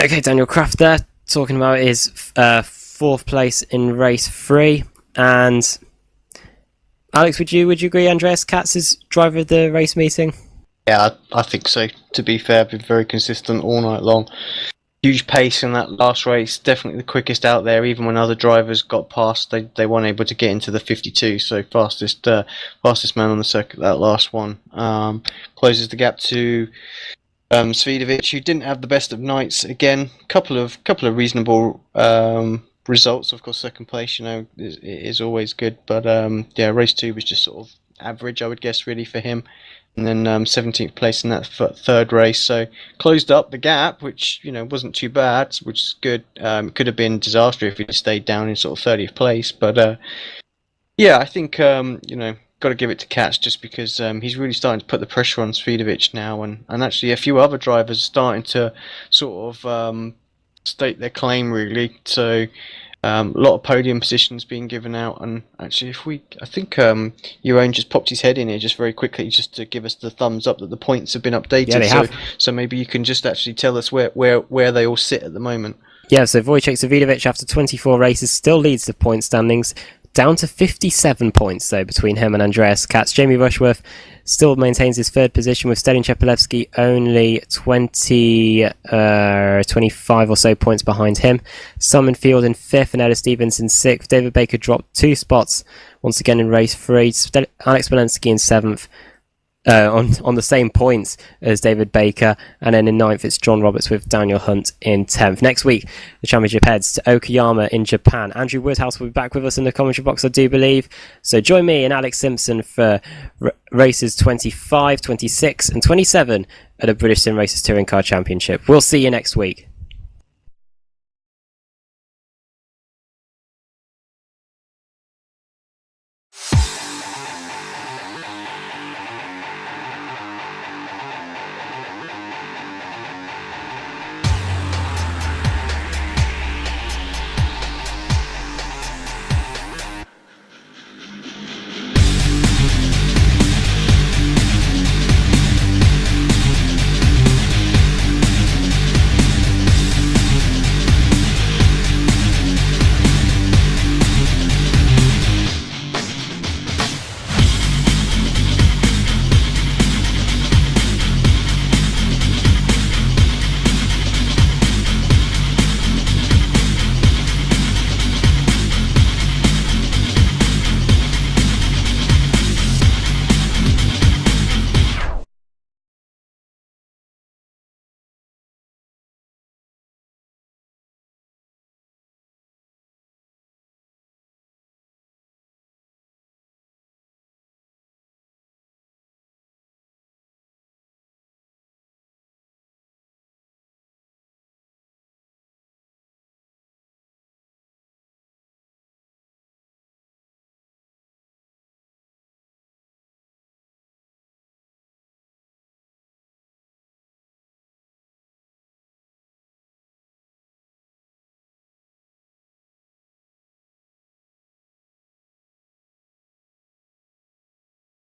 Okay, Daniel Kraft there, talking about his 4th place in race 3. And Alex, would you agree Andreas Katz is driver of the race meeting? Yeah, I think so. To be fair, been very consistent all night long. Huge pace in that last race, definitely the quickest out there. Even when other drivers got past, they weren't able to get into the 52. So fastest man on the circuit, that last one. Closes the gap to Svidovic, who didn't have the best of nights. Again, couple of reasonable results. Of course, second place, is always good. But race 2 was just sort of average, I would guess, really for him. And then 17th place in that third race, so closed up the gap, which wasn't too bad, which is good. Could have been disastrous if he stayed down in sort of 30th place, but I think got to give it to Katz just because he's really starting to put the pressure on Svidovic now, and actually a few other drivers are starting to sort of state their claim really. So a lot of podium positions being given out, and actually I think Jeroen just popped his head in here just very quickly just to give us the thumbs up that the points have been updated. Yeah, they have. So maybe you can just actually tell us where they all sit at the moment. Yeah, so Wojciech Svidovic after 24 races still leads the point standings, down to 57 points though between him and Andreas Katz. Jamie Rushworth still maintains his 3rd position with Stelin Chepelevsky only 25 or so points behind him. Simon Field in 5th and Ella Stevens in 6th. David Baker dropped 2 spots once again in race 3. Alex Walensky in 7th. On the same points as David Baker, and then in 9th it's John Roberts with Daniel Hunt in 10th. Next week the championship heads to Okayama in Japan. Andrew Woodhouse will be back with us in the commentary box, I do believe, so join me and Alex Simpson for races 25, 26 and 27 at the British Sim Racers Touring Car Championship. We'll see you next week.